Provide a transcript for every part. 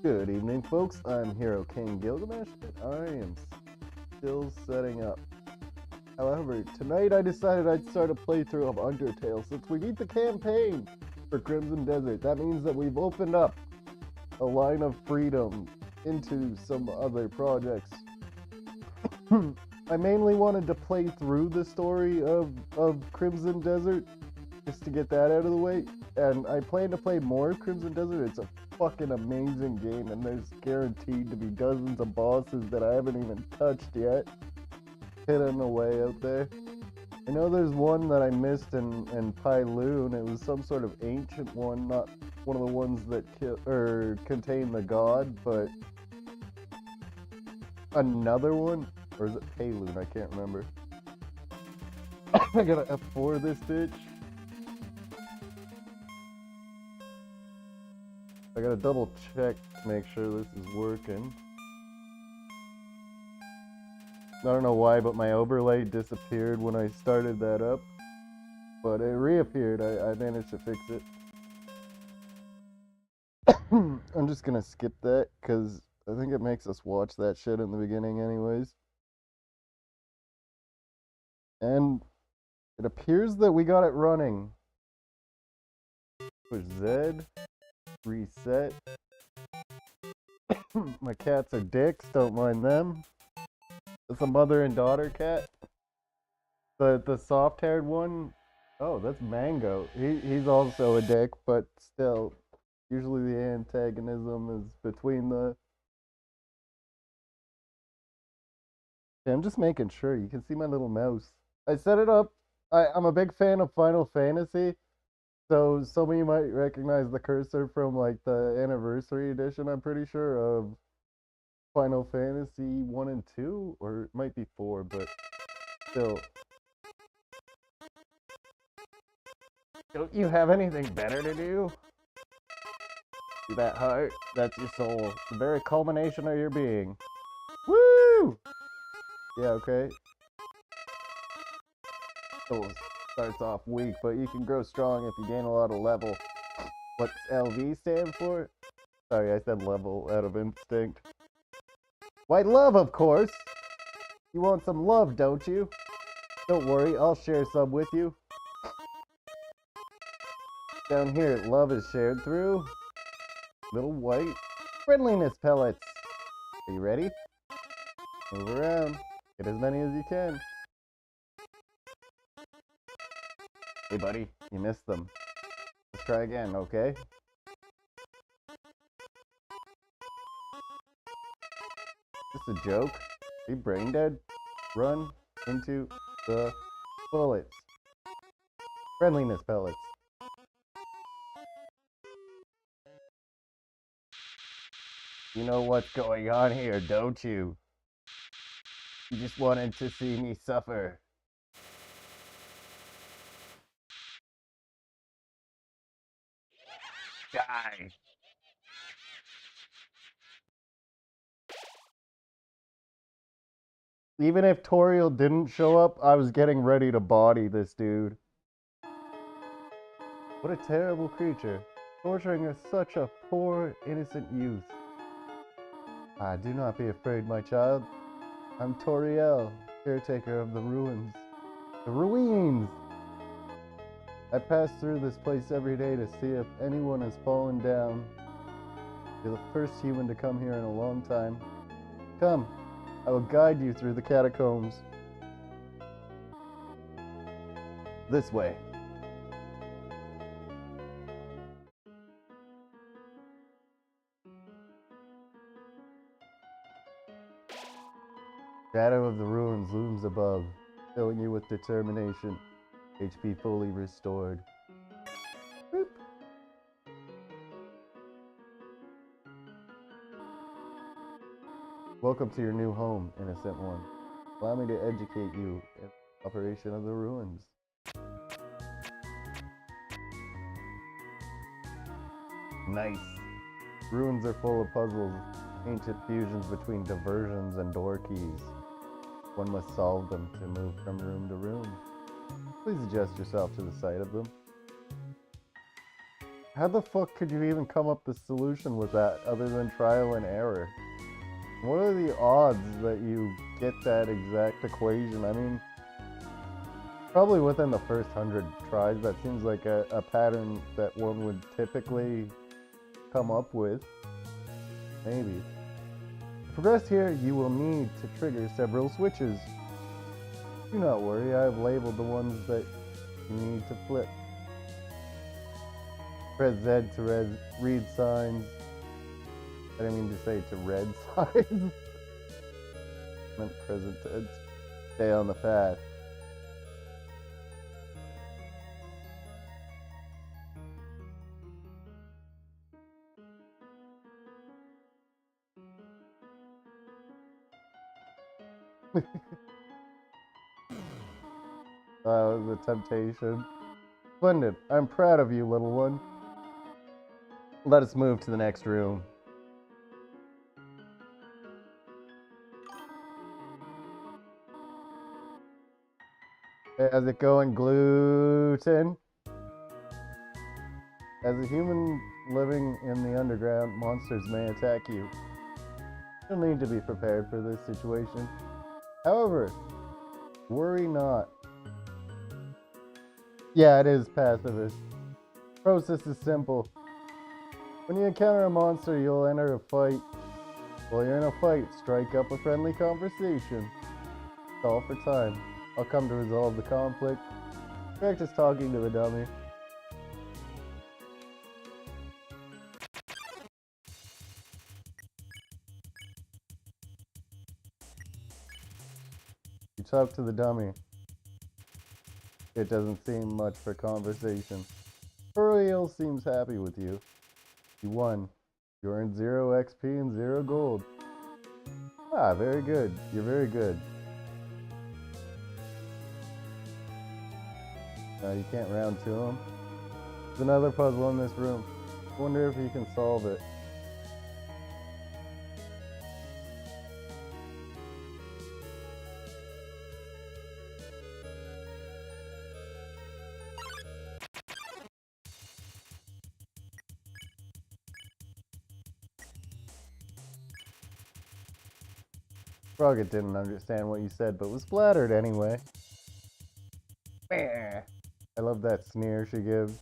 Good evening, folks. I'm Hero King Gilgamesh, and I am still setting up. However, tonight I decided I'd start a playthrough of Undertale since we beat the campaign for Crimson Desert. That means that we've opened up a line of freedom into some other projects. I mainly wanted to play through the story of Crimson Desert just to get that out of the way, and I plan to play more Crimson Desert. It's a fucking amazing game, and there's guaranteed to be dozens of bosses that I haven't even touched yet hidden away out there. I know there's one that I missed in Pyloon. It was some sort of ancient one, not one of the ones that contain the god, but another one, or is it Pyloon? I can't remember. I gotta F4 this bitch. I gotta double check to make sure this is working. I don't know why, but my overlay disappeared when I started that up. But it reappeared. I managed to fix it. I'm just gonna skip that because I think it makes us watch that shit in the beginning anyways. And it appears that we got it running. Push Z. Reset. My cats are dicks, don't mind them. It's a mother and daughter cat. The soft-haired one, oh, that's Mango. He's also a dick, but still, usually the antagonism is between the... Yeah, I'm just making sure. You can see my little mouse. I set it up. I'm a big fan of Final Fantasy. So some of you might recognize the cursor from like the anniversary edition, I'm pretty sure, of Final Fantasy 1 and 2, or it might be 4, but still. Don't you have anything better to do? See that heart? That's your soul. The very culmination of your being. Woo! Yeah, okay. Soul starts off weak, but you can grow strong if you gain a lot of level. What's LV stand for? Sorry, I said level out of instinct. Why, love, of course! You want some love, don't you? Don't worry, I'll share some with you. Down here, love is shared through little white friendliness pellets. Are you ready? Move around. Get as many as you can. Hey buddy, you missed them. Let's try again, okay? Is this a joke? Are you brain dead? Run into the bullets. Friendliness pellets. You know what's going on here, don't you? You just wanted to see me suffer. Die. Even if Toriel didn't show up, I was getting ready to body this dude. What a terrible creature, torturing such a poor, innocent youth. Ah, do not be afraid, my child. I'm Toriel, caretaker of the ruins. The ruins! I pass through this place every day to see if anyone has fallen down. You're the first human to come here in a long time. Come, I will guide you through the catacombs. This way. Shadow of the ruins looms above, filling you with determination. HP fully restored. Boop. Welcome to your new home, innocent one. Allow me to educate you in the operation of the ruins. Nice. Ruins are full of puzzles, ancient fusions between diversions and door keys. One must solve them to move from room to room. Please adjust yourself to the sight of them. How the fuck could you even come up with a solution with that other than trial and error? What are the odds that you get that exact equation? I mean, probably within the first 100 tries. That seems like a pattern that one would typically come up with. Maybe. To progress here, you will need to trigger several switches. Do not worry, I have labeled the ones that you need to flip. Press Z to read signs. I didn't mean to say to read signs. I meant present tense. Stay on the path. That was a temptation. Splendid. I'm proud of you, little one. Let us move to the next room. Hey, how's it going, gluten? As a human living in the underground, monsters may attack you. You'll need to be prepared for this situation. However, worry not. Yeah, it is pacifist. Process is simple. When you encounter a monster, you'll enter a fight. While you're in a fight, strike up a friendly conversation. Call for time. I'll come to resolve the conflict. Practice talking to the dummy. You talk to the dummy. It doesn't seem much for conversation. Uriel seems happy with you. You won. You earned 0 XP and 0 gold. Ah, very good. You're very good. You can't round to him. There's another puzzle in this room. I wonder if you can solve it. Frogget didn't understand what you said, but was flattered anyway. I love that sneer she gives.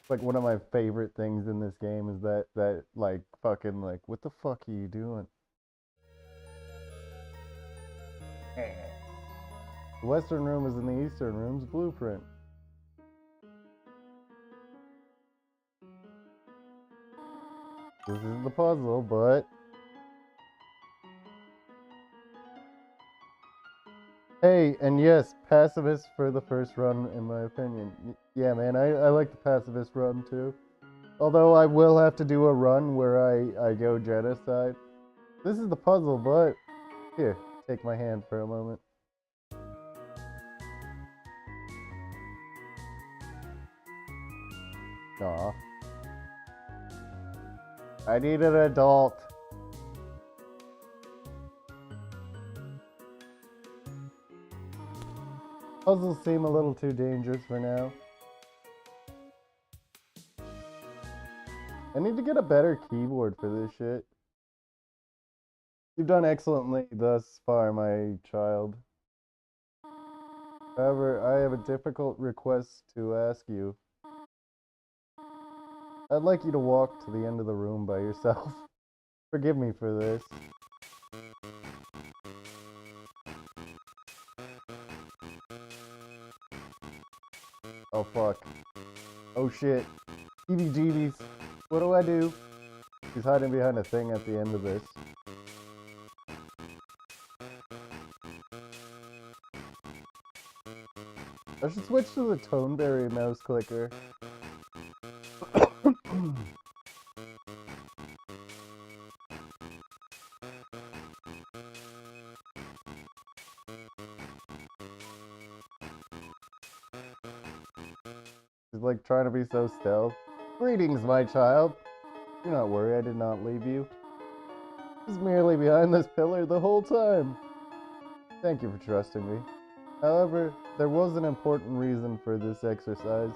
Like, one of my favorite things in this game is that like, fucking, like, what the fuck are you doing? The western room is in the eastern room's blueprint. This is the puzzle, but... Hey, and yes, pacifist for the first run, in my opinion. Yeah, man, I like the pacifist run, too. Although I will have to do a run where I go genocide. This is the puzzle, but... Here, take my hand for a moment. Aw. I need an adult. Puzzles seem a little too dangerous for now. I need to get a better keyboard for this shit. You've done excellently thus far, my child. However, I have a difficult request to ask you. I'd like you to walk to the end of the room by yourself. Forgive me for this. Oh fuck. Oh shit. Heebie-jeebies. What do I do? He's hiding behind a thing at the end of this. I should switch to the Toneberry mouse clicker. He's like trying to be so stealth. Greetings, my child. Do not worry, I did not leave you. I was merely behind this pillar the whole time. Thank you for trusting me. However, there was an important reason for this exercise.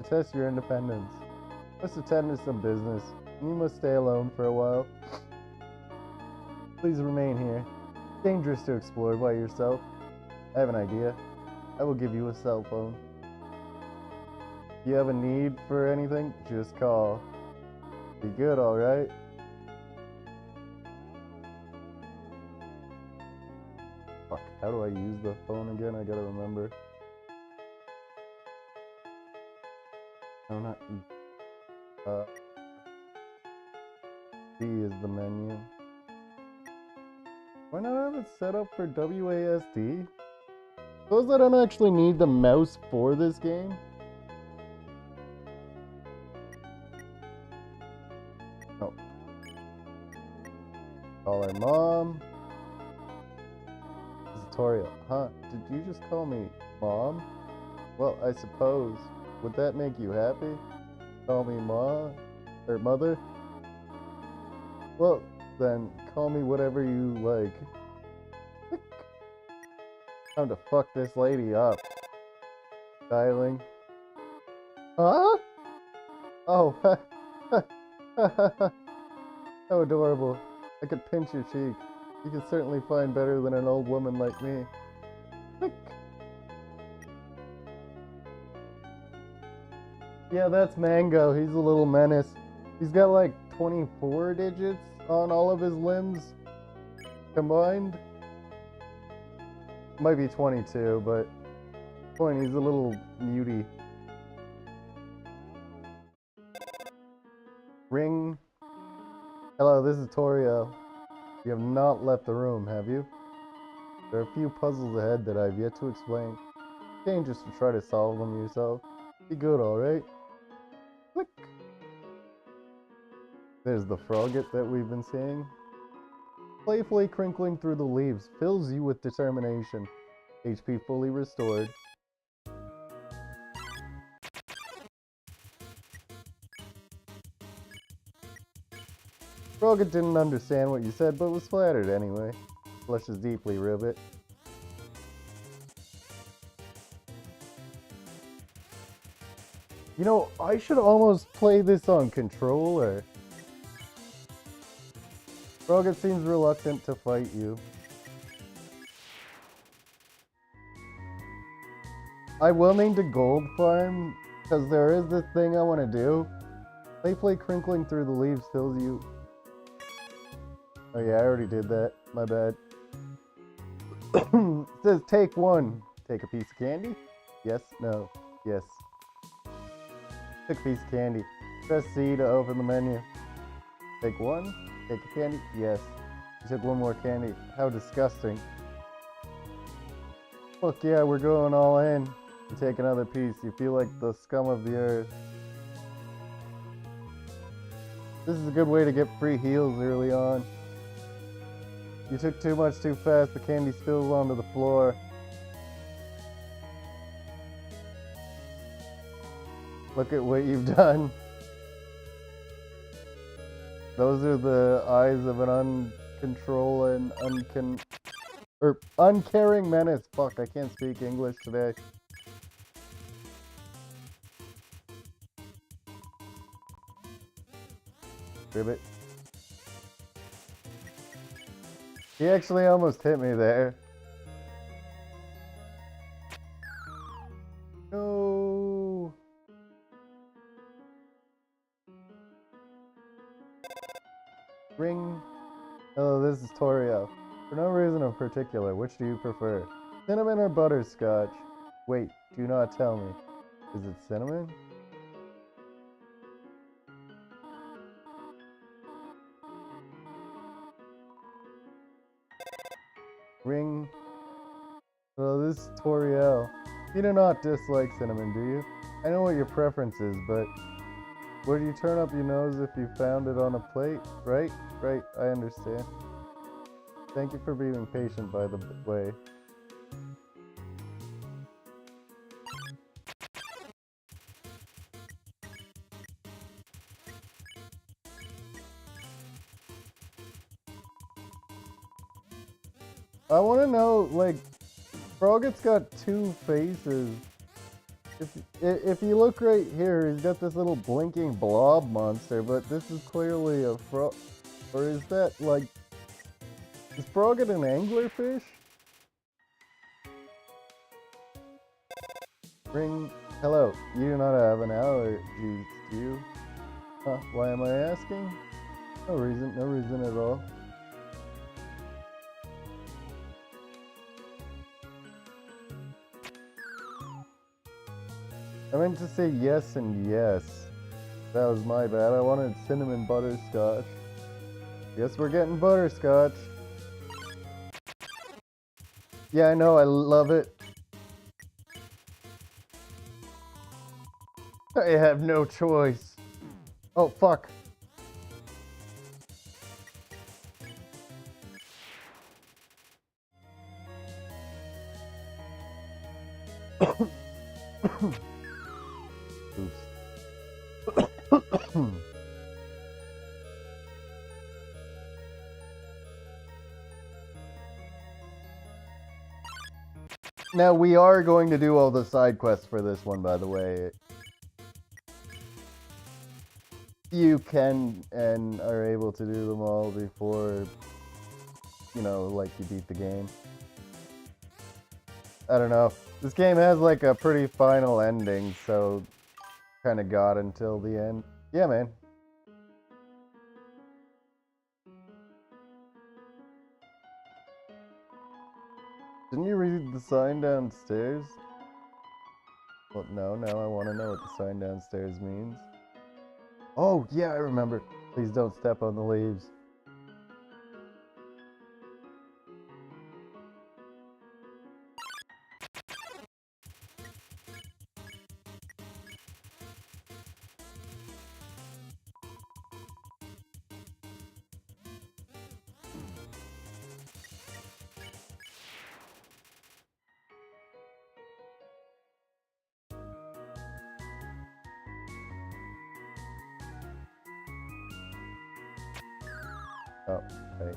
to test your independence. Must attend to some business. You must stay alone for a while. Please remain here. It's dangerous to explore by yourself. I have an idea. I will give you a cell phone. If you have a need for anything, just call. Be good, alright? Fuck, how do I use the phone again? I gotta remember. No, not E. D is the menu. Why not have it set up for WASD? Suppose I don't actually need the mouse for this game? No. Call our mom. Tutorial. Huh? Did you just call me mom? Well, I suppose. Would that make you happy? Call me ma? Or mother? Well, then, call me whatever you like. Time to fuck this lady up. Dialing. Huh? Oh, how adorable. I could pinch your cheek. You can certainly find better than an old woman like me. Click. Yeah, that's Mango. He's a little menace. He's got like 24 digits on all of his limbs combined. Might be 22, but point, he's a little mutie. Ring. Hello, this is Torio. You have not left the room, have you? There are a few puzzles ahead that I've yet to explain. Dangerous to try to solve them yourself. Be good, alright? Click. There's the frogget that we've been seeing. Playfully crinkling through the leaves fills you with determination. HP fully restored. Frogget didn't understand what you said, but was flattered anyway. Blushes deeply, Ribbit. You know, I should almost play this on controller. Frogget seems reluctant to fight you. I will need to gold farm, because there is this thing I want to do. Playfully crinkling through the leaves fills you. Oh yeah, I already did that. My bad. It says take one. Take a piece of candy? Yes, no, yes. Took a piece of candy. Press C to open the menu. Take one. Take a candy? Yes. You took one more candy. How disgusting. Look, yeah, we're going all in. You take another piece. You feel like the scum of the earth. This is a good way to get free heals early on. You took too much too fast. The candy spills onto the floor. Look at what you've done. Those are the eyes of an uncontrolling, uncaring menace. Fuck, I can't speak English today. Ribbit. He actually almost hit me there. No. Ring. Hello, this is Torio. For no reason in particular, which do you prefer? Cinnamon or butterscotch? Wait, do not tell me. Is it cinnamon? Ring. Hello, this is Toriel. You do not dislike cinnamon, do you? I know what your preference is, but would you turn up your nose if you found it on a plate? Right? Right, I understand. Thank you for being patient, by the way. I want to know, like, Frogget's got two faces. If you look right here, he's got this little blinking blob monster, but this is clearly a frog. Or is that like... Is frog an anglerfish? Ring. Hello, you do not have an allergy, do you? Huh, why am I asking? No reason at all. I meant to say yes and yes. That was my bad. I wanted cinnamon butterscotch. Guess we're getting butterscotch. Yeah, I know, I love it. I have no choice. Oh, fuck. Now, we are going to do all the side quests for this one, by the way. You can and are able to do them all before, you know, like you beat the game. I don't know. This game has like a pretty final ending, so kind of got until the end. Yeah, man. Didn't you read the sign downstairs? Well, no, I want to know what the sign downstairs means. Oh, yeah, I remember. Please don't step on the leaves. Oh, right.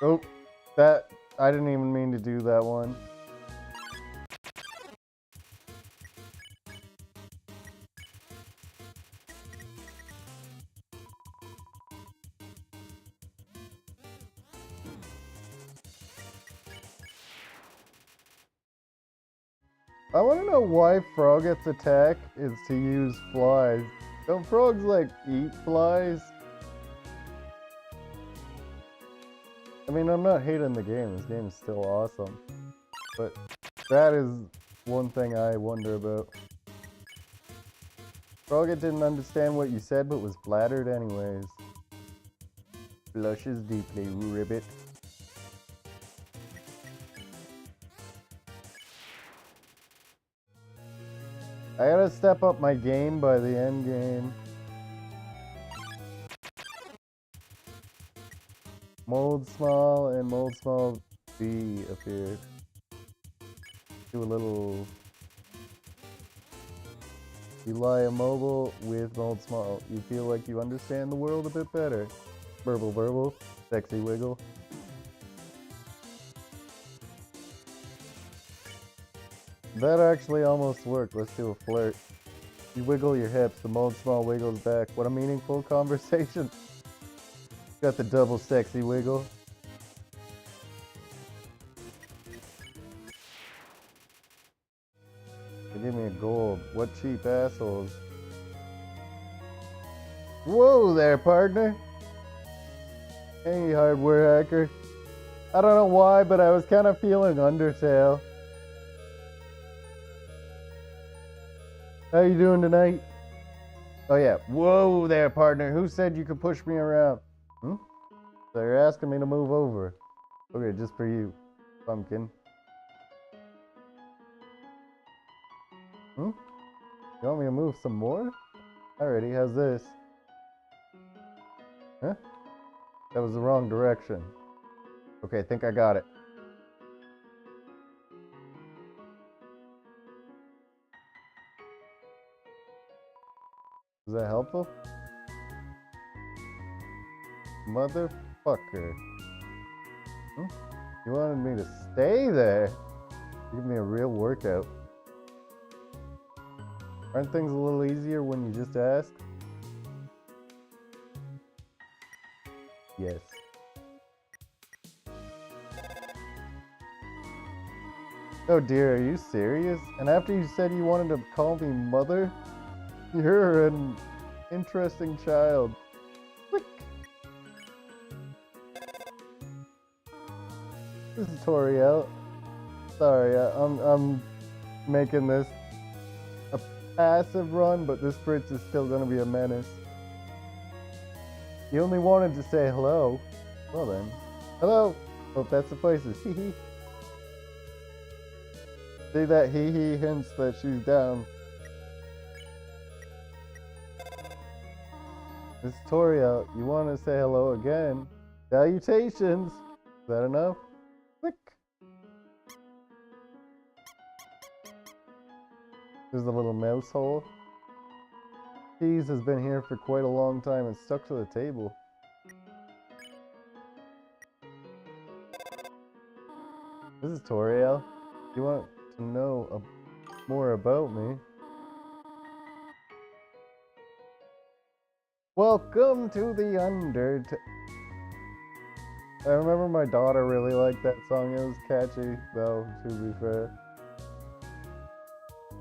Oh, that... I didn't even mean to do that one. I want to know why Frogget's attack is to use flies. Don't frogs, like, eat flies? I mean, I'm not hating the game. This game is still awesome. But that is one thing I wonder about. Frogget didn't understand what you said, but was flattered anyways. Blushes deeply, ribbit. I gotta step up my game by the end game. Mold Small and Mold Small B appeared. Do a little... You lie immobile with Mold Small. You feel like you understand the world a bit better. Burble burble. Sexy wiggle. That actually almost worked. Let's do a flirt. You wiggle your hips, the Mold Small wiggles back. What a meaningful conversation. Got the double sexy wiggle. They give me a gold. What cheap assholes. Whoa there, partner. Hey, hardware hacker. I don't know why, but I was kind of feeling Undertale. How you doing tonight? Oh yeah. Whoa there, partner. Who said you could push me around? Hmm? So you're asking me to move over. Okay, just for you, pumpkin. Hmm? You want me to move some more? Alrighty, how's this? Huh? That was the wrong direction. Okay, I think I got it. Is that helpful? Motherfucker. Hmm? You wanted me to stay there? Give me a real workout. Aren't things a little easier when you just ask? Yes. Oh dear, are you serious? And after you said you wanted to call me mother? You're an interesting child. Click. This is Toriel. Sorry, I'm making this a passive run, but this Fritz is still gonna be a menace. You only wanted to say hello. Well then. Hello! Hope that suffices. Hee hee. See that hee hee hints that she's down. Miss Toriel, you want to say hello again? Salutations! Is that enough? Click. There's a little mouse hole. Cheese has been here for quite a long time and stuck to the table. This is Toriel. You want to know more about me? Welcome to the Undertale. I remember my daughter really liked that song. It was catchy, though, to be fair.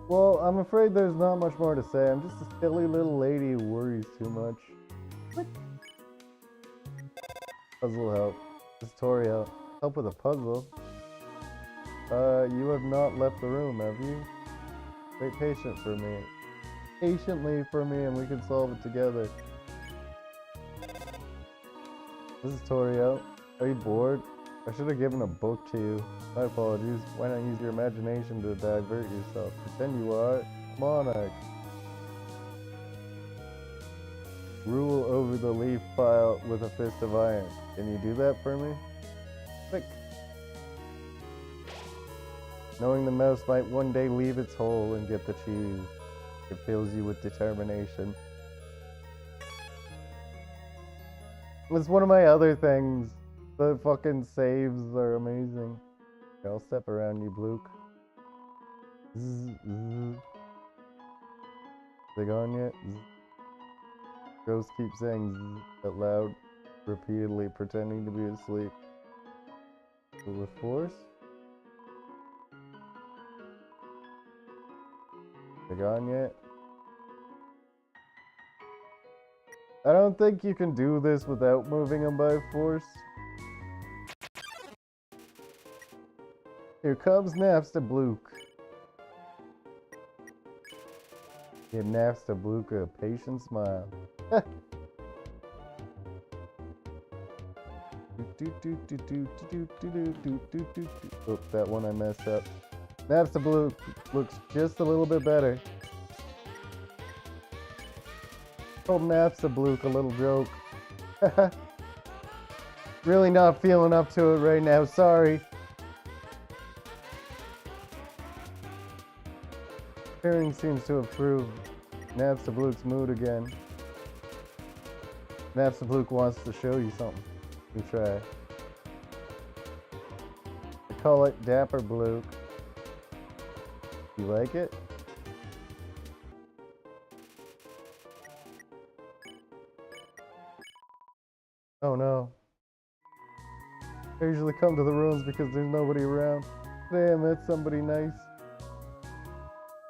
Well, I'm afraid there's not much more to say. I'm just a silly little lady who worries too much. Click. Puzzle help. Tutorial. Help with a puzzle. You have not left the room, have you? Wait patiently for me, and we can solve it together. This is Toriel. Are you bored? I should have given a book to you. My apologies. Why not use your imagination to divert yourself? Pretend you are monarch. Rule over the leaf pile with a fist of iron. Can you do that for me? Click. Knowing the mouse might one day leave its hole and get the cheese. It fills you with determination. It's one of my other things. The fucking saves are amazing. Okay, I'll step around you, Blook. They gone yet? Ghost keeps saying out loud, repeatedly, pretending to be asleep. But with force? They gone yet? I don't think you can do this without moving them by force. Here comes Napster Blook. Give Napster Blook a patient smile. Oh, that one I messed up. Napster Blook looks just a little bit better. Told Napster Blook a little joke. Really not feeling up to it right now, sorry. Hearing seems to have improved Napster Blook's mood again. Napster Blook wants to show you something. You try. They call it Dapper Blook. You like it? Oh no. I usually come to the rooms because there's nobody around. Today I met somebody nice.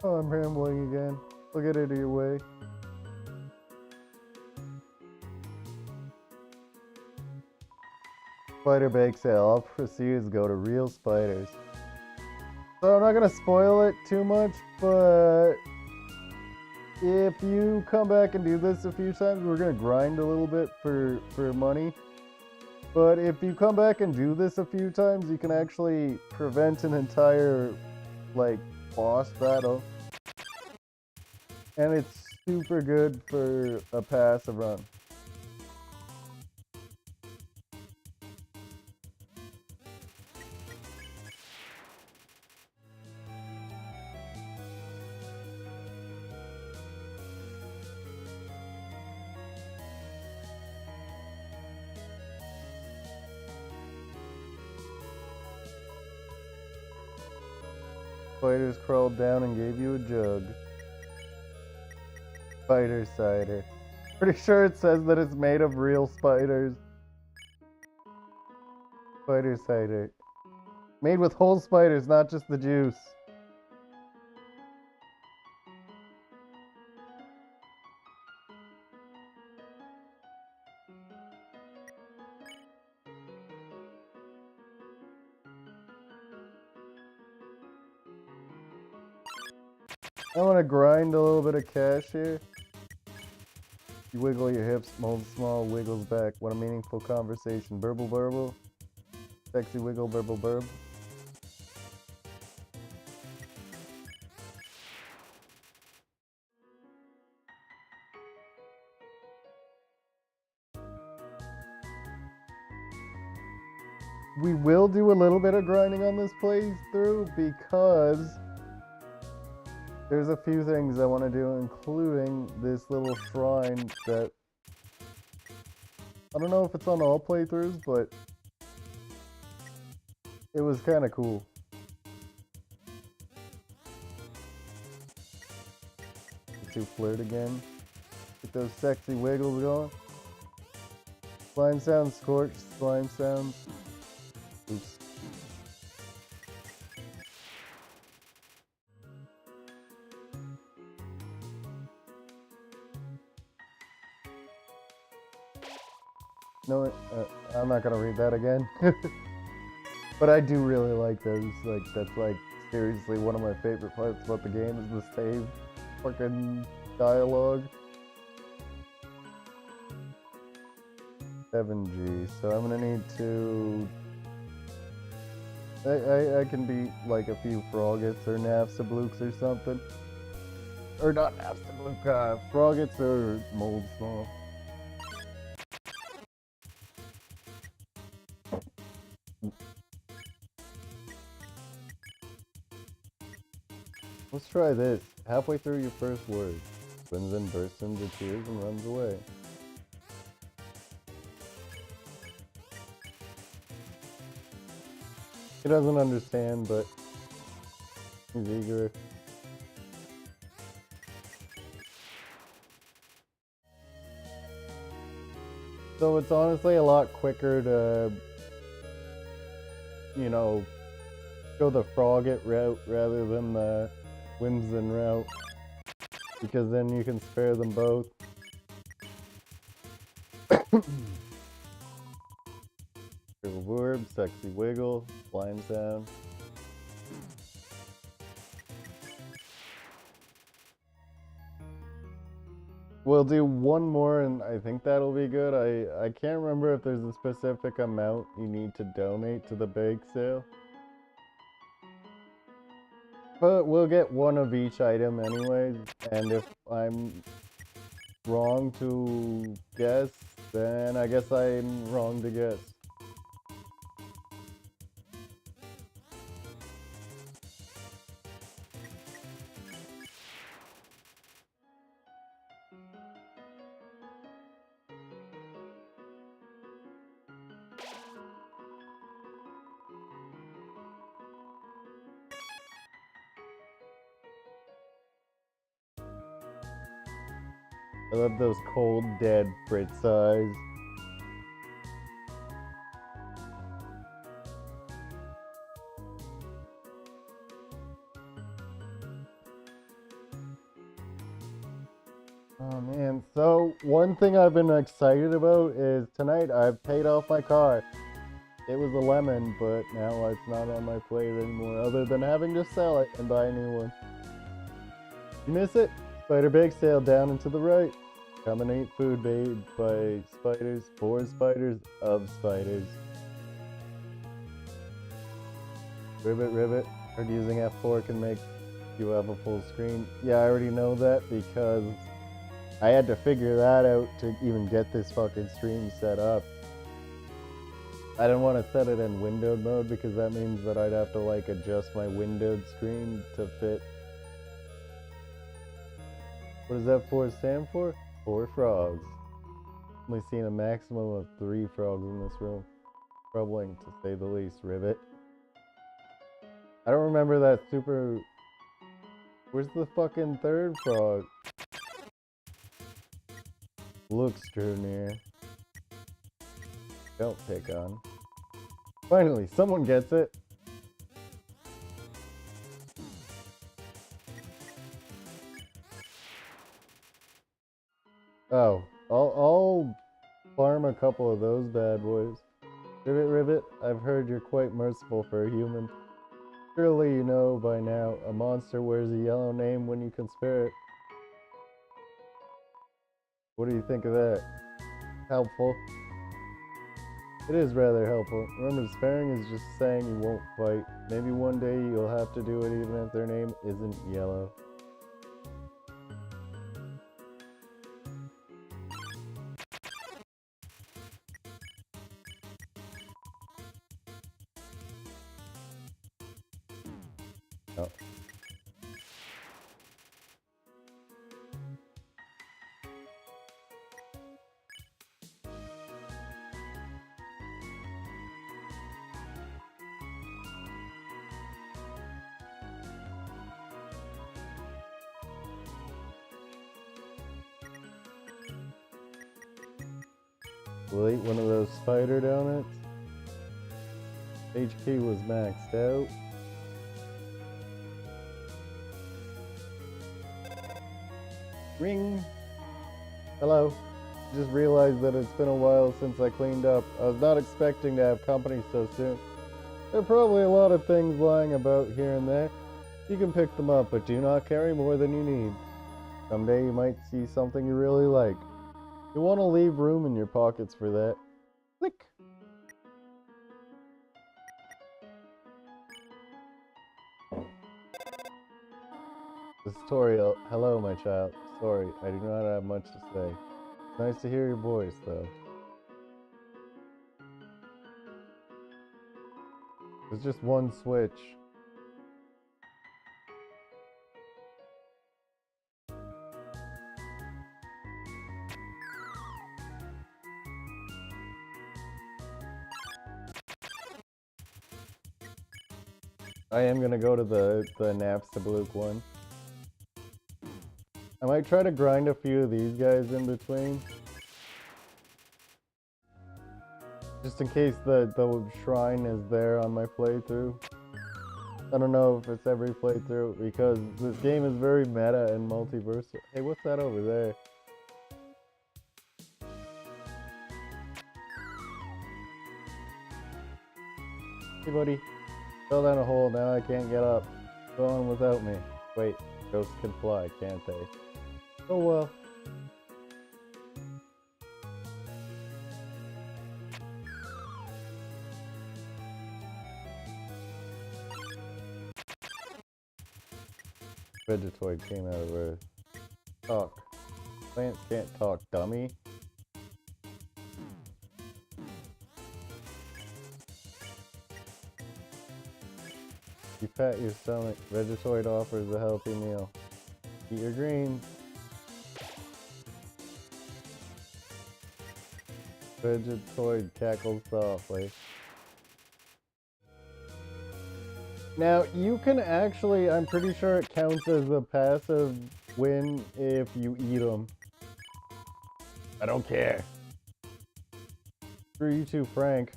Oh, I'm rambling again. I'll get out of your way. Spider bake sale. All proceeds go to real spiders. So I'm not gonna spoil it too much, but if you come back and do this a few times, we're gonna grind a little bit for money. But if you come back and do this a few times, you can actually prevent an entire, like, boss battle. And it's super good for a passive run. Spiders crawled down and gave you a jug. Spider cider. Pretty sure it says that it's made of real spiders. Spider cider. Made with whole spiders, not just the juice. I want to grind a little bit of cash here. You wiggle your hips, mold small, wiggles back. What a meaningful conversation. Burble burble. Sexy wiggle burble burb. We will do a little bit of grinding on this playthrough because there's a few things I want to do, including this little shrine that I don't know if it's on all playthroughs, but it was kind of cool. To flirt again. Get those sexy wiggles going. Slime sounds, scorched slime sounds. Oops. No, I'm not gonna read that again. But I do really like those. Like, that's like seriously one of my favorite parts about the game is the save fucking dialogue. 7G. So I'm gonna need to. I can beat like a few Froggets or Nafsablooks or something. Or not Nafsablook, Froggets or Mold Small. Let's try this. Halfway through your first word, Crimson bursts into tears and runs away. He doesn't understand, but he's eager. So it's honestly a lot quicker to, you know, go the Frogget route rather than the Whimsin route, because then you can spare them both. Verb, sexy wiggle, slime sound. We'll do one more and I think that'll be good. I can't remember if there's a specific amount you need to donate to the bake sale. But we'll get one of each item anyways, and if I'm wrong to guess, then I guess I'm wrong to guess. I love those cold, dead Fritz eyes. Oh man, so one thing I've been excited about is tonight I've paid off my car. It was a lemon, but now it's not on my plate anymore, other than having to sell it and buy a new one. You miss it? Spider bake sale down and to the right. Come and eat food made by spiders, for spiders, of spiders. Rivet, rivet. Heard using F4 can make you have a full screen. Yeah, I already know that because I had to figure that out to even get this fucking stream set up. I didn't want to set it in windowed mode because that means that I'd have to like adjust my windowed screen to fit. What does F4 stand for? 4 frogs. Only seen a maximum of 3 frogs in this room. Troubling to say the least, Rivet. I don't remember that super Where's the fucking third frog? Looks drew near. Don't pick on. Finally, someone gets it. Oh, I'll farm a couple of those bad boys. Ribbit, Ribbit, I've heard you're quite merciful for a human. Surely you know by now, a monster wears a yellow name when you can spare it. What do you think of that? Helpful? It is rather helpful. Remember, sparing is just saying you won't fight. Maybe one day you'll have to do it even if their name isn't yellow. Oh. We'll eat one of those spider donuts. HP was maxed out. Ring! Hello. Just realized that it's been a while since I cleaned up. I was not expecting to have company so soon. There are probably a lot of things lying about here and there. You can pick them up, but do not carry more than you need. Someday you might see something you really like. You want to leave room in your pockets for that. Click! This tutorial. Hello, my child. Sorry, I do not have much to say. Nice to hear your voice, though. There's just one switch. I am gonna go to the Napstablook one. I might try to grind a few of these guys in between. Just in case the shrine is there on my playthrough. I don't know if it's every playthrough because this game is very meta and multiversal. Hey, what's that over there? Hey buddy, fell down a hole, now I can't get up. Go on without me. Wait, ghosts can fly, can't they? Oh well. Vegetoid came out of Earth. Talk. Plants can't talk, dummy. You pat your stomach. Vegetoid offers a healthy meal. Eat your greens. Vegetoid cackles softly. Now, you can actually, I'm pretty sure it counts as a passive win if you eat them. I don't care. Screw you too, Frank.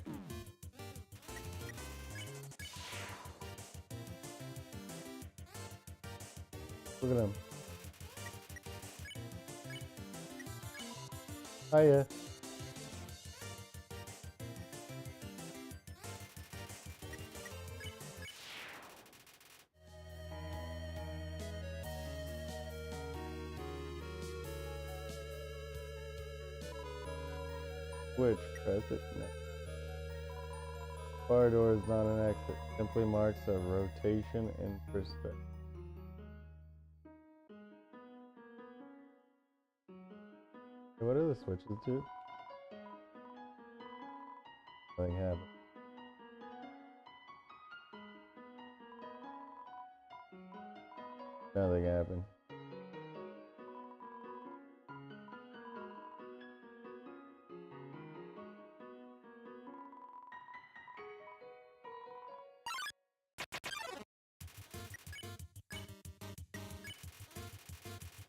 Look at him. Hiya. Switch, press it? No. Fire door is not an exit. Simply marks a rotation in perspective. What are the switches do? Nothing happened. Nothing happened.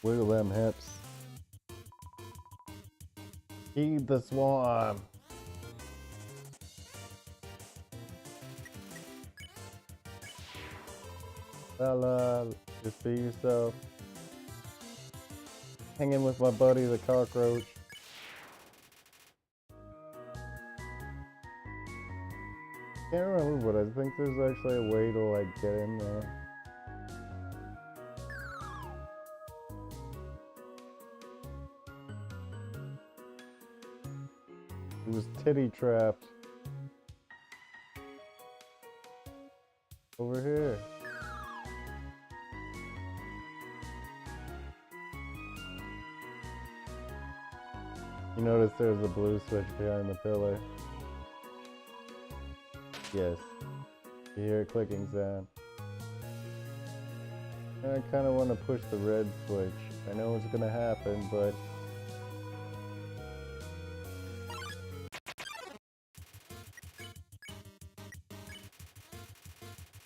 Wiggle them hips. Feed the swarm. Fella, just be yourself. Hanging with my buddy the cockroach. Can't remember, but I think there's actually a way to like get in there. It was titty trapped. Over here. You notice there's a blue switch behind the pillar. Yes. You hear a clicking sound. And I kind of want to push the red switch. I know it's going to happen, but...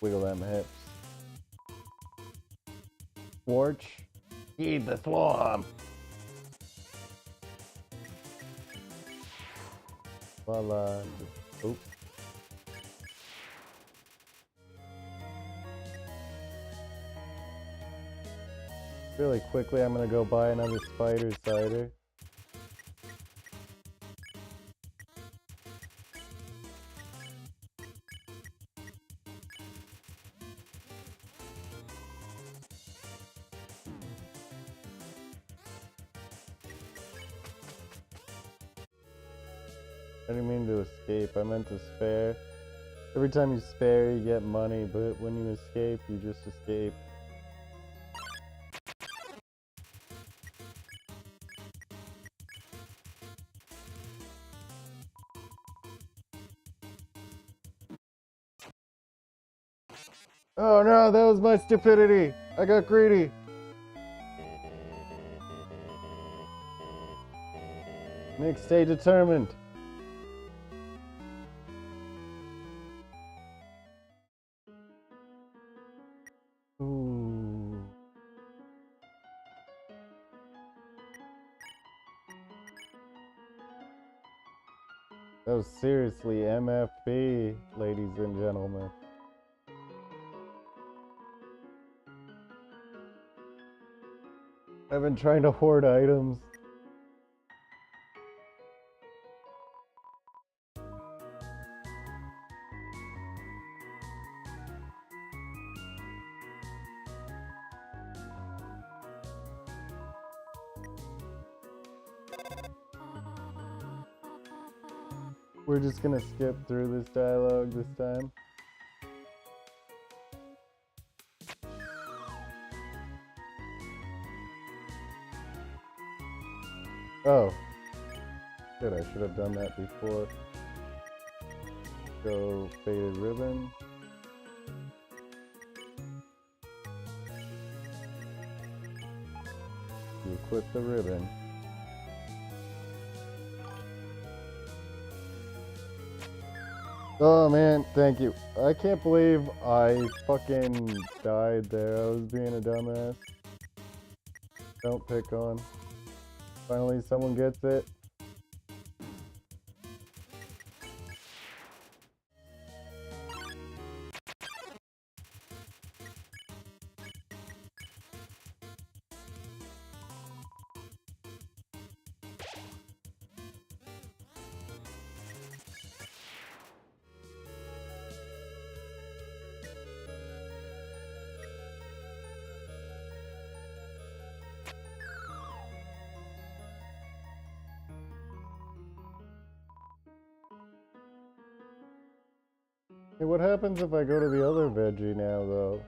Wiggle them hips. Swarch. Feed the swarm. Voila. Oops. Really quickly, I'm gonna go buy another spider cider. I didn't mean to escape, I meant to spare. Every time you spare, you get money, but when you escape, you just escape. Oh no, that was my stupidity! I got greedy! Nick, stay determined. Ooh. That was seriously MFB, ladies and gentlemen. I've been trying to hoard items. We're just gonna skip through this dialogue this time. Oh. Shit, I should have done that before. Go faded ribbon. You equip the ribbon. Oh man, thank you. I can't believe I fucking died there. I was being a dumbass. Don't pick on. Finally someone gets it. Hey, what happens if I go to the other veggie now, though?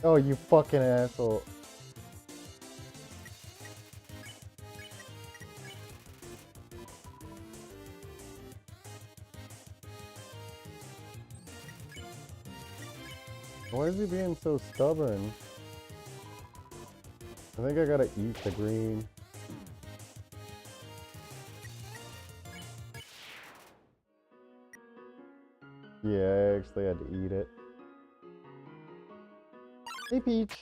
Oh, you fucking asshole. Why is he being so stubborn? I think I gotta eat the green. Yeah, I actually had to eat it. Hey, Peach.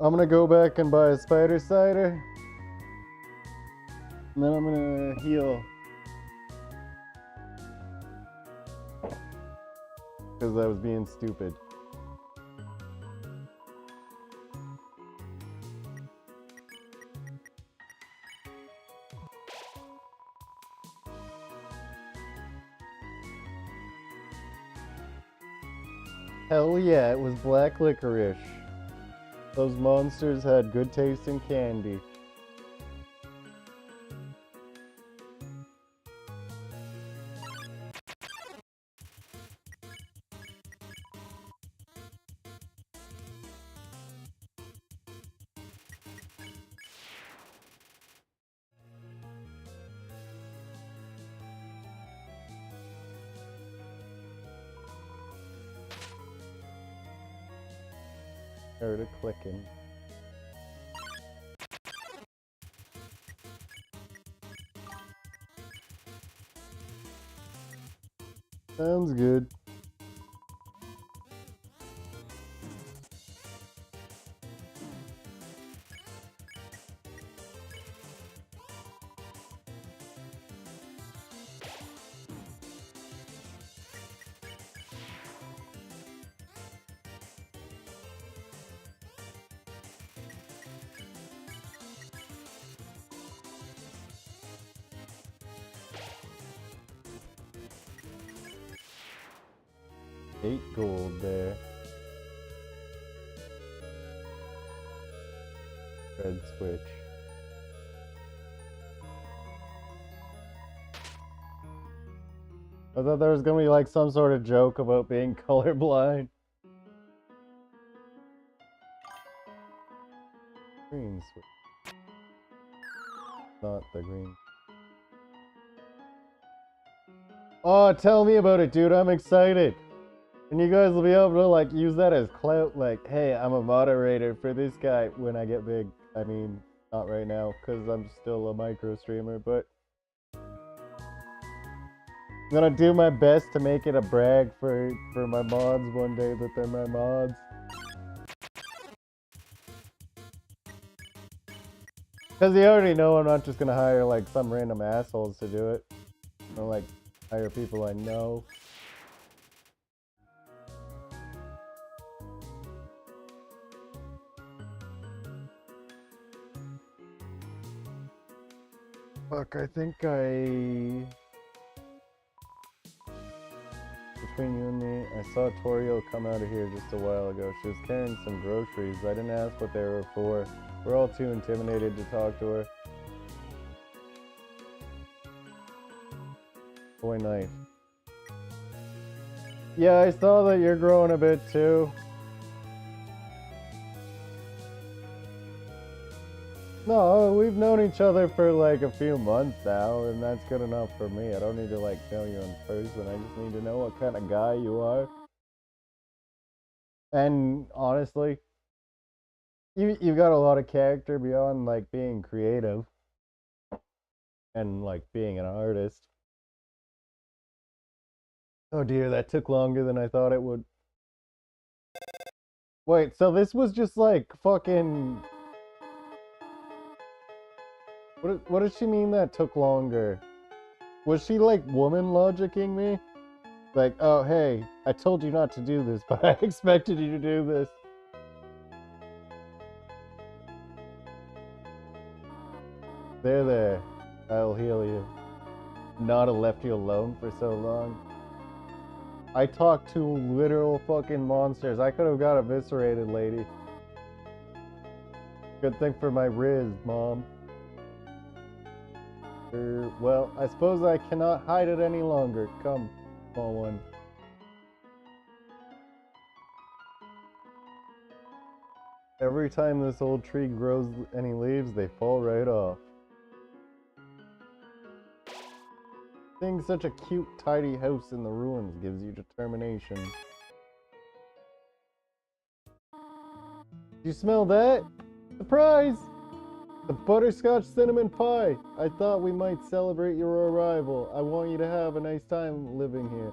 I'm gonna go back and buy a spider cider. And then I'm gonna heal. Because I was being stupid. Hell yeah, it was black licorice. Those monsters had good tasting candy. Heard it clicking. Sounds good. $8 gold there. Red switch. I thought there was gonna be like some sort of joke about being colorblind. Green switch. Not the green. Oh, tell me about it, dude. I'm excited. And you guys will be able to like use that as clout, like, hey, I'm a moderator for this guy when I get big. I mean, not right now, because I'm still a micro streamer, but I'm gonna do my best to make it a brag for my mods one day that they're my mods. Because you already know I'm not just gonna hire like some random assholes to do it. Or like hire people I know. Fuck, I think between you and me, I saw Toriel come out of here just a while ago. She was carrying some groceries. I didn't ask what they were for. We're all too intimidated to talk to her. Boy, nice. Yeah, I saw that you're growing a bit too. No, we've known each other for like a few months now, and that's good enough for me. I don't need to like know you in person. I just need to know what kind of guy you are. And honestly, you've got a lot of character beyond like being creative and like being an artist. Oh dear, that took longer than I thought it would. Wait, so this was just like fucking... What does she mean that took longer? Was she like woman logicking me? Like, oh hey, I told you not to do this, but I expected you to do this. There. I'll heal you. Not have left you alone for so long. I talked to literal fucking monsters. I could have got eviscerated, lady. Good thing for my Riz, Mom. Well, I suppose I cannot hide it any longer. Come, small one. Every time this old tree grows any leaves, they fall right off. Seeing such a cute, tidy house in the ruins gives you determination. You smell that? Surprise! The butterscotch cinnamon pie! I thought we might celebrate your arrival. I want you to have a nice time living here.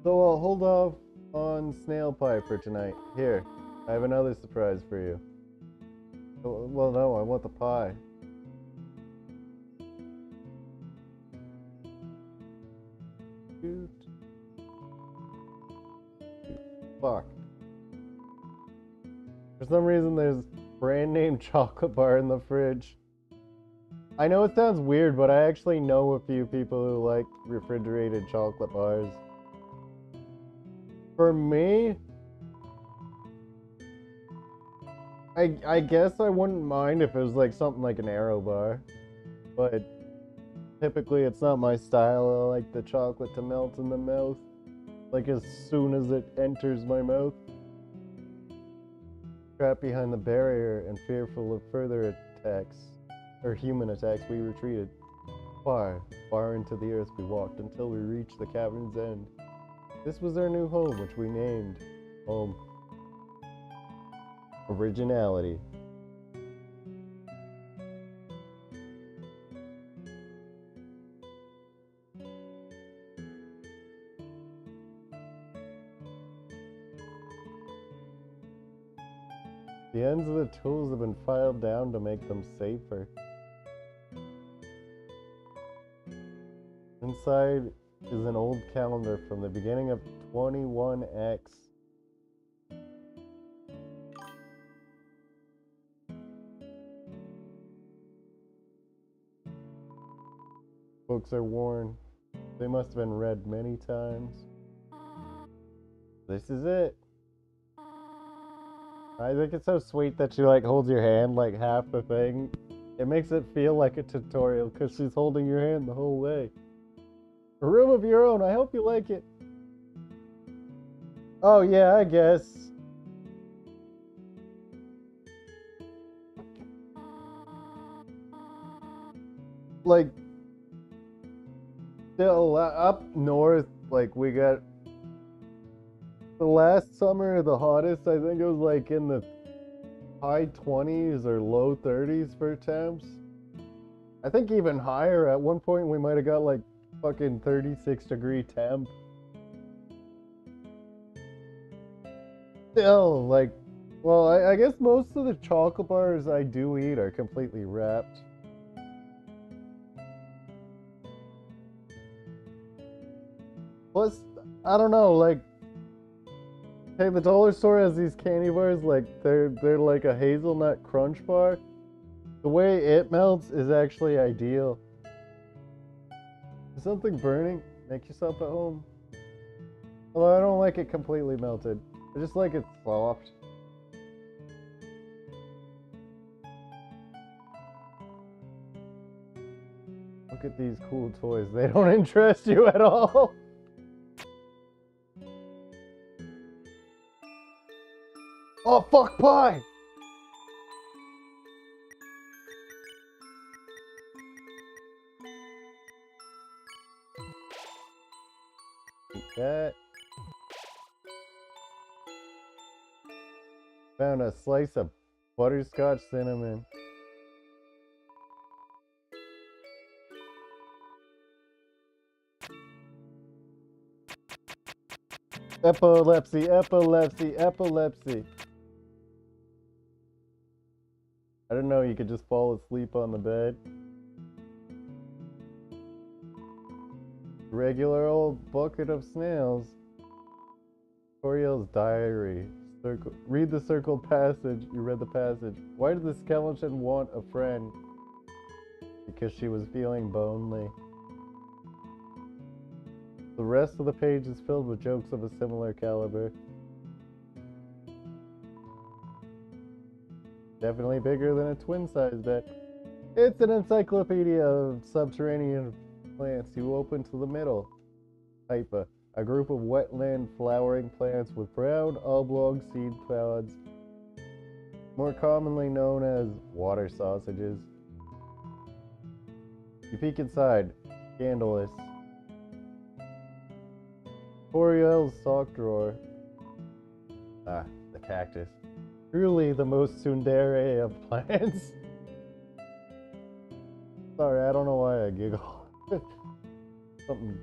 So I'll hold off on snail pie for tonight. Here, I have another surprise for you. Well, no, I want the pie. Fuck. For some reason, there's brand name chocolate bar in the fridge. I know it sounds weird, but I actually know a few people who like refrigerated chocolate bars. For me, I guess I wouldn't mind if it was like something like an Arrow bar, but typically it's not my style. I like the chocolate to melt in the mouth, like as soon as it enters my mouth. Trapped behind the barrier and fearful of further attacks, or human attacks, we retreated. Far, far into the earth we walked until we reached the cavern's end. This was our new home, which we named home. Originality. The ends of the tools have been filed down to make them safer. Inside is an old calendar from the beginning of 21X. Books are worn. They must have been read many times. This is it. I think it's so sweet that she like holds your hand like half the thing. It makes it feel like a tutorial because she's holding your hand the whole way. A room of your own. I hope you like it. Oh yeah, I guess. Like, still up north, like we got the last summer, the hottest, I think it was like in the high 20s or low 30s for temps. I think even higher. At one point we might have got like fucking 36-degree temp. Still, like, well, I guess most of the chocolate bars I do eat are completely wrapped. Plus, I don't know, like, hey, the dollar store has these candy bars, like, they're like a hazelnut crunch bar. The way it melts is actually ideal. Is something burning? Make yourself at home. Although I don't like it completely melted. I just like it soft. Look at these cool toys. They don't interest you at all. Oh, fuck pie! Eat that. Found a slice of butterscotch cinnamon. Epilepsy, epilepsy, epilepsy. I didn't know you could just fall asleep on the bed. Regular old bucket of snails. Toriel's diary. Read the circled passage. You read the passage. Why did the skeleton want a friend? Because she was feeling lonely. The rest of the page is filled with jokes of a similar caliber. Definitely bigger than a twin-size bed. It's an encyclopedia of subterranean plants. You open to the middle. Hypa. A group of wetland flowering plants with brown oblong seed pods, more commonly known as water sausages. You peek inside. Scandalous. Toriel's sock drawer. Ah, the cactus. Truly the most tsundere of plants. Sorry, I don't know why I giggle. Something.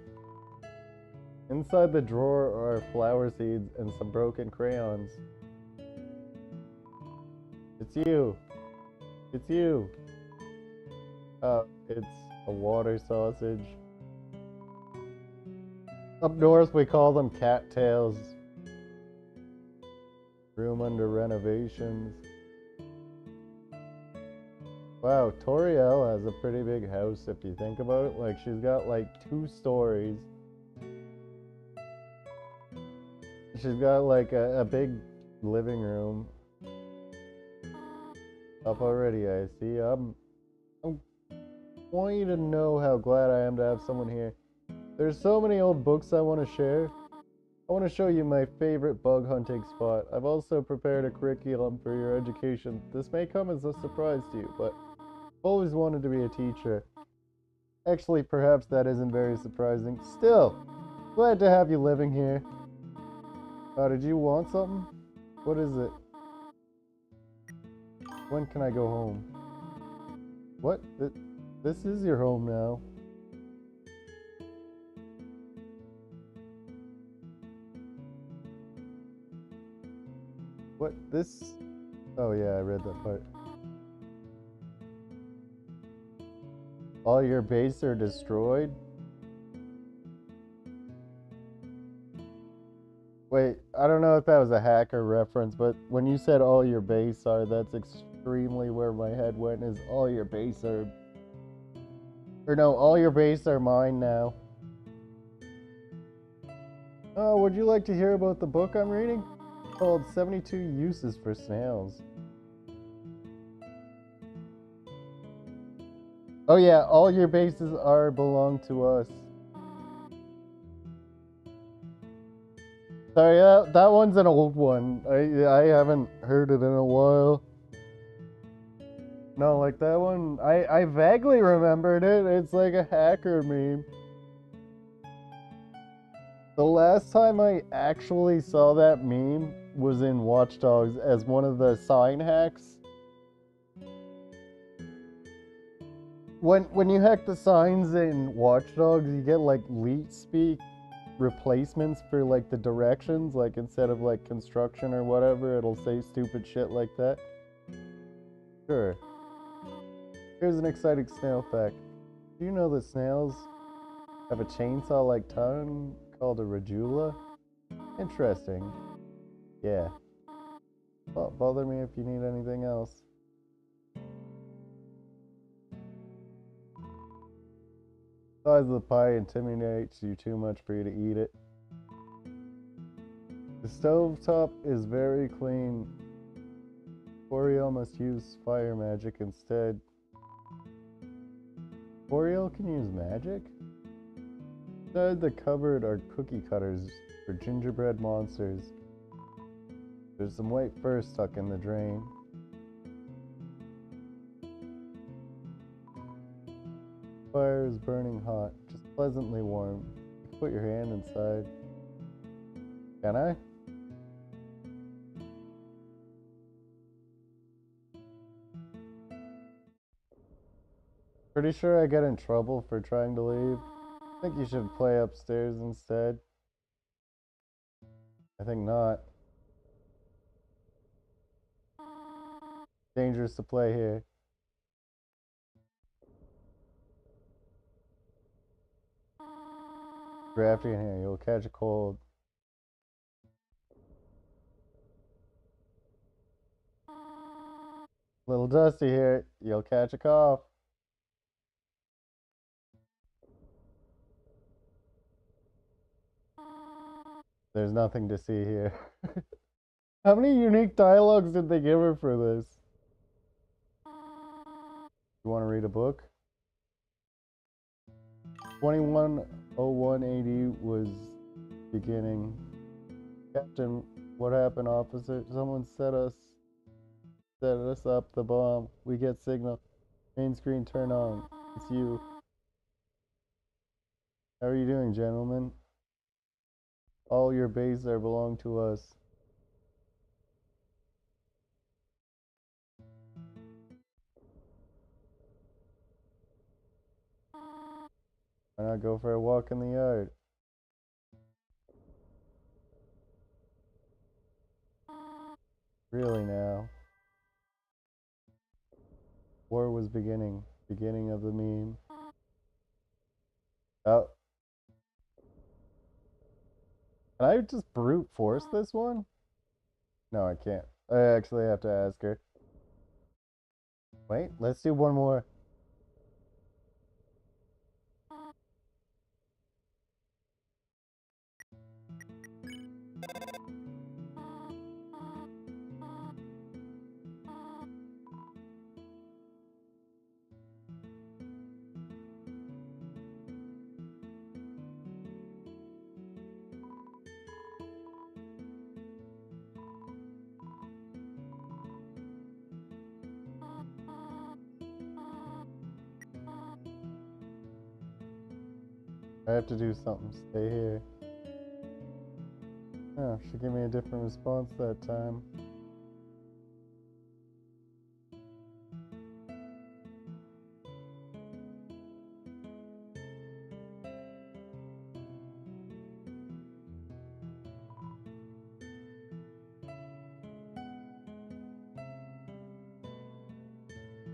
Inside the drawer are flower seeds and some broken crayons. It's you. It's you. It's a water sausage. Up north we call them cattails. Room under renovations. Wow, Toriel has a pretty big house if you think about it. Like, she's got like 2 stories. She's got like a big living room. Up already, I see. I want you to know how glad I am to have someone here. There's so many old books I want to share. I want to show you my favorite bug hunting spot. I've also prepared a curriculum for your education. This may come as a surprise to you, but I've always wanted to be a teacher. Actually, perhaps that isn't very surprising. Still, glad to have you living here. Did you want something? What is it? When can I go home? What? This is your home now. What? This? Oh yeah, I read that part. All your base are destroyed? Wait, I don't know if that was a hacker reference, but when you said all your base are, that's extremely where my head went, is all your base are... Or no, all your base are mine now. Oh, would you like to hear about the book I'm reading? It's called 72 Uses for Snails. Oh yeah, all your bases are belong to us. Sorry, that one's an old one. I haven't heard it in a while. No, like that one, I vaguely remembered it. It's like a hacker meme. The last time I actually saw that meme was in Watch Dogs as one of the sign hacks. When you hack the signs in Watch Dogs, you get like leet speak replacements for like the directions, like instead of like construction or whatever, it'll say stupid shit like that. Sure. Here's an exciting snail fact. Do you know that snails have a chainsaw-like tongue called a radula? Interesting. Yeah. Well, bother me if you need anything else. The size of the pie intimidates you too much for you to eat it. The stovetop is very clean. Oriel must use fire magic instead. Oriel can use magic? Inside the cupboard are cookie cutters for gingerbread monsters. There's some white fur stuck in the drain. Fire is burning hot, just pleasantly warm. You can put your hand inside. Can I? Pretty sure I get in trouble for trying to leave. I think you should play upstairs instead. I think not. Dangerous to play here. Drafty in here, you'll catch a cold. Little dusty here. You'll catch a cough. There's nothing to see here. How many unique dialogues did they give her for this? You want to read a book? 210180 was beginning. Captain, what happened, officer? Someone set us up the bomb. We get signal. Main screen turn on. It's you. How are you doing, gentlemen? All your bases are belong to us. Why not go for a walk in the yard? Really now. War was beginning. Beginning of the meme. Oh. Can I just brute force this one? No, I can't. I actually have to ask her. Wait, let's do one more. I have to do something. Stay here. Oh, she gave me a different response that time.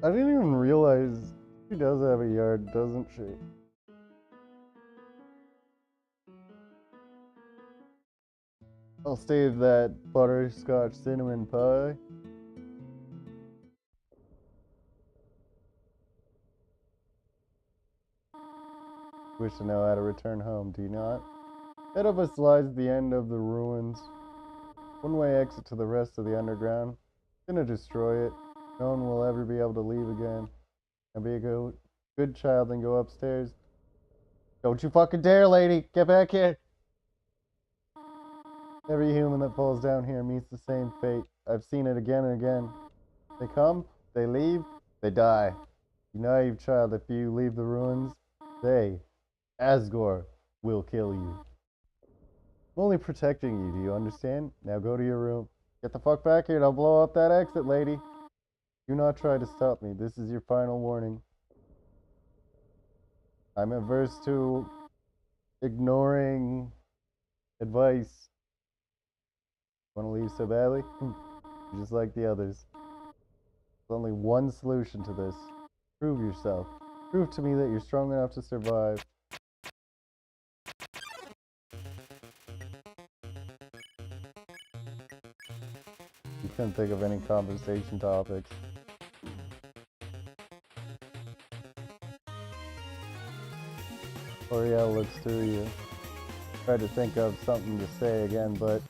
I didn't even realize she does have a yard, doesn't she? I'll save that butterscotch cinnamon pie. Wish to know how to return home, do you not? Ahead of us lies the end of the ruins. One-way exit to the rest of the underground. Gonna destroy it. No one will ever be able to leave again. Now be a good child and go upstairs. Don't you fucking dare, lady! Get back here! Every human that falls down here meets the same fate. I've seen it again and again. They come, they leave, they die. You naive child, if you leave the ruins, they, Asgore, will kill you. I'm only protecting you, do you understand? Now go to your room. Get the fuck back here, don't blow up that exit, lady. Do not try to stop me. This is your final warning. I'm averse to ignoring advice. Want to leave so badly? Just like the others. There's only one solution to this. Prove yourself. Prove to me that you're strong enough to survive. You couldn't think of any conversation topics. L'Oreal looks through you. Tried to think of something to say again, but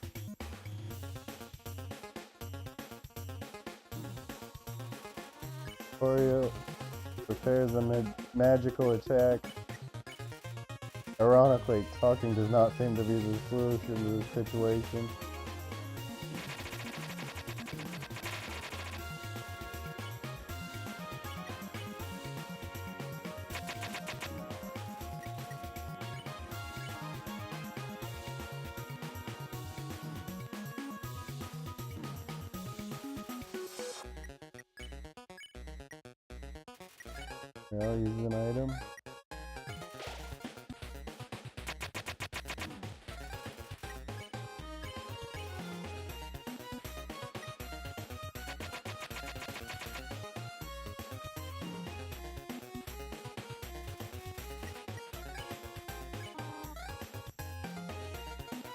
L'Oreal prepares a magical attack. Ironically, talking does not seem to be the solution to this situation. I'll use an item.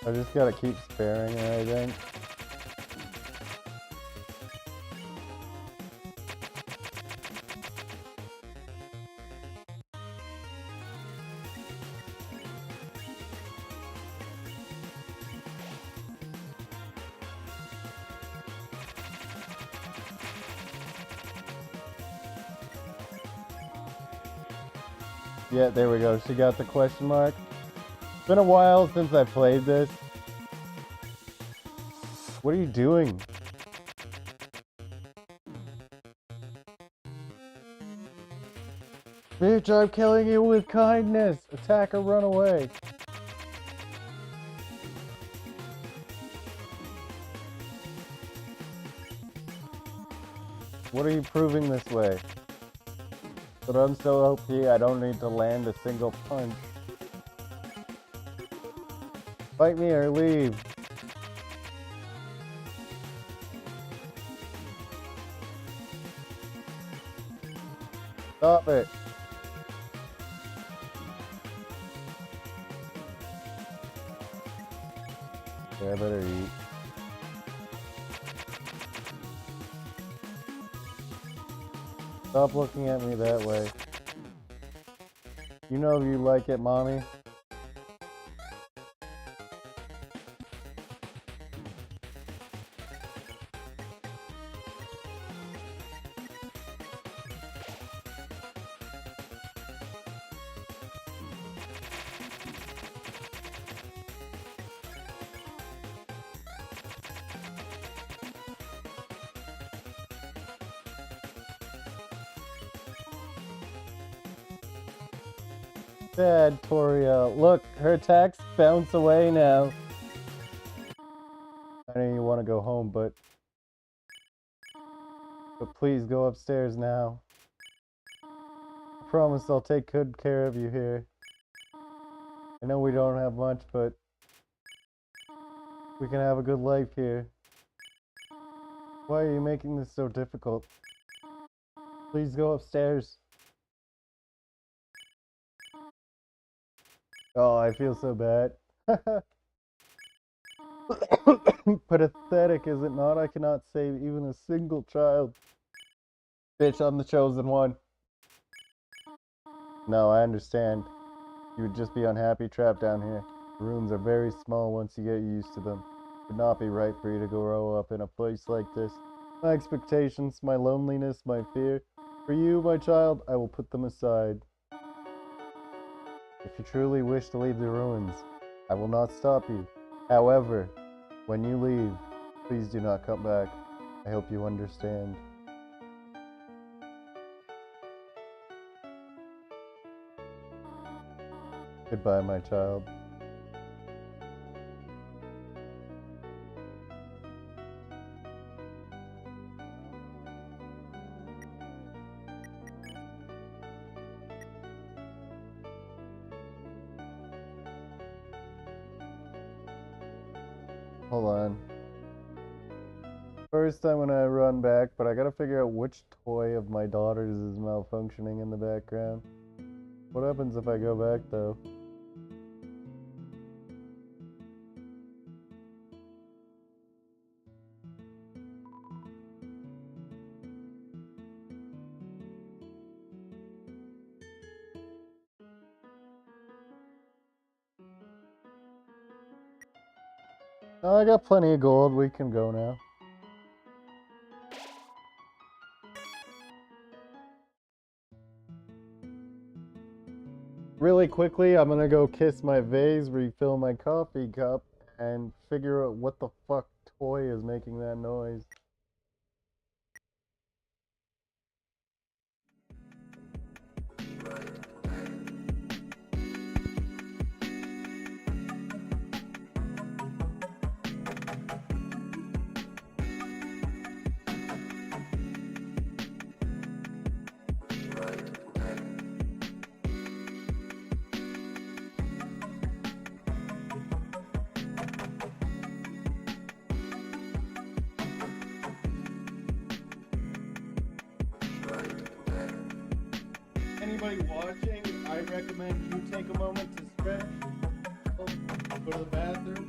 I just gotta keep sparing her, I think. Yeah, there we go. She got the question mark. It's been a while since I played this. What are you doing? Bitch, I'm killing you with kindness. Attack or run away. What are you proving this way? But I'm so OP, I don't need to land a single punch. Fight me or leave. Stop it. Yeah, I better eat. Stop looking at me that way. You know you like it, mommy. Sad, Toria. Look, her attacks bounce away now. I know you want to go home, but please go upstairs now. I promise I'll take good care of you here. I know we don't have much, but we can have a good life here. Why are you making this so difficult? Please go upstairs. Oh, I feel so bad. Pathetic, is it not? I cannot save even a single child. Bitch, I'm the chosen one. No, I understand. You would just be unhappy trapped down here. The rooms are very small once you get used to them. It would not be right for you to grow up in a place like this. My expectations, my loneliness, my fear. For you, my child, I will put them aside. If you truly wish to leave the ruins, I will not stop you. However, when you leave, please do not come back. I hope you understand. Goodbye, my child. Hold on. First I'm gonna run back, but I gotta figure out which toy of my daughter's is malfunctioning in the background. What happens if I go back though? Oh, I got plenty of gold, we can go now. Really quickly, I'm gonna go kiss my vase, refill my coffee cup, and figure out what the fuck toy is making that noise. Anybody watching, I recommend you take a moment to stretch, go to the bathroom.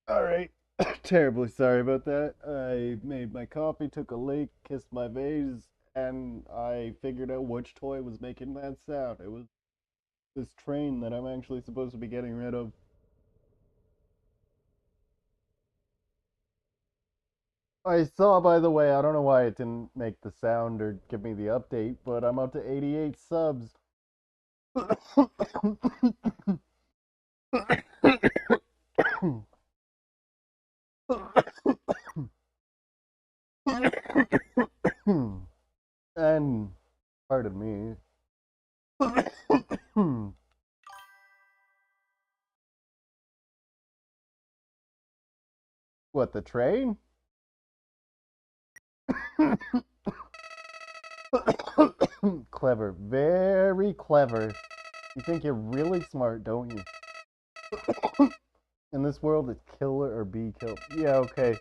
Alright. Terribly sorry about that. I made my coffee, took a leak, kissed my vase, and I figured out which toy was making that sound. It was this train that I'm actually supposed to be getting rid of. I saw, by the way, I don't know why it didn't make the sound or give me the update, but I'm up to 88 subs. And, pardon me. What, the train? Clever, very clever. You think you're really smart, don't you? In this world, it's kill or be killed. Yeah, okay.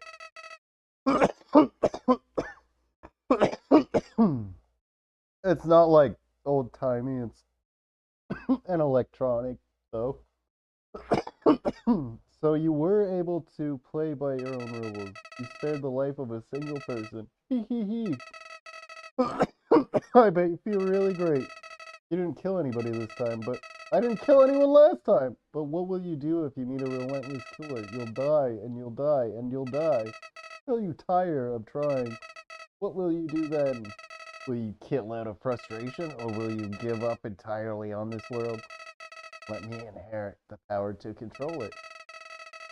It's not like old timey, it's an electronic, though. So you were able to play by your own rules. You spared the life of a single person. Hee hee hee. I bet you feel really great. You didn't kill anybody this time, but I didn't kill anyone last time. But what will you do if you meet a relentless killer? You'll die, and you'll die, and you'll die. Till you tire of trying. What will you do then? Will you kill out of frustration, or will you give up entirely on this world? Let me inherit the power to control it.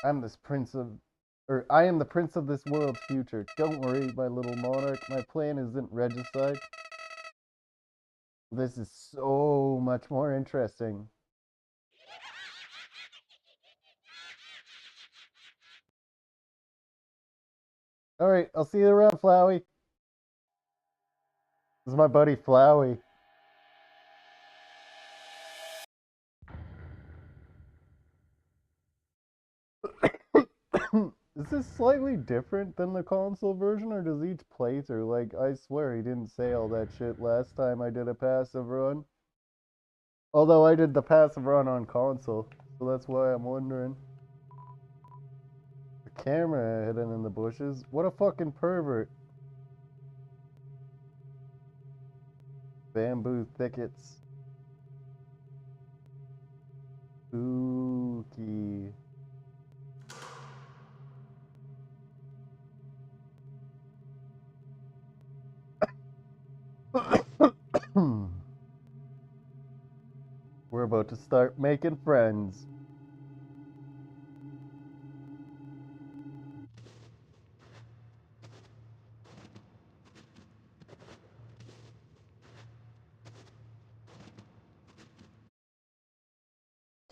I am the prince of this world's future. Don't worry, my little monarch. My plan isn't regicide. This is so much more interesting. Alright, I'll see you around, Flowey. This is my buddy Flowey. Is this slightly different than the console version, or does each playthrough, like, I swear he didn't say all that shit last time I did a passive run. Although I did the passive run on console, so that's why I'm wondering. The camera hidden in the bushes? What a fucking pervert. Bamboo thickets. Spooky. We're about to start making friends.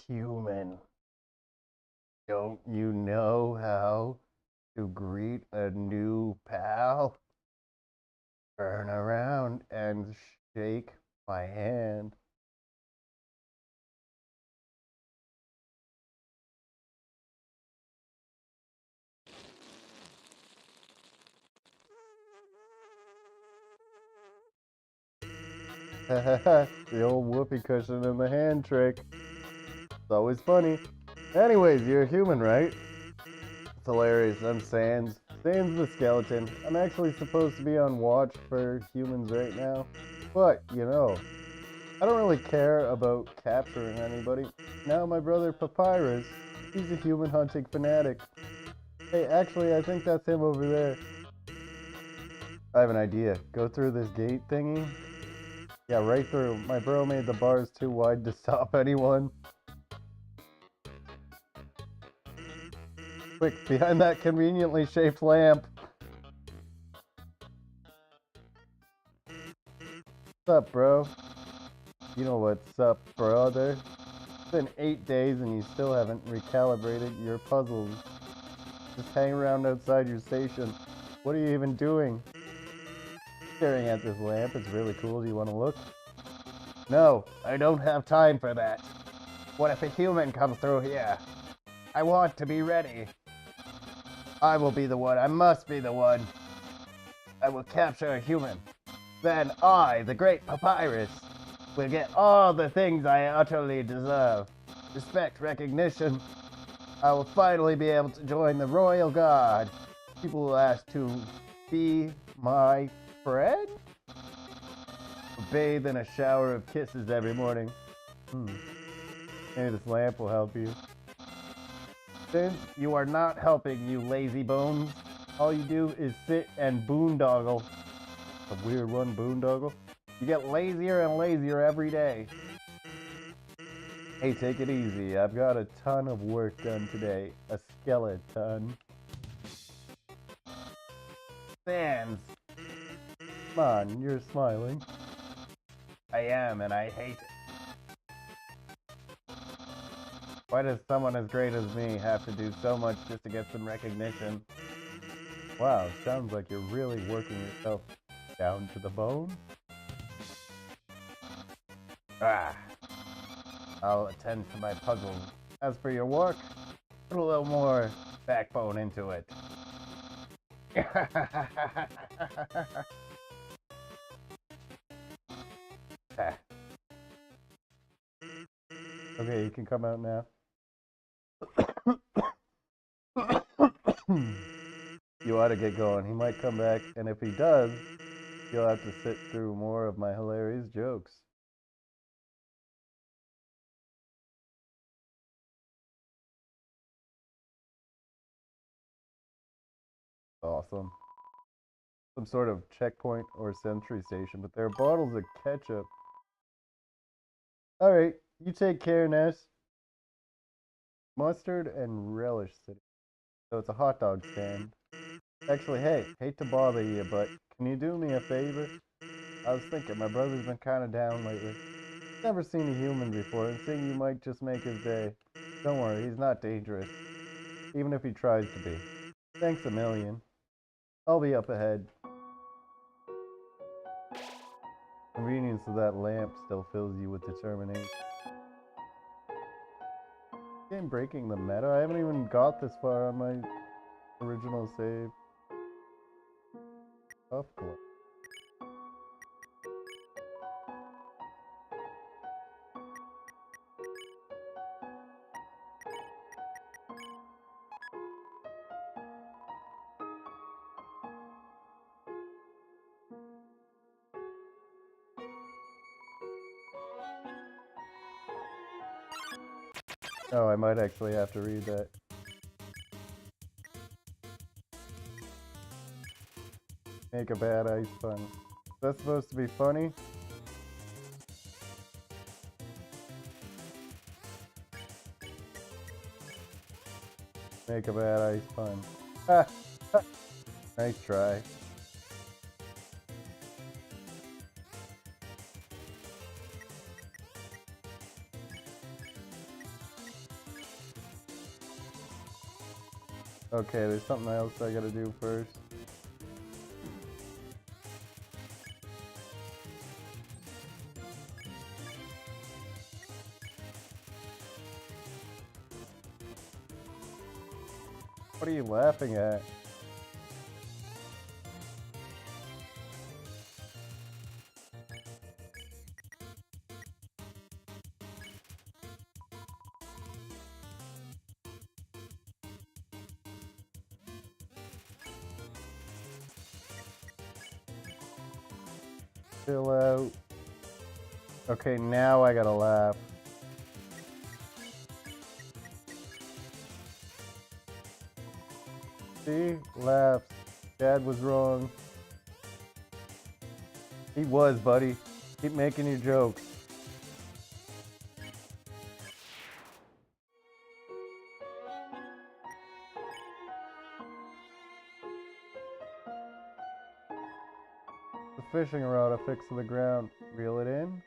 Human. Don't you know how to greet a new pal? Turn around and shake my hand. The old whoopee cushion and the hand trick. It's always funny. Anyways, you're a human, right? It's hilarious. I'm Sans. Sans the skeleton. I'm actually supposed to be on watch for humans right now. But, you know, I don't really care about capturing anybody. Now my brother Papyrus, he's a human hunting fanatic. Hey, actually, I think that's him over there. I have an idea. Go through this gate thingy. Yeah, right through. My bro made the bars too wide to stop anyone. Quick, behind that conveniently shaped lamp. What's up, bro? You know what's up, brother? It's been 8 days and you still haven't recalibrated your puzzles. Just hang around outside your station. What are you even doing? Staring at this lamp, it's really cool. Do you want to look? No, I don't have time for that. What if a human comes through here? I want to be ready. I will be the one. I must be the one. I will capture a human. Then I, the great Papyrus, will get all the things I utterly deserve. Respect, recognition. I will finally be able to join the royal guard. People will ask to be my friend? Bathe in a shower of kisses every morning. Maybe this lamp will help you. Since you are not helping, you lazy bones, all you do is sit and boondoggle. A weird one, boondoggle. You get lazier and lazier every day. Hey, take it easy. I've got a ton of work done today. A skeleton. Sans. Come on, you're smiling. I am, and I hate it. Why does someone as great as me have to do so much just to get some recognition? Wow, sounds like you're really working yourself down to the bone. I'll attend to my puzzles. As for your work, put a little more backbone into it. Okay, you can come out now. You ought to get going. He might come back, and if he does, you'll have to sit through more of my hilarious jokes. Awesome. Some sort of checkpoint or sentry station, but there are bottles of ketchup. Alright, you take care, Ness. Mustard and relish city. So it's a hot dog stand. Actually, hey, hate to bother you, but can you do me a favor? I was thinking, my brother's been kind of down lately. Never seen a human before, and seeing you might just make his day. Don't worry, he's not dangerous. Even if he tries to be. Thanks a million. I'll be up ahead. Convenience of that lamp still fills you with determination. Game breaking the meta? I haven't even got this far on my original save. Tough club. Oh, I might actually have to read that. Make a bad ice pun. Is that supposed to be funny? Make a bad ice pun. Ha! Nice try. Okay, there's something else I gotta do first. What are you laughing at? Chill out. Okay, now I gotta laugh. See? Laughs. Dad was wrong. He was, buddy. Keep making your jokes. The fishing rod affixed to the ground. Reel it in.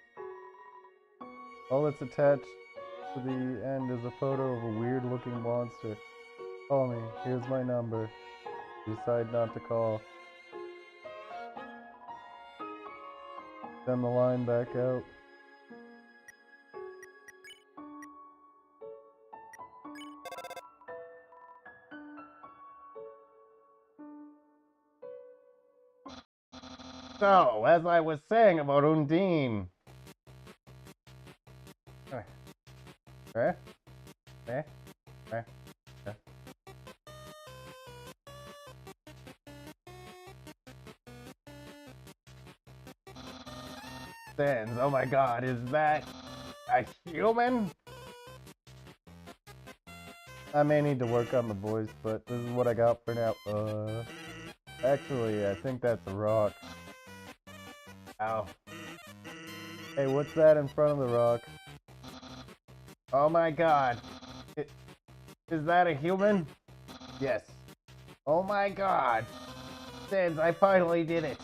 All that's attached to the end is a photo of a weird looking monster. Call me. Here's my number. Decide not to call. Send the line back out. So, as I was saying about Undine. Eh? Eh? Eh? Eh? Sans, oh my god, is that a human? I may need to work on the voice, but this is what I got for now. Actually, I think that's a rock. Ow. Hey, what's that in front of the rock? Oh my god. Is that a human? Yes. Oh my god. Sans, I finally did it.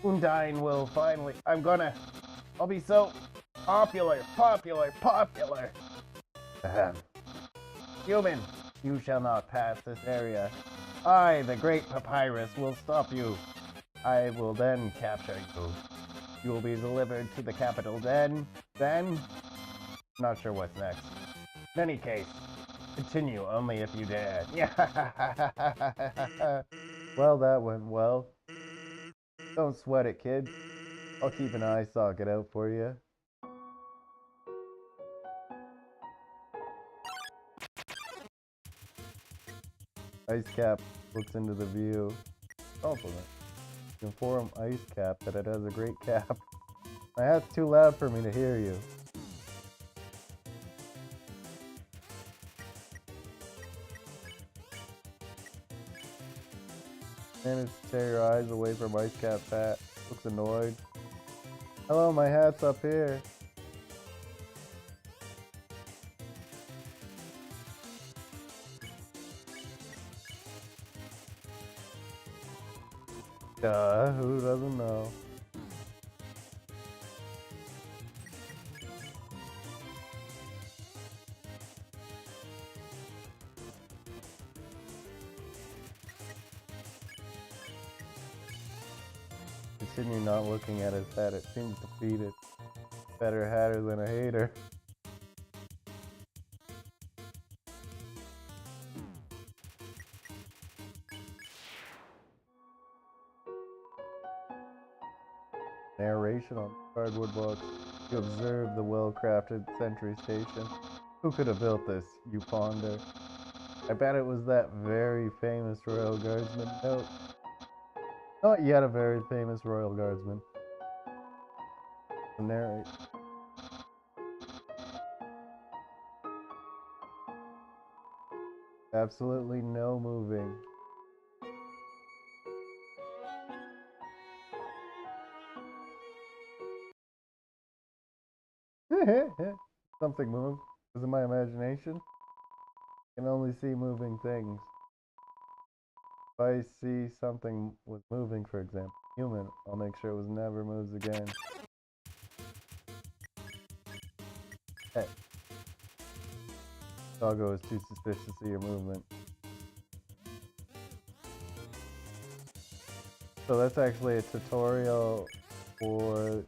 Undine will finally... I'll be so popular. Ahem. Human, you shall not pass this area. I, the great Papyrus, will stop you. I will then capture you. You will be delivered to the capital then, not sure what's next. In any case, continue only if you dare. Well, that went well. Don't sweat it, kid. I'll keep an eye socket out for you. Ice Cap looks into the view. Compliment. Inform Ice Cap that it has a great cap. My hat's too loud for me to hear you. Managed to tear your eyes away from Ice Cap's hat. Looks annoyed. Hello, my hat's up here. Duh, who doesn't know? Continue not looking at his hat, it seems defeated. Better hatter than a hater. Narration on the cardboard box. You observe the well-crafted sentry station. Who could have built this, you ponder? I bet it was that very famous Royal Guardsman. No, not yet a very famous Royal Guardsman. Narrate. Absolutely no moving. Something moved. Was it my imagination? I can only see moving things. If I see something was moving, for example, human, I'll make sure it never moves again. Hey. Doggo is too suspicious of your movement. So that's actually a tutorial for...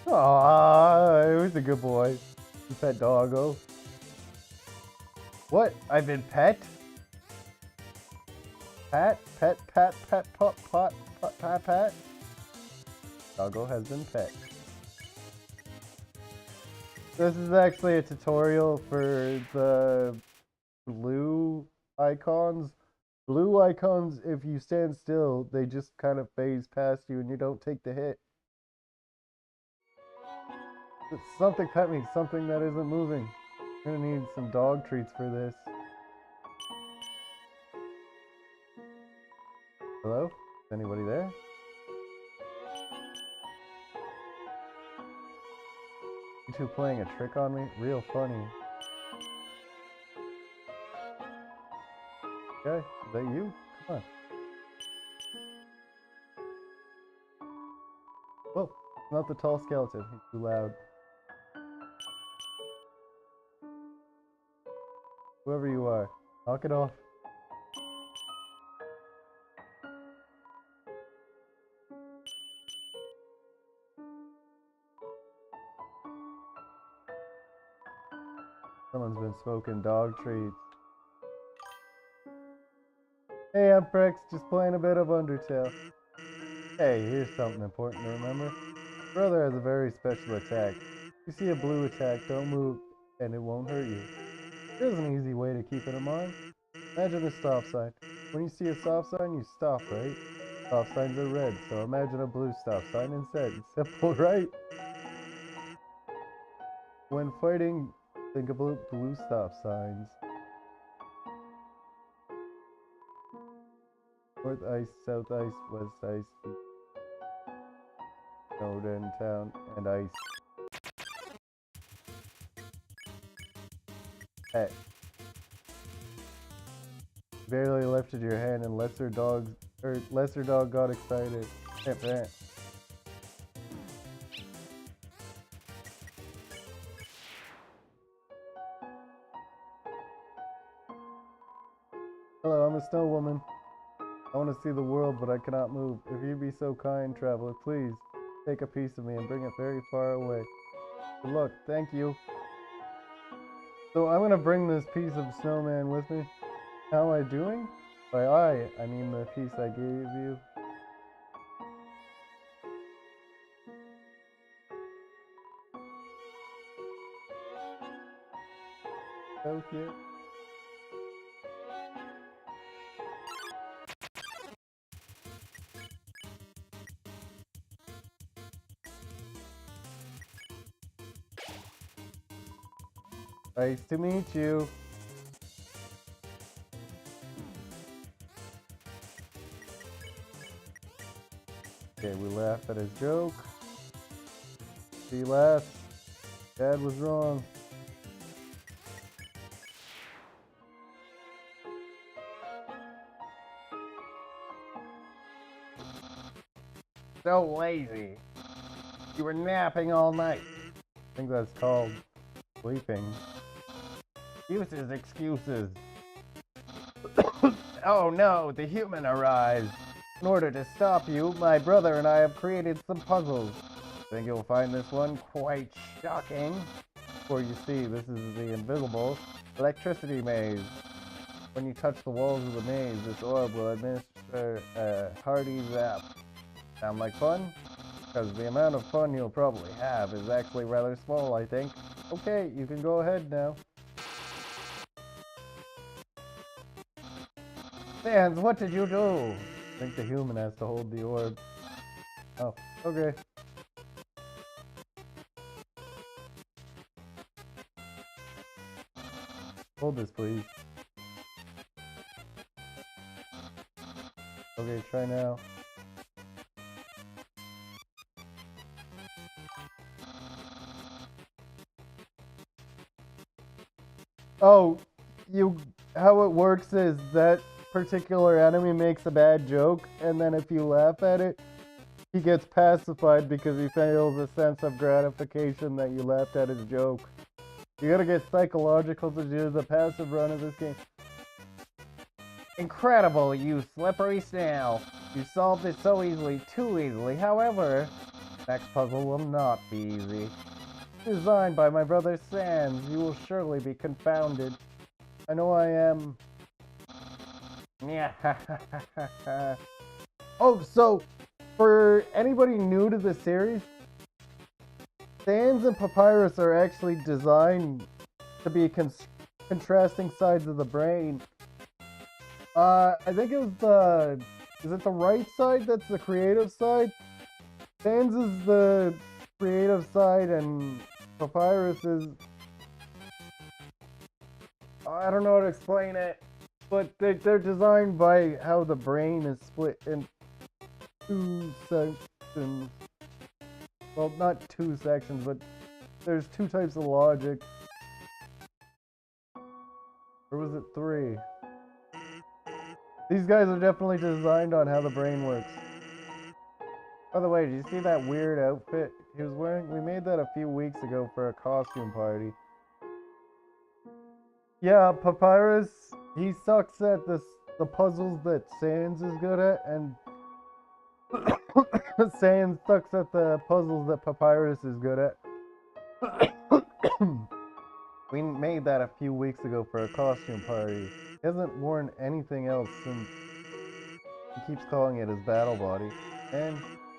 Aww, it was a good boy. You pet Doggo. What? I've been pet? Pat? Pet, pat, pet, pot, pot, pot, pat, pat? Doggo has been pet. This is actually a tutorial for the blue icons. Blue icons, if you stand still, they just kind of phase past you and you don't take the hit. Something pet me, something that isn't moving. I'm gonna need some dog treats for this. Hello? Is anybody there? You two playing a trick on me? Real funny. Okay, is that you? Come on. Whoa, not the tall skeleton. He's too loud. Whoever you are, knock it off. Someone's been smoking dog treats. Hey, I'm Prex, just playing a bit of Undertale. Hey, here's something important to remember. Brother has a very special attack. You see a blue attack, don't move, and it won't hurt you. There's an easy way to keep it in mind. Imagine a stop sign. When you see a stop sign, you stop, right? Stop signs are red, so imagine a blue stop sign instead. Simple, right? When fighting, think about blue stop signs. North ice, south ice, west ice, northern town, and ice. Hey. Barely lifted your hand and lesser dog got excited. Hello, I'm a snow woman. I want to see the world, but I cannot move. If you'd be so kind, traveler, please take a piece of me and bring it very far away. Good luck. Thank you. So I'm gonna bring this piece of snowman with me. How am I doing? By I mean the piece I gave you. So cute. Nice to meet you. Okay, we laugh at his joke. He laughs. Dad was wrong. So lazy. You were napping all night. I think that's called sleeping. Excuses, excuses. Oh no, the human arrives. In order to stop you, my brother and I have created some puzzles. I think you'll find this one quite shocking. For you see, this is the invisible electricity maze. When you touch the walls of the maze, this orb will administer a hearty zap. Sound like fun? Because the amount of fun you'll probably have is actually rather small, I think. Okay, you can go ahead now. Sans, what did you do? I think the human has to hold the orb. Oh, okay. Hold this, please. Okay, try now. Oh, how it works is that particular enemy makes a bad joke, and then if you laugh at it, he gets pacified because he feels a sense of gratification that you laughed at his joke. You gotta get psychological to do the passive run of this game. Incredible, you slippery snail. You solved it so easily, too easily. However, next puzzle will not be easy. Designed by my brother Sans, you will surely be confounded. I know I am. Yeah. Oh, so for anybody new to the series, Sans and Papyrus are actually designed to be contrasting sides of the brain. I think it was is it the right side that's the creative side? Sans is the creative side and Papyrus is, I don't know how to explain it, but they're designed by how the brain is split in two sections. Well, not two sections, but there's two types of logic. Or was it three? These guys are definitely designed on how the brain works. By the way, did you see that weird outfit he was wearing? We made that a few weeks ago for a costume party. Yeah, Papyrus, he sucks at the puzzles that Sans is good at, and Sans sucks at the puzzles that Papyrus is good at. We made that a few weeks ago for a costume party. He hasn't worn anything else since he keeps calling it his battle body. And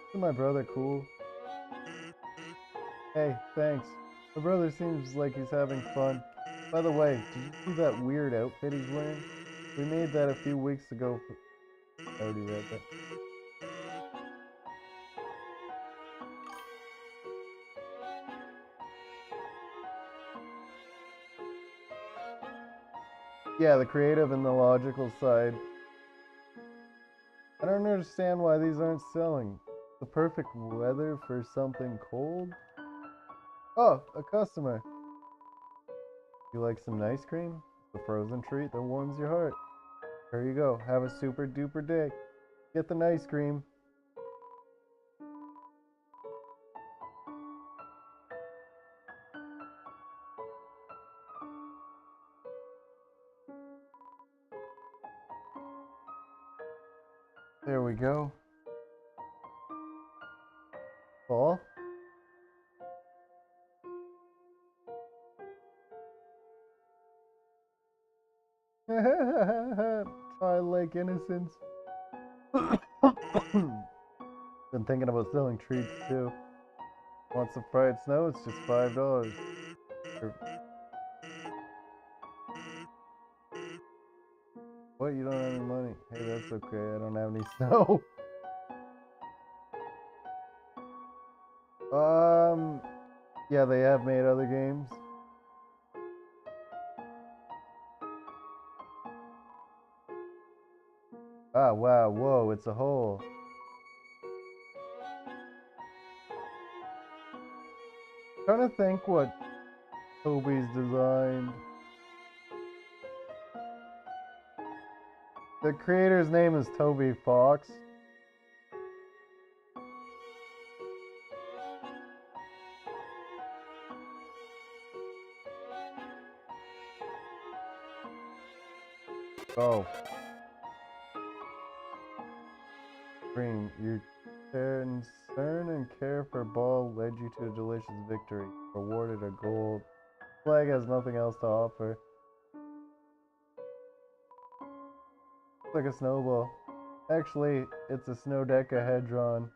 isn't my brother cool? Hey, thanks. My brother seems like he's having fun. By the way, did you see that weird outfit he's wearing? We made that a few weeks ago. I already read that. Yeah, the creative and the logical side. I don't understand why these aren't selling. The perfect weather for something cold? Oh, a customer. You like some ice cream? The frozen treat that warms your heart. Here you go. Have a super duper day. Get the ice cream. There we go. Ball? Childlike innocence. Been thinking about selling treats too. Want some fried snow? It's just $5. What? You don't have any money? Hey, that's okay. I don't have any snow. Yeah, they have made other games. Ah, wow, whoa, it's a hole. Trying to think what Toby's designed. The creator's name is Toby Fox. Oh. Green, your concern and care for ball led you to a delicious victory. Awarded a gold. Flag has nothing else to offer. Looks like a snowball. Actually, it's a Snowdeca Hedron.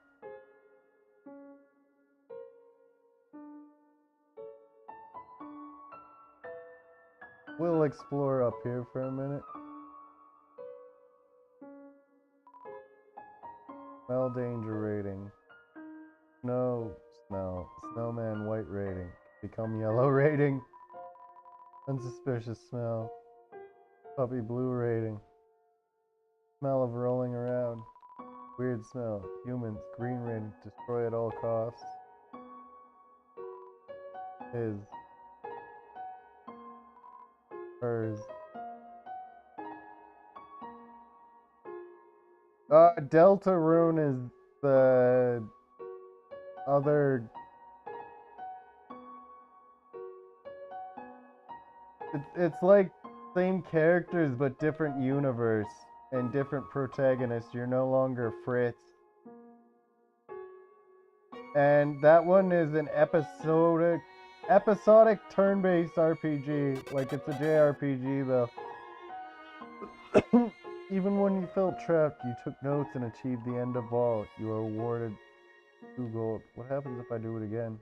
We'll explore up here for a minute. Smell danger rating. Snow smell. Snowman white rating. Become yellow rating. Unsuspicious smell. Puppy blue rating. Smell of rolling around. Weird smell. Humans green rating. Destroy at all costs. His. Hers. Delta Rune is the other. It's like same characters but different universe and different protagonists. You're no longer Fritz. And that one is an episodic turn-based RPG. Like it's a JRPG though. Even when you felt trapped, you took notes and achieved the end of all. You are awarded 2 gold. What happens if I do it again?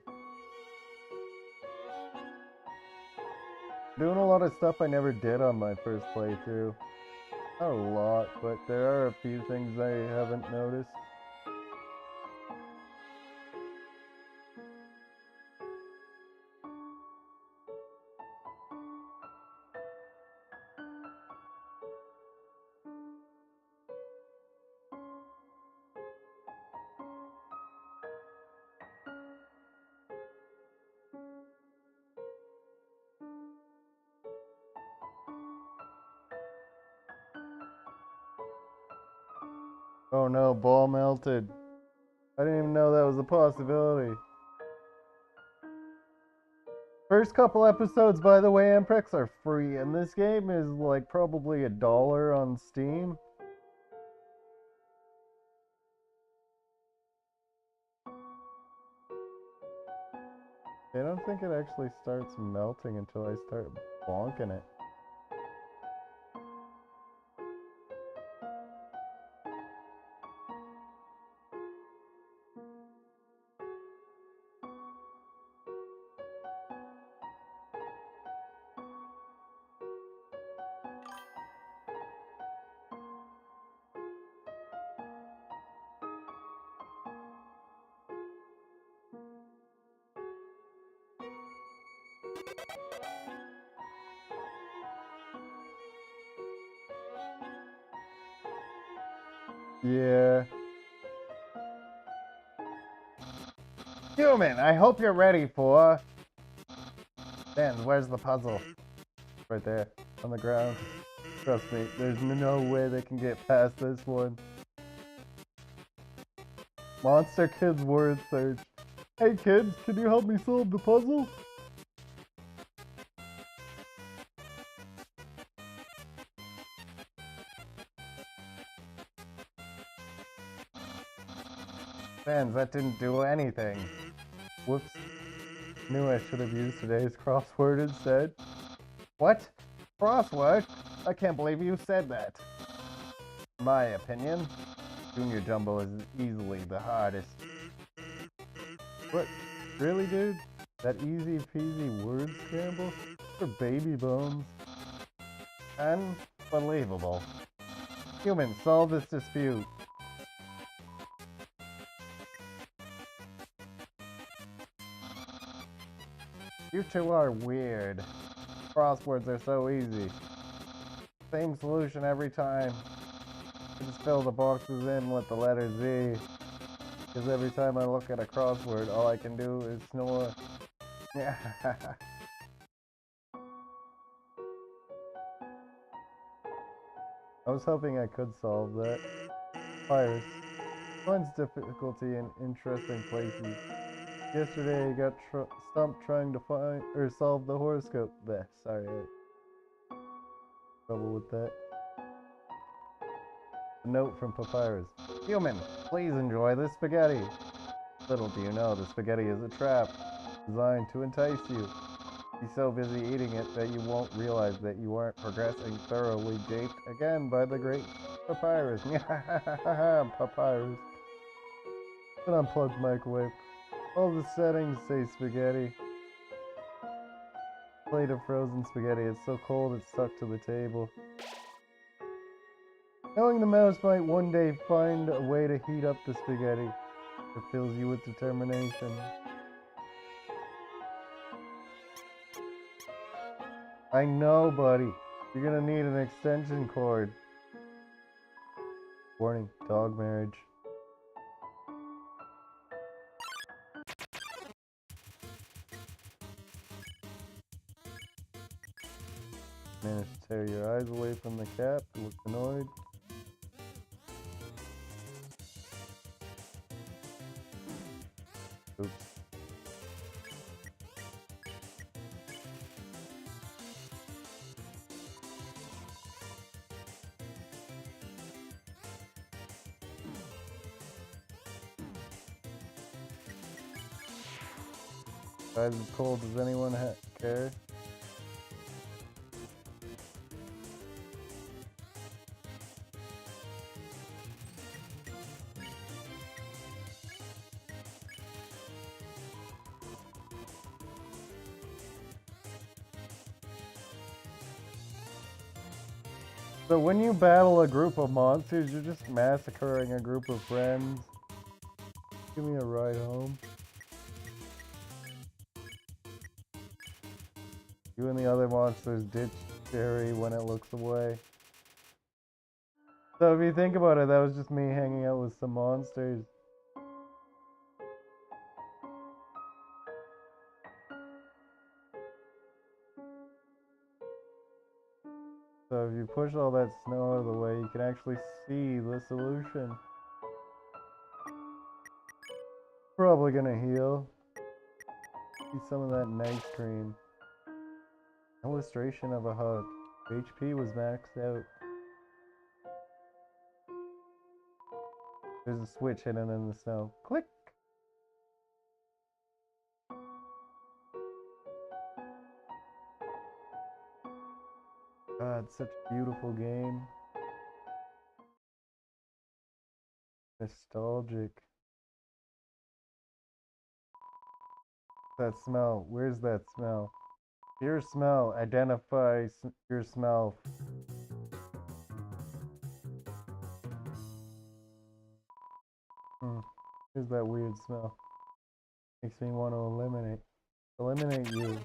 Doing a lot of stuff I never did on my first playthrough. Not a lot, but there are a few things I haven't noticed. Oh no, ball melted. I didn't even know that was a possibility. First couple episodes, by the way, Amprex are free, and this game is like probably $1 on Steam. I don't think it actually starts melting until I start bonking it. Yeah. Human, I hope you're ready for... Ben, where's the puzzle? Right there, on the ground. Trust me, there's no way they can get past this one. Monster Kids word search. Hey kids, can you help me solve the puzzle? Fans, that didn't do anything. Whoops. Knew I should have used today's crossword instead. What? Crossword? I can't believe you said that. In my opinion, Junior Jumbo is easily the hardest. What? Really, dude? That easy peasy word scramble? For baby bones? Unbelievable. Humans, solve this dispute. You two are weird. Crosswords are so easy. Same solution every time. I just fill the boxes in with the letter Z. Because every time I look at a crossword, all I can do is snore. Yeah. I was hoping I could solve that. Virus. Finds difficulty in interesting places. Yesterday I got stumped trying to find or solve the horoscope. Bleh, sorry, I trouble with that. A note from Papyrus. Human, please enjoy this spaghetti. Little do you know, the spaghetti is a trap designed to entice you. Be so busy eating it that you won't realize that you aren't progressing thoroughly japed again by the great Papyrus. Papyrus. An unplugged microwave. All the settings say spaghetti. Plate of frozen spaghetti. It's so cold it's stuck to the table. Knowing the mouse might one day find a way to heat up the spaghetti. It fills you with determination. I know, buddy. You're gonna need an extension cord. Warning, dog marriage. Managed to tear your eyes away from the cap. You look annoyed. Oops. Guys, it's cold. Does anyone care? So when you battle a group of monsters, you're just massacring a group of friends. Give me a ride home. You and the other monsters ditch Jerry when it looks away. So if you think about it, that was just me hanging out with some monsters. So if you push all that snow out of the way, you can actually see the solution. Probably gonna heal. Eat some of that nice cream. Illustration of a hug. HP was maxed out. There's a switch hidden in the snow. Click! God, such a beautiful game. Nostalgic. That smell. Where's that smell? Your smell. Identify your smell. Here's that weird smell. Makes me want to eliminate you.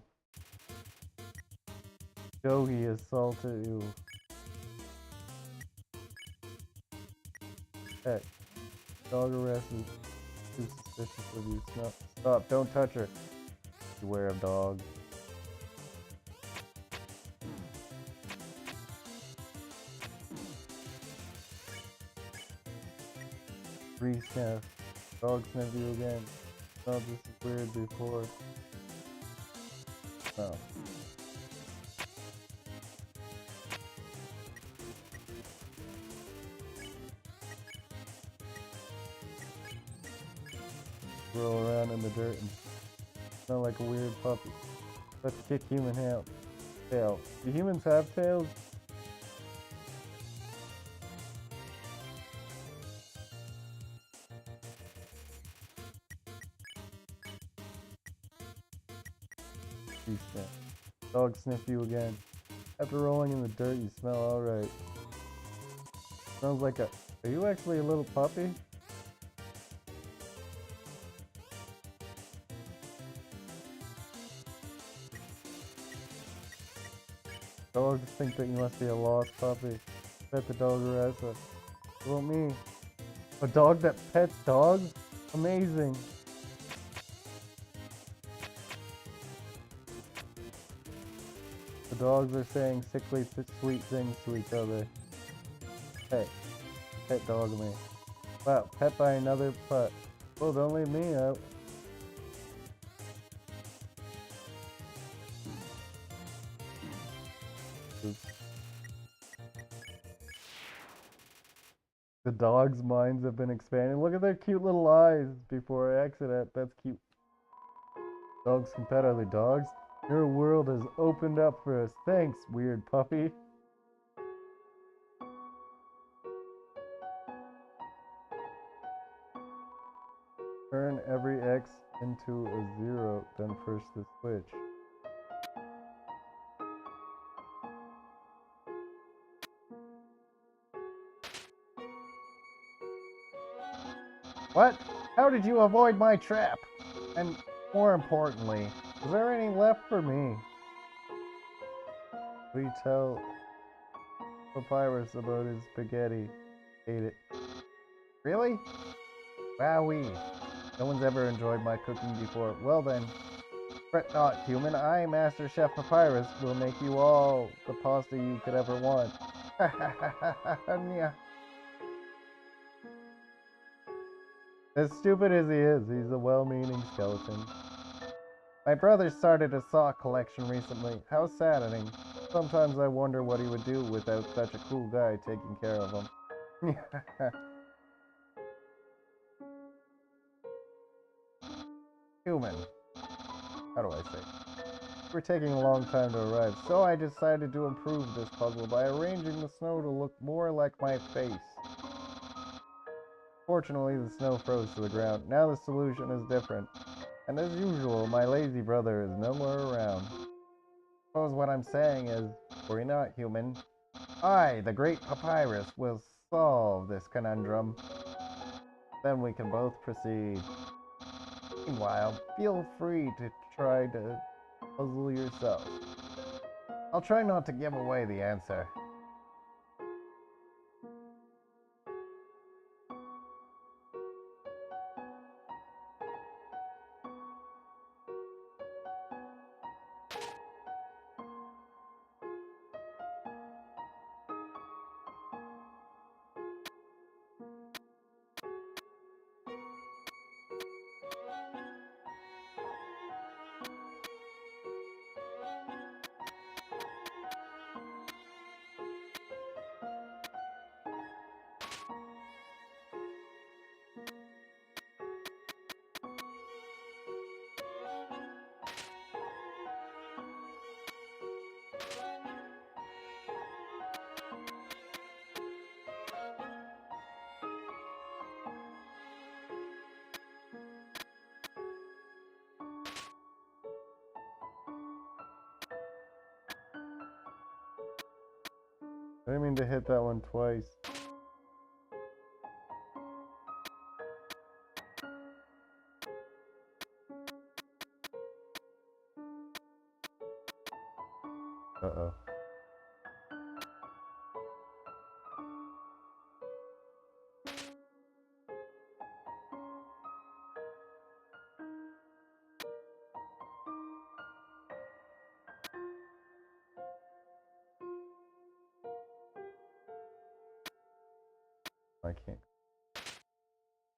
Yogi assaulted you. Heck, dog arrest is too suspicious of you. Stop, don't touch her. Beware of dogs. Resniff. Dog sniff you again. No, this is weird before. No. Roll around in the dirt and smell like a weird puppy. Let's kick human tail. Do humans have tails? Dog sniff you again. After rolling in the dirt, you smell alright. Smells like a... Are you actually a little puppy? Dogs think that you must be a lost puppy. Pet the dog Aressa. What about me? A dog that pets dogs? Amazing. The dogs are saying sickly sweet things to each other. Hey, pet dog me. Wow, pet by another putt. Oh, don't leave me out. Oops. The dogs' minds have been expanded. Look at their cute little eyes before I exit it. That's cute. Dogs can pet other dogs. Your world has opened up for us. Thanks, weird puppy. Turn every X into a 0, then push the switch. What? How did you avoid my trap? And more importantly, is there any left for me? We tell Papyrus about his spaghetti. Ate it. Really? Wowee. No one's ever enjoyed my cooking before. Well then, fret not, human. I, Master Chef Papyrus, will make you all the pasta you could ever want. Yeah. As stupid as he is, he's a well-meaning skeleton. My brother started a saw collection recently. How saddening. Sometimes I wonder what he would do without such a cool guy taking care of him. Human. How do I say? We're taking a long time to arrive, so I decided to improve this puzzle by arranging the snow to look more like my face. Fortunately, the snow froze to the ground. Now the solution is different. And as usual, my lazy brother is nowhere around. Suppose what I'm saying is, worry not, human. I, the great Papyrus, will solve this conundrum. Then we can both proceed. Meanwhile, feel free to try to puzzle yourself. I'll try not to give away the answer. I didn't mean to hit that one twice. Uh-oh. I can't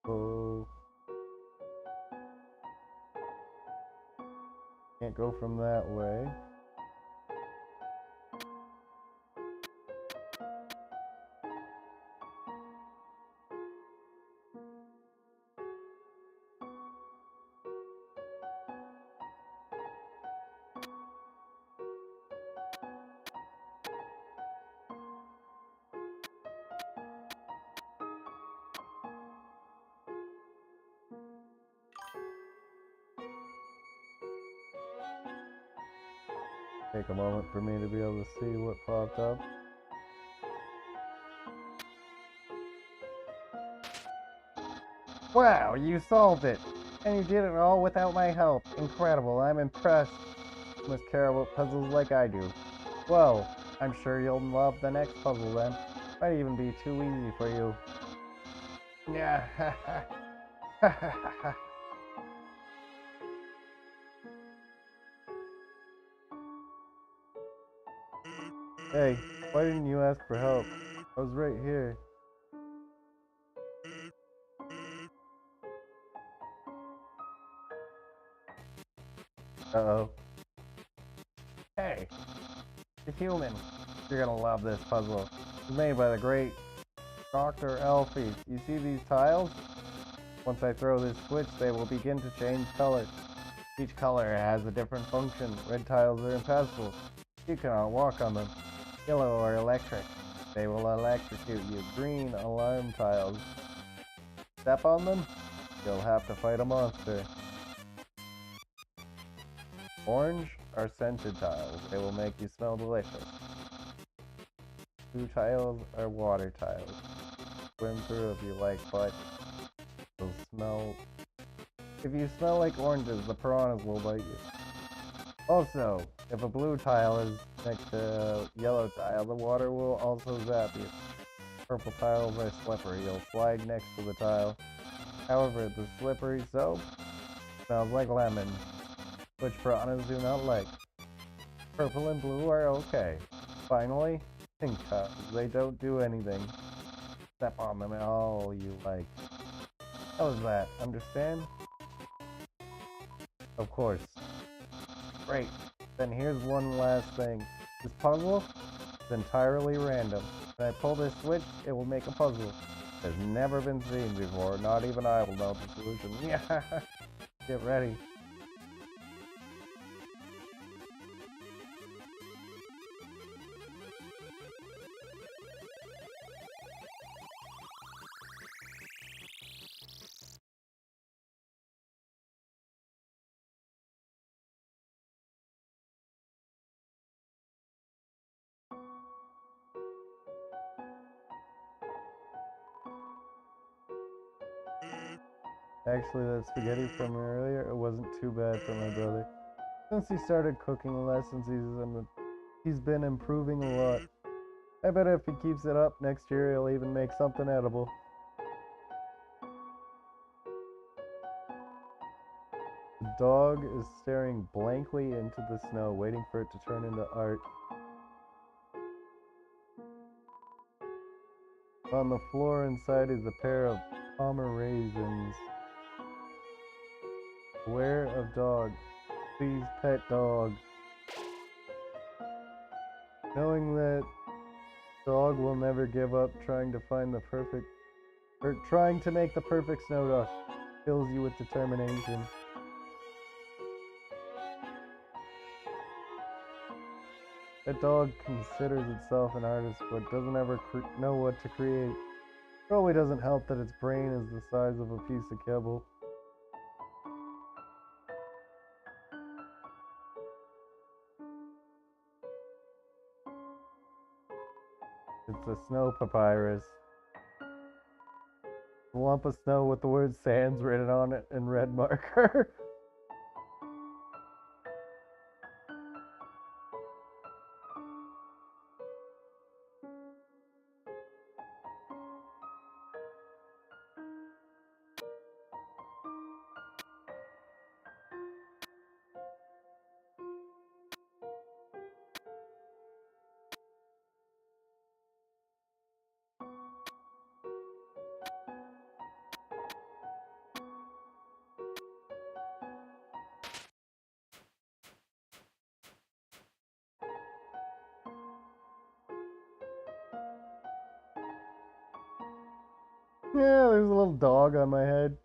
go. Can't go from that way. Take a moment for me to be able to see what popped up. Wow, you solved it! And you did it all without my help. Incredible, I'm impressed. You must care about puzzles like I do. Well, I'm sure you'll love the next puzzle then. Might even be too easy for you. Yeah, ha ha. Ha ha ha ha. Hey, why didn't you ask for help? I was right here. Uh-oh. Hey, the human. You're gonna love this puzzle. It's made by the great Dr. Elfie. You see these tiles? Once I throw this switch, they will begin to change color. Each color has a different function. Red tiles are impassable. You cannot walk on them. Yellow are electric. They will electrocute you. Green, alarm tiles. Step on them, you'll have to fight a monster. Orange are scented tiles. They will make you smell delicious. Blue tiles are water tiles. Swim through if you like, but they'll smell. If you smell like oranges, the piranhas will bite you. Also, if a blue tile is next to a yellow tile, the water will also zap you. Purple tiles are slippery. You'll slide next to the tile. However, the slippery soap smells like lemon, which piranhas do not like. Purple and blue are okay. Finally, pink tiles. They don't do anything. Step on them all you like. How is that? Understand? Of course. Great. Then here's one last thing. This puzzle is entirely random. When I pull this switch, it will make a puzzle. Has never been seen before. Not even I will know the solution. Yeah. Get ready. Actually, that spaghetti from earlier, it wasn't too bad for my brother. Since he started cooking lessons, he's been improving a lot. I bet if he keeps it up, next year he'll even make something edible. The dog is staring blankly into the snow, waiting for it to turn into art. On the floor inside is a pair of Pomeranians. Beware of dog. Please pet dog. Knowing that dog will never give up trying to find the perfect, or trying to make the perfect snow dog, fills you with determination. That dog considers itself an artist, but doesn't ever know what to create. Probably doesn't help that its brain is the size of a piece of kibble. It's a snow papyrus. A lump of snow with the word Sans written on it in red marker. Yeah, there's a little dog on my head.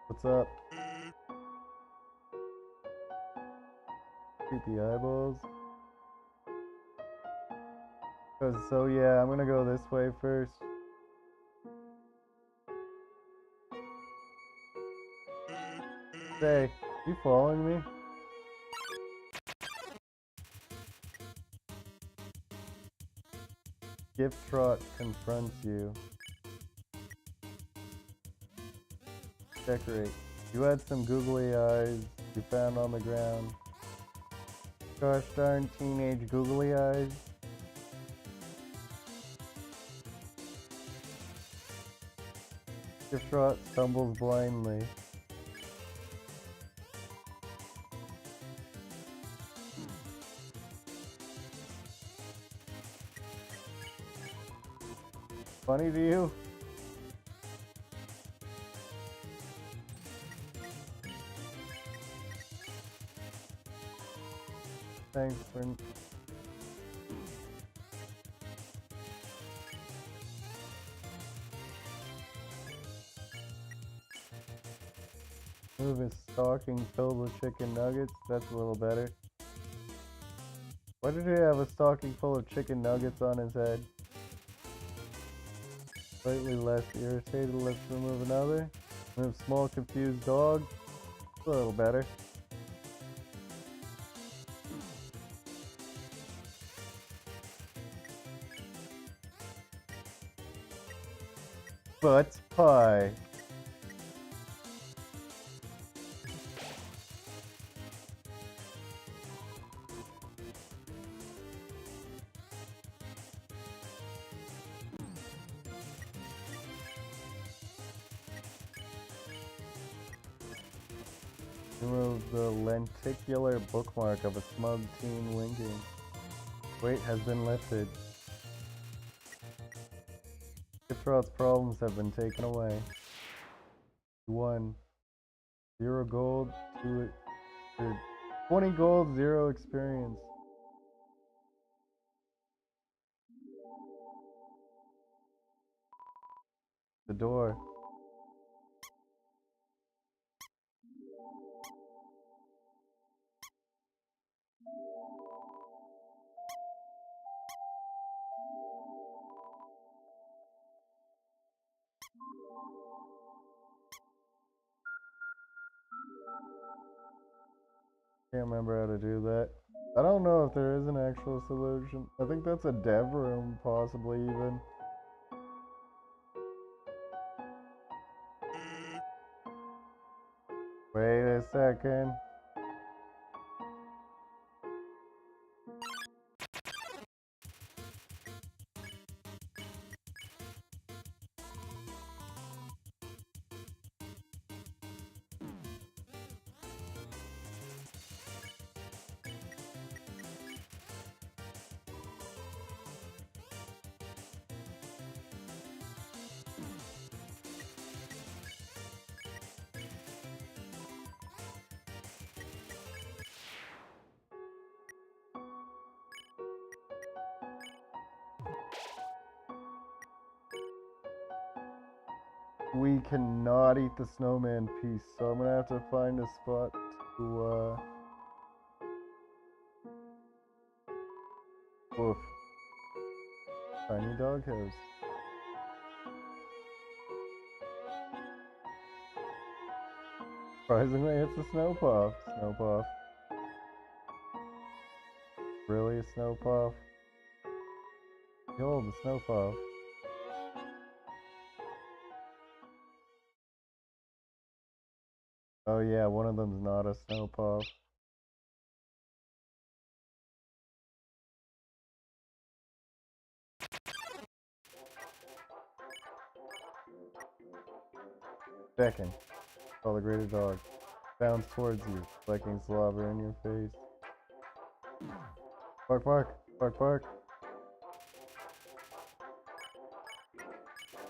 What's up? Creepy eyeballs. So yeah, I'm gonna go this way first. Hey, you following me? Gift Trot confronts you. Decorate. You had some googly eyes you found on the ground. Gosh darn teenage googly eyes. Gift Trot stumbles blindly. Funny to you? Thanks for... Move his stocking filled with chicken nuggets. That's a little better. Why did he have a stocking full of chicken nuggets on his head? Slightly less irritated. Let's remove another. Remove small confused dog. A little better. Butt pie. Remove the lenticular bookmark of a smug teen winking. Weight has been lifted. Giftrod's problems have been taken away. 1. 0 gold, 2, 20 gold, 0 experience. The door. Can't remember how to do that. I don't know if there is an actual solution. I think that's a dev room, possibly even. Wait a second. We cannot eat the snowman piece, so I'm gonna have to find a spot to, woof. Tiny doghouse. Surprisingly, it's a snow puff. Snow puff. Really a snow puff? Behold, the snow puff. Oh yeah, one of them's not a snow puff. Second, call the greater dog. Bounds towards you, flecking slobber in your face. Bark, bark, bark, bark.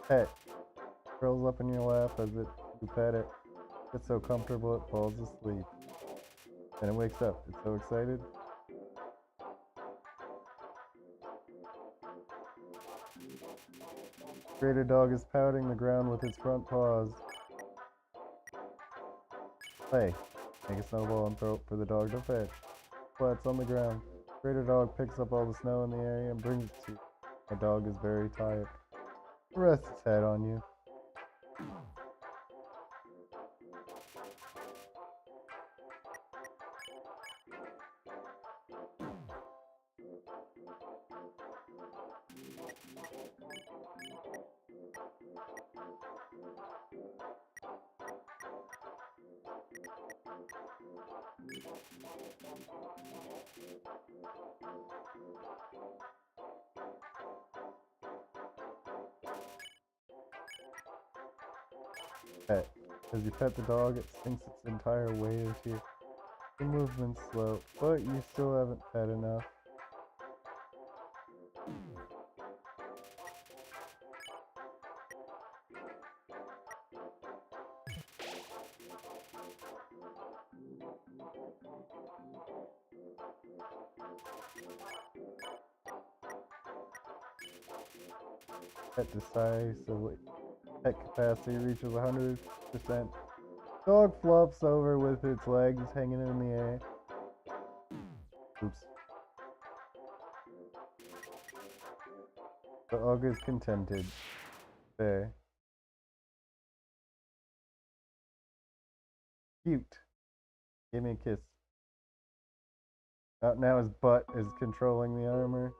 Pet. Curls up in your lap as you pet it. Gets so comfortable it falls asleep. Then it wakes up. It's so excited. Greater dog is pounding the ground with its front paws. Play. Make a snowball and throw it for the dog to fetch. Flats on the ground. Greater dog picks up all the snow in the area and brings it to you. The dog is very tired. It rests its head on you. Pet. As you pet the dog, it sinks its entire weight into you. The movement's slow, but you still haven't pet enough. Pet decisively. Pet capacity reaches 100%. Dog flops over with its legs hanging in the air. Oops. The dog is contented. There. Cute. Give me a kiss. Now his butt is controlling the armor.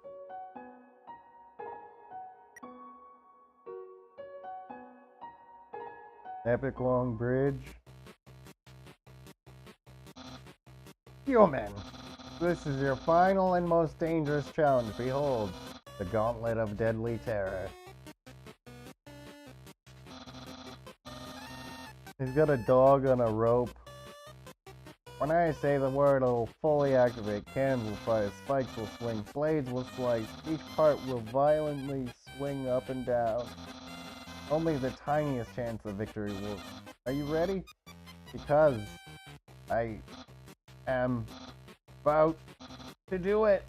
Epic long bridge. Human! This is your final and most dangerous challenge. Behold, the Gauntlet of Deadly Terror. He's got a dog on a rope. When I say the word, it'll fully activate. Cannons will fire, spikes will swing, blades will slice. Each part will violently swing up and down. Only the tiniest chance of victory will... Are you ready? Because I am about to do it.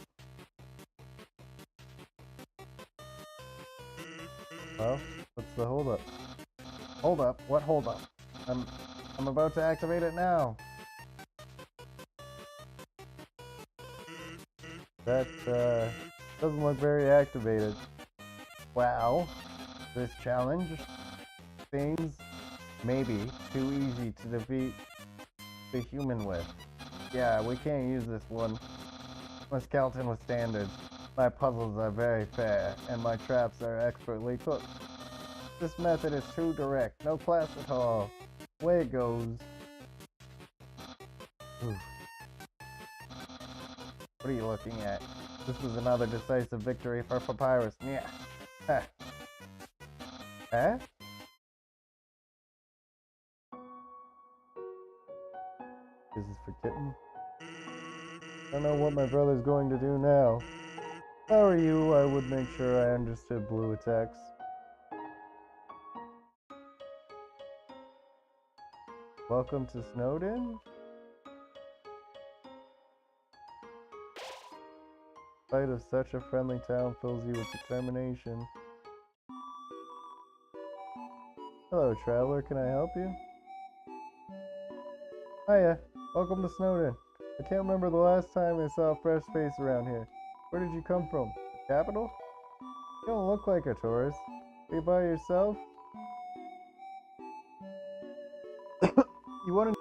Well, what's the hold up? Hold up? What hold up? I'm about to activate it now. That doesn't look very activated. Wow. This challenge seems maybe too easy to defeat the human with. Yeah, we can't use this one. I'm a skeleton with standards. My puzzles are very fair, and my traps are expertly cooked. This method is too direct, no class at all. Away it goes. Oof. What are you looking at? This was another decisive victory for Papyrus. Yeah. Huh? Huh? This is for kitten. I don't know what my brother's going to do now. If I were you, I would make sure I understood blue attacks. Welcome to Snowden? The sight of such a friendly town fills you with determination. Hello, traveler. Can I help you? Hiya. Welcome to Snowden. I can't remember the last time I saw a fresh face around here. Where did you come from? The capital? You don't look like a tourist. Are you by yourself? You want to...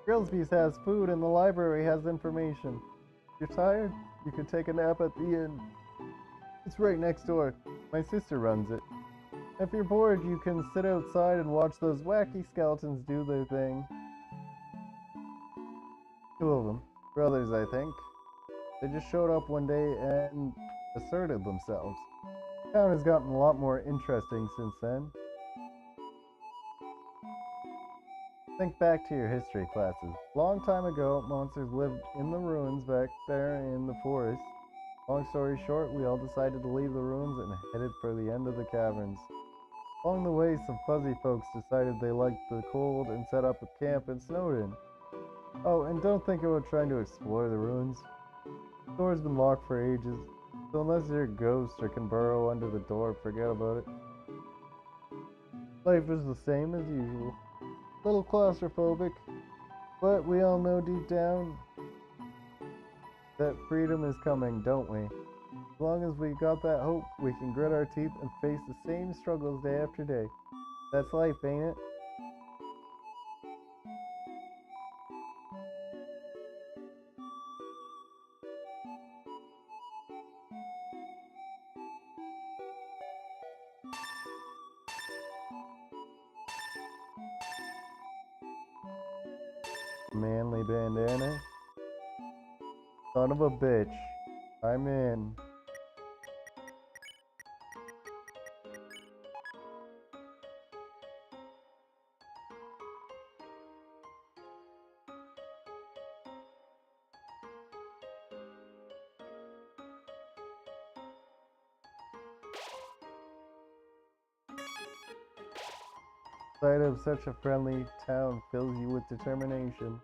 Grillsby's has food and the library has information. If you're tired? You could take a nap at the inn. It's right next door. My sister runs it. If you're bored, you can sit outside and watch those wacky skeletons do their thing. Two of them. Brothers, I think. They just showed up one day and asserted themselves. The town has gotten a lot more interesting since then. Think back to your history classes. Long time ago, monsters lived in the ruins back there in the forest. Long story short, we all decided to leave the ruins and headed for the end of the caverns. Along the way, some fuzzy folks decided they liked the cold and set up a camp in Snowden. Oh, and don't think about trying to explore the ruins. The door's been locked for ages, so unless you're a ghost or can burrow under the door, forget about it. Life is the same as usual. A little claustrophobic, but we all know deep down that freedom is coming, don't we? As long as we got that hope, we can grit our teeth and face the same struggles day after day. That's life, ain't it? Manly bandana. Son of a bitch. I'm in. Sight of such a friendly town fills you with determination.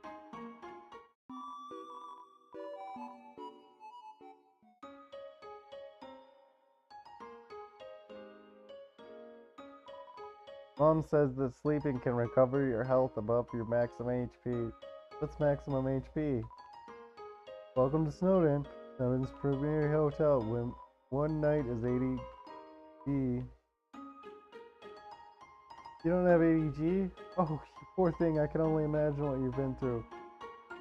Mom says that sleeping can recover your health above your maximum HP. What's maximum HP? Welcome to Snowden. Snowden's premier hotel. When one night is 80G. You don't have 80G? Oh, you poor thing. I can only imagine what you've been through.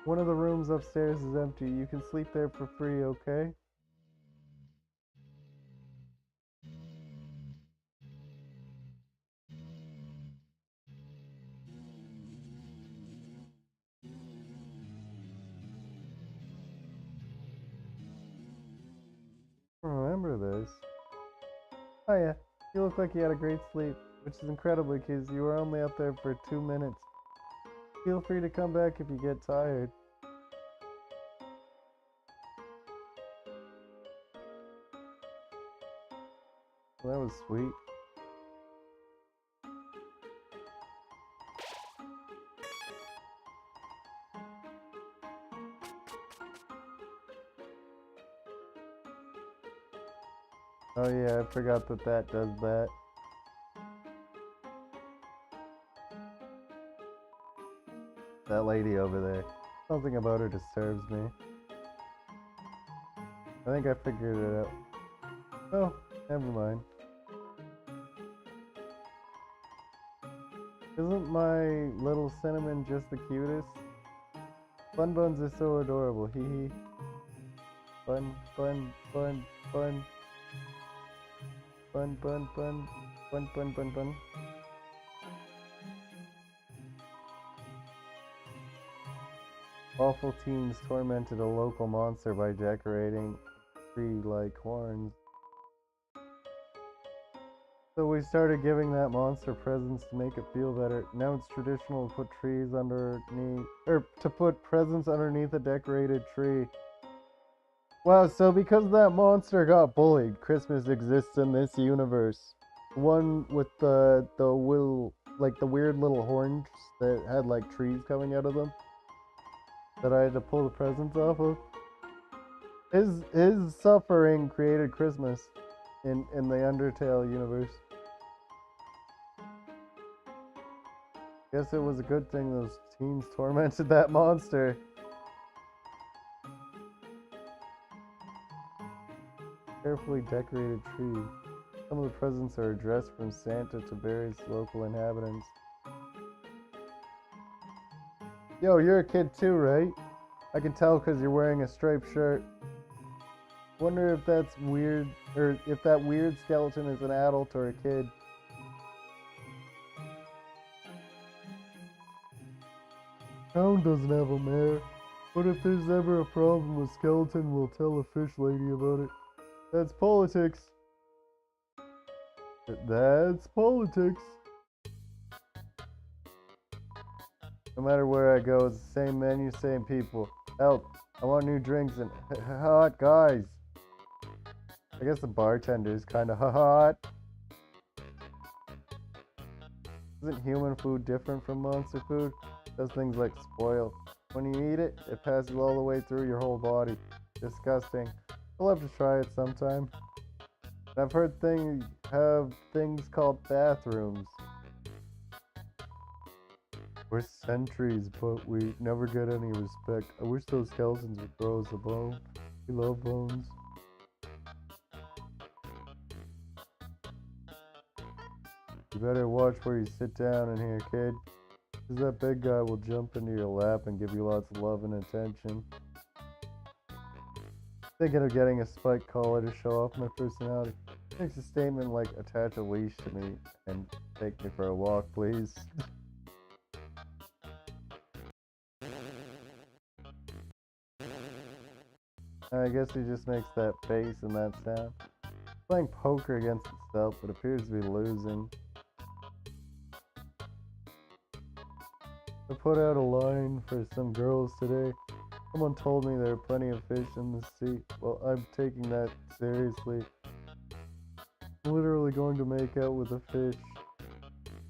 One of the rooms upstairs is empty. You can sleep there for free, okay? Remember this. Oh yeah, you look like you had a great sleep, which is incredible because you were only up there for 2 minutes. Feel free to come back if you get tired. Well, that was sweet. Oh yeah, I forgot that that does that. That lady over there. Something about her disturbs me. I think I figured it out. Oh, never mind. Isn't my little cinnamon just the cutest? Bun buns are so adorable, hee hee. Bun, bun, bun, bun. Bun, bun, bun, bun, bun, bun, bun. Awful teens tormented a local monster by decorating tree-like horns. So we started giving that monster presents to make it feel better. Now it's traditional to put trees underneath, or to put presents underneath a decorated tree. Wow, so because that monster got bullied, Christmas exists in this universe. The one with the little, like the weird little horns that had like trees coming out of them that I had to pull the presents off of. His suffering created Christmas in the Undertale universe. Guess it was a good thing those teens tormented that monster. Carefully decorated tree. Some of the presents are addressed from Santa to various local inhabitants. Yo, you're a kid too, right? I can tell because you're wearing a striped shirt. Wonder if that's weird, or if that weird skeleton is an adult or a kid. Town doesn't have a mayor, but if there's ever a problem, a skeleton will tell a fish lady about it. That's politics. That's politics. No matter where I go, it's the same menu, same people. Help, I want new drinks and hot guys. I guess the bartender is kind of hot. Isn't human food different from monster food? It does things like spoil. When you eat it, it passes all the way through your whole body. Disgusting. I'll have to try it sometime. I've heard things have things called bathrooms. We're sentries, but we never get any respect. I wish those skeletons would throw us a bone. We love bones. You better watch where you sit down in here, kid. Because that big guy will jump into your lap and give you lots of love and attention. Thinking of getting a spiked collar to show off my personality. Makes a statement like attach a leash to me and take me for a walk, please. I guess he just makes that face and that sound. Playing poker against itself, but appears to be losing. I put out a line for some girls today. Someone told me there are plenty of fish in the sea. Well, I'm taking that seriously. I'm literally going to make out with a fish.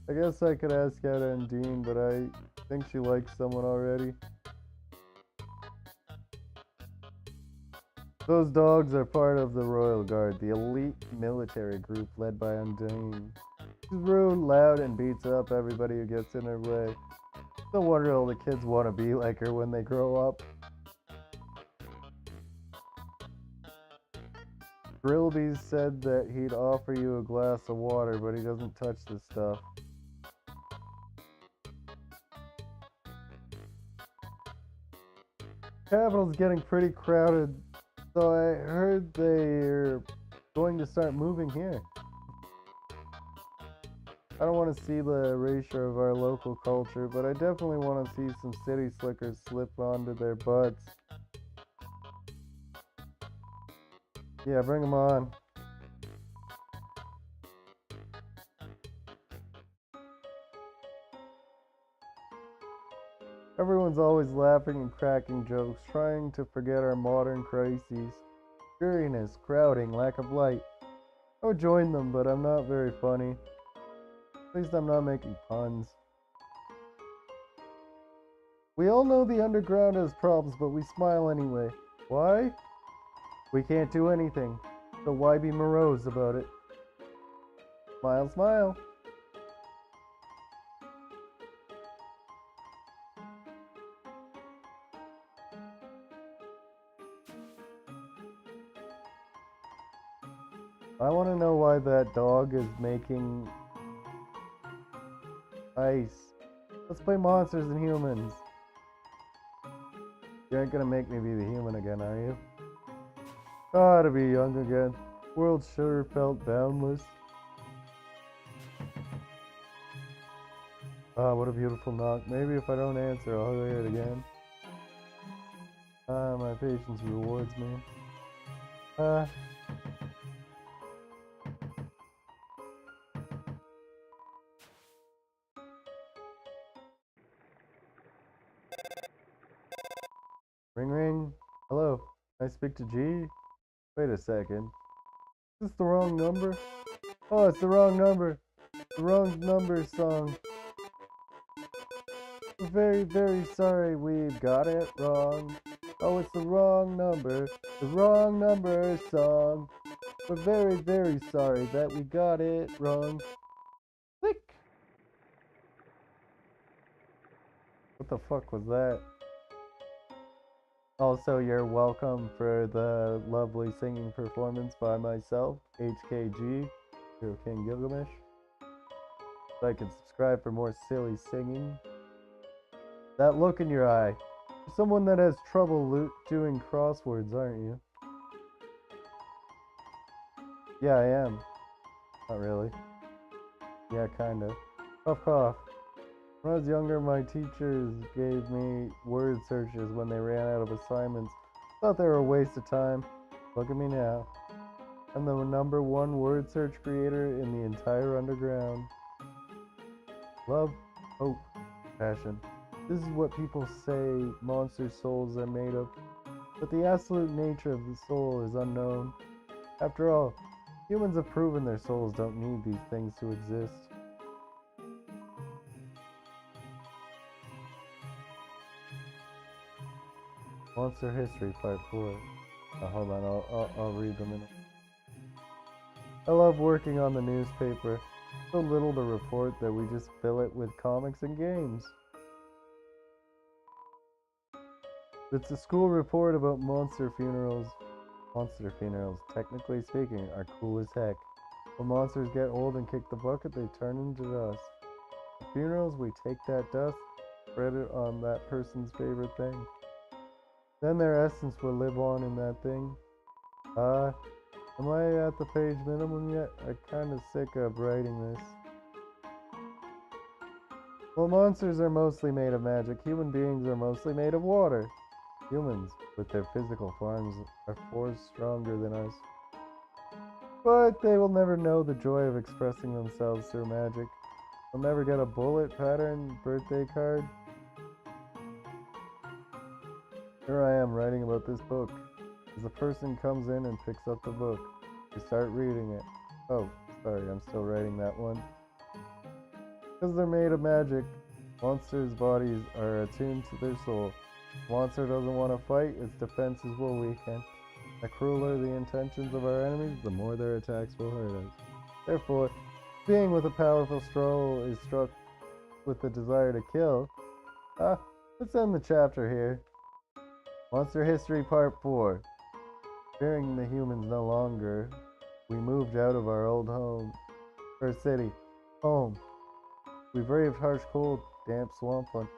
I guess I could ask out Undine, but I think she likes someone already. Those dogs are part of the Royal Guard, the elite military group led by Undine. She's rude, loud, and beats up everybody who gets in her way. No wonder all the kids want to be like her when they grow up. Grillby said that he'd offer you a glass of water, but he doesn't touch this stuff. Capital's getting pretty crowded, so I heard they're going to start moving here. I don't want to see the erasure of our local culture, but I definitely want to see some city slickers slip onto their butts. Yeah, bring them on. Everyone's always laughing and cracking jokes, trying to forget our modern crises. Dreariness, crowding, lack of light. I would join them, but I'm not very funny. At least I'm not making puns. We all know the underground has problems, but we smile anyway. Why? We can't do anything, so why be morose about it? Smile, smile. I want to know why that dog is making ice. Let's play monsters and humans. You aren't gonna make me be the human again, are you? Ah, to be young again. World sure felt boundless. Ah, what a beautiful knock. Maybe if I don't answer, I'll hear it again. Ah, my patience rewards me. Ah. Ring ring. Hello. Can I speak to G? Wait a second. Is this the wrong number? Oh, it's the wrong number. The wrong number song. We're very, very sorry we've got it wrong. Oh, it's the wrong number. The wrong number song. We're very, very sorry that we got it wrong. Click. What the fuck was that? Also, you're welcome for the lovely singing performance by myself, HKG, Hero King Gilgamesh. Like and subscribe for more silly singing. That look in your eye. You're someone that has trouble doing crosswords, aren't you? Yeah, I am. Not really. Yeah, kinda. Cough, cough. When I was younger, my teachers gave me word searches when they ran out of assignments. Thought they were a waste of time. Look at me now. I'm the #1 word search creator in the entire underground. Love, hope, passion. This is what people say monster souls are made of. But the absolute nature of the soul is unknown. After all, humans have proven their souls don't need these things to exist. Monster History Part 4. Hold on, I'll read them in. I love working on the newspaper. So little to report that we just fill it with comics and games. It's a school report about monster funerals. Monster funerals, technically speaking, are cool as heck. When monsters get old and kick the bucket, they turn into dust. At funerals, we take that dust, spread it on that person's favorite thing. Then their essence will live on in that thing. Am I at the page minimum yet? I'm kinda sick of writing this. Well, monsters are mostly made of magic. Human beings are mostly made of water. Humans, with their physical forms, are far stronger than us. But they will never know the joy of expressing themselves through magic. They'll never get a bullet pattern birthday card. Here I am writing about this book. As a person comes in and picks up the book, we start reading it. Oh, sorry, I'm still writing that one. Because they're made of magic, monsters' bodies are attuned to their soul. If a monster doesn't want to fight, its defenses will weaken. The crueler the intentions of our enemies, the more their attacks will hurt us. Therefore, being with a powerful soul is struck with the desire to kill. Let's end the chapter here. Monster History Part 4. Fearing the humans no longer, we moved out of our old home. Our city. Home. We braved harsh cold, damp swampland,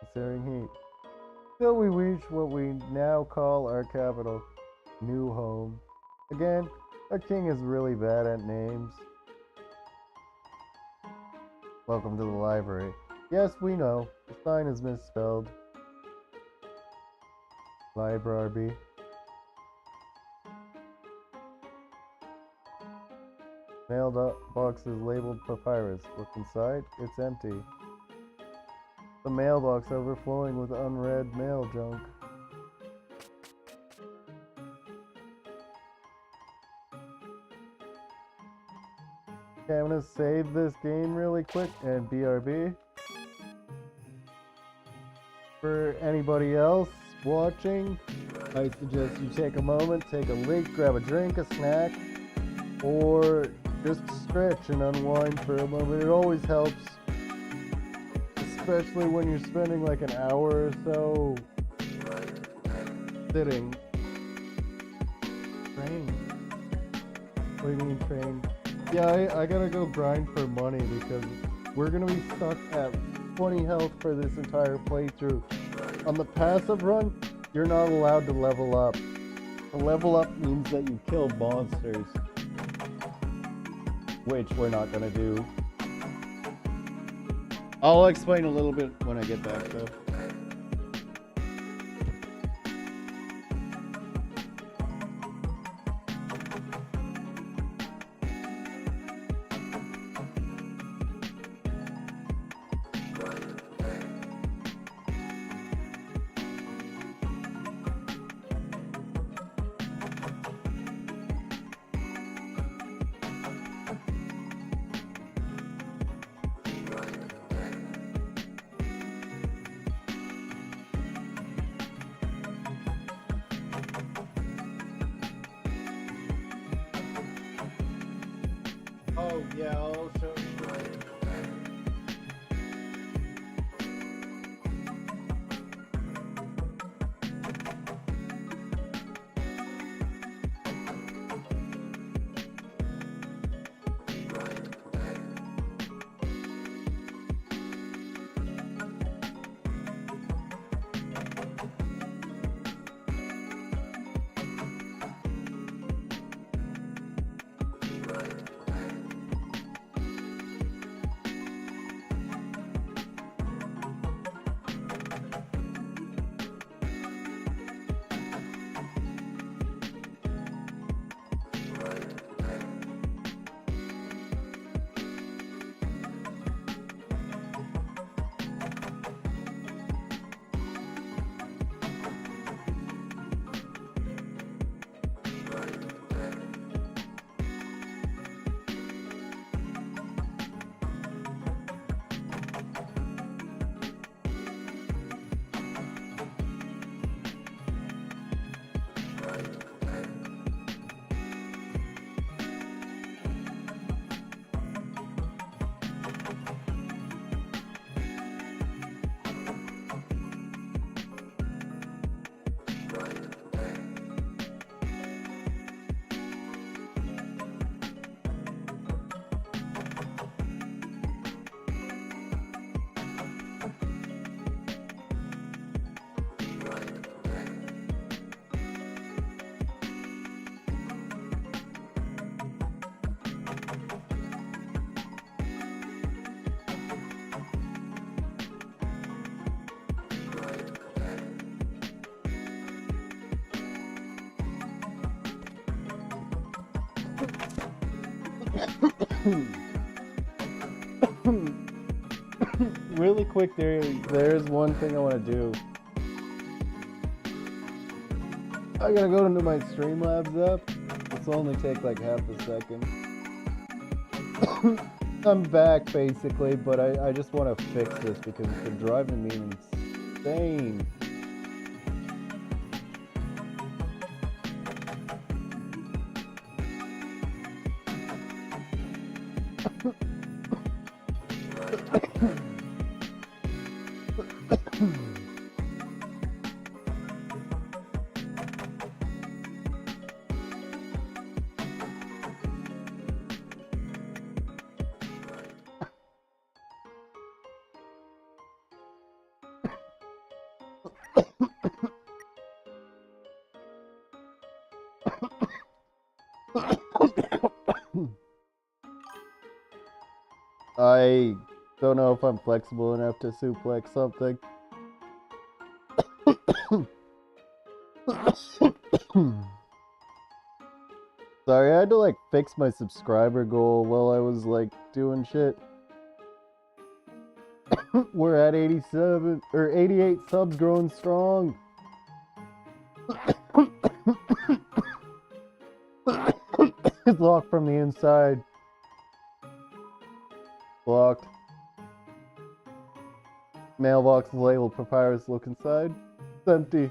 and searing heat. Till we reached what we now call our capital, New Home. Again, our king is really bad at names. Welcome to the library. Yes, we know. The sign is misspelled. Library. Mailbox is labeled papyrus. Look inside, it's empty. The mailbox overflowing with unread mail junk. Okay, I'm gonna save this game really quick and BRB. For anybody else watching, I suggest you take a moment, take a leak, grab a drink, a snack, or just stretch and unwind for a moment. It always helps, especially when you're spending like an hour or so sitting. Train? What do you mean train? Yeah, I gotta go grind for money because we're gonna be stuck at 20 health for this entire playthrough. On the passive run, you're not allowed to level up. A level up means that you kill monsters, which we're not gonna do. I'll explain a little bit when I get back though. Oh yeah, I'll show you. Really quick, there's one thing I want to do. I gotta go into my Streamlabs app. This will only take like half a second. I'm back basically, but I just want to fix this because it's been driving me insane. I don't know if I'm flexible enough to suplex something. Sorry, I had to like fix my subscriber goal while I was like doing shit. We're at 87 or 88 subs, growing strong. It's locked from the inside. Blocked. Mailbox is labeled Papyrus. Look inside. It's empty.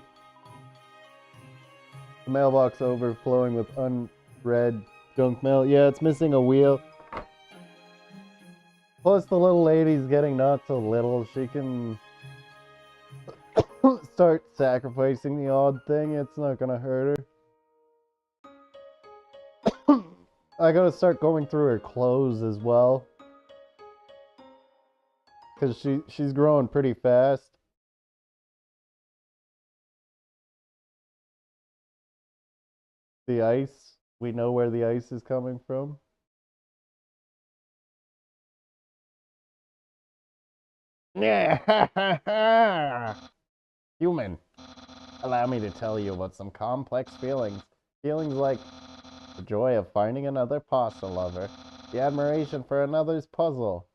The mailbox overflowing with unread junk mail. Yeah, it's missing a wheel. Plus, the little lady's getting not so little. She can start sacrificing the odd thing. It's not gonna hurt her. I gotta start going through her clothes as well. Because she's growing pretty fast. The ice. We know where the ice is coming from. Yeah. Human. Allow me to tell you about some complex feelings. Feelings like the joy of finding another pasta lover, the admiration for another's puzzle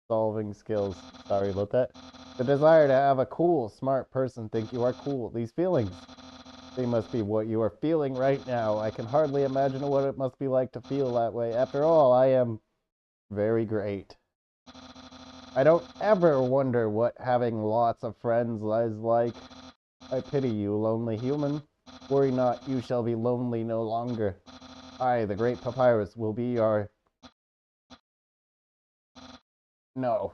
solving skills. Sorry about that. The desire to have a cool, smart person think you are cool. These feelings, they must be what you are feeling right now. I can hardly imagine what it must be like to feel that way. After all, I am very great. I don't ever wonder what having lots of friends is like. I pity you, lonely human. Worry not, you shall be lonely no longer. I, the great Papyrus, will be your... No.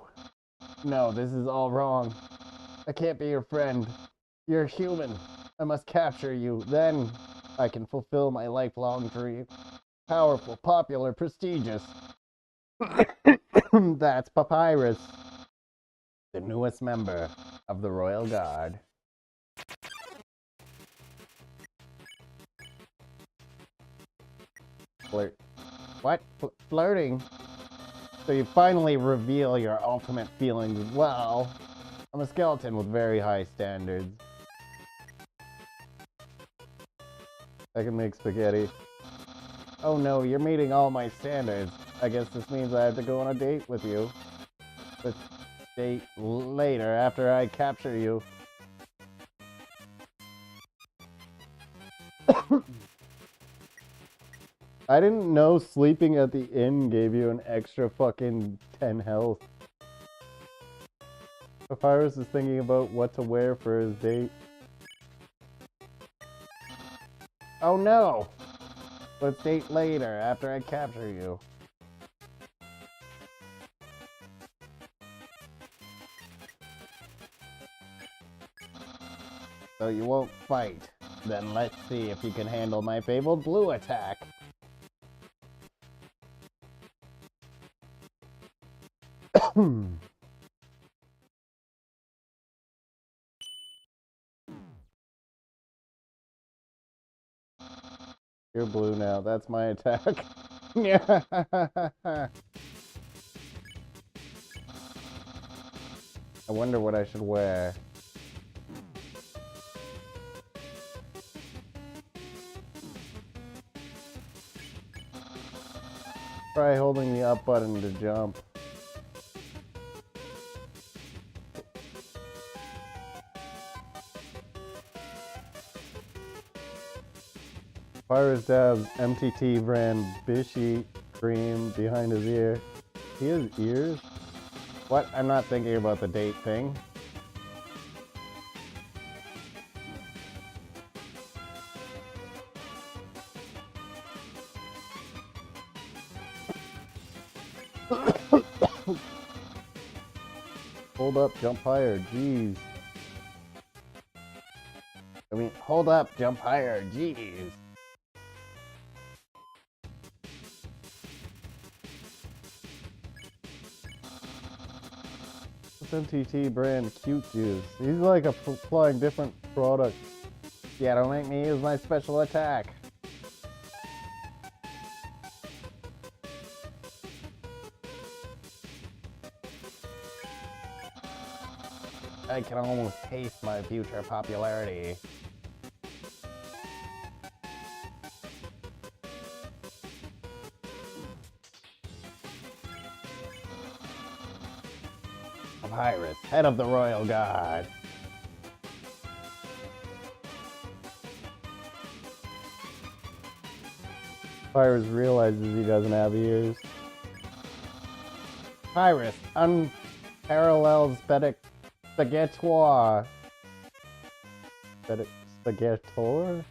No, this is all wrong. I can't be your friend. You're human. I must capture you. Then I can fulfill my lifelong dream. Powerful, popular, prestigious. That's Papyrus, the newest member of the Royal Guard. Flirt. What? Flirting? So you finally reveal your ultimate feelings. Well, I'm a skeleton with very high standards. I can make spaghetti. Oh no, you're meeting all my standards. I guess this means I have to go on a date with you. Let's date later after I capture you. I didn't know sleeping at the inn gave you an extra fucking 10 health. Papyrus is thinking about what to wear for his date. Oh no! Let's date later after I capture you. So you won't fight. Then let's see if you can handle my fabled blue attack. You're blue now. That's my attack. I wonder what I should wear. Try holding the up button to jump. Papyrus dabs MTT brand Bishy cream behind his ear. He has ears? What? I'm not thinking about the date thing. Hold up, jump higher, jeez. I mean, hold up, jump higher, jeez. This MTT brand cute juice. He's like applying different products. Yeah, don't make me use my special attack. I can almost taste my future popularity. Papyrus, head of the royal guard. Papyrus realizes he doesn't have ears. Papyrus, unparalleled spaghettator. Spaghettator?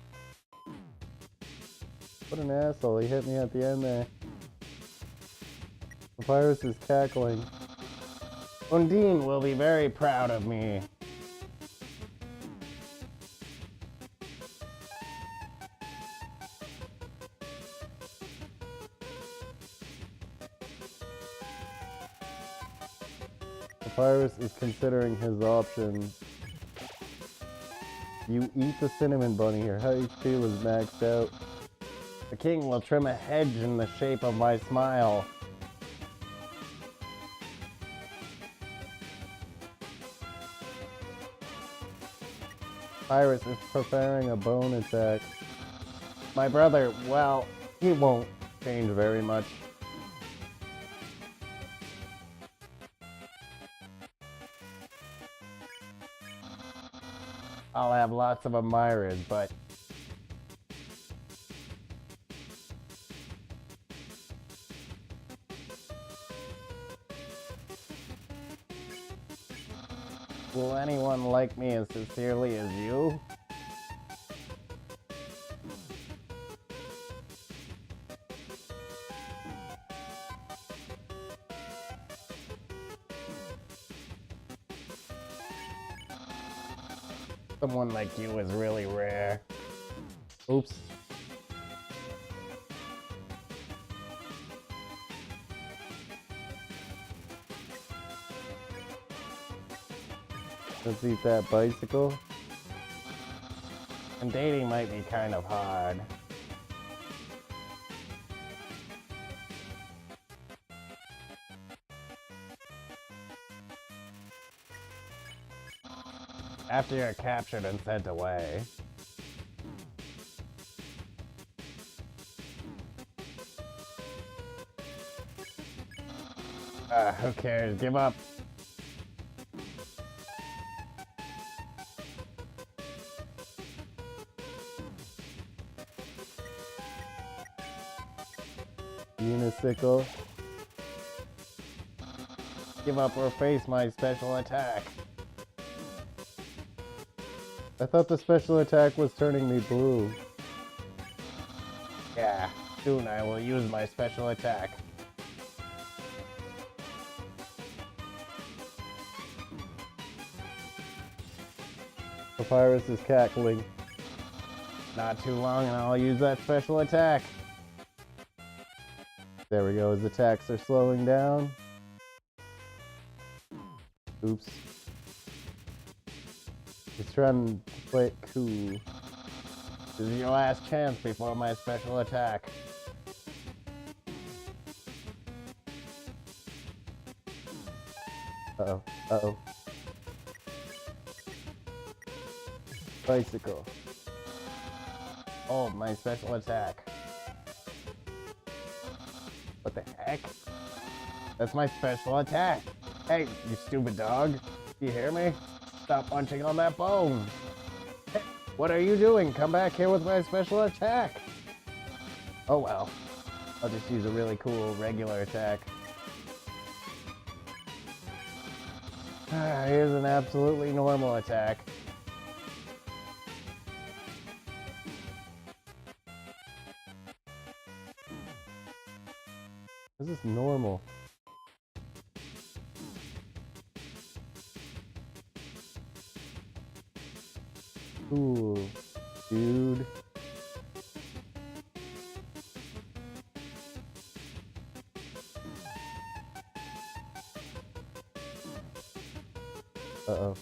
What an asshole, he hit me at the end there. Papyrus is cackling. Undine will be very proud of me. Papyrus is considering his options. You eat the cinnamon bunny. Your HP was maxed out. The king will trim a hedge in the shape of my smile. Papyrus is preparing a bone attack. My brother, well, he won't change very much. I'll have lots of admirers, but will anyone like me as sincerely as you? Someone like you is really rare. Oops. Let's eat that bicycle. And dating might be kind of hard. After you're captured and sent away. Who cares? Give up. Unicycle. Give up or face my special attack. I thought the special attack was turning me blue. Yeah, soon I will use my special attack. Papyrus is cackling. Not too long and I'll use that special attack. There we go, his attacks are slowing down. Oops. He's trying to play it cool. This is your last chance before my special attack. Uh-oh, uh-oh. Bicycle. Oh, my special attack. What the heck? heck? That's my special attack. Hey, you stupid dog. You hear me? Stop punching on that bone. Hey, what are you doing? Come back here with my special attack. Oh well. I'll just use a really cool regular attack. Here's an absolutely normal attack. This is normal. Ooh, dude. Uh-oh.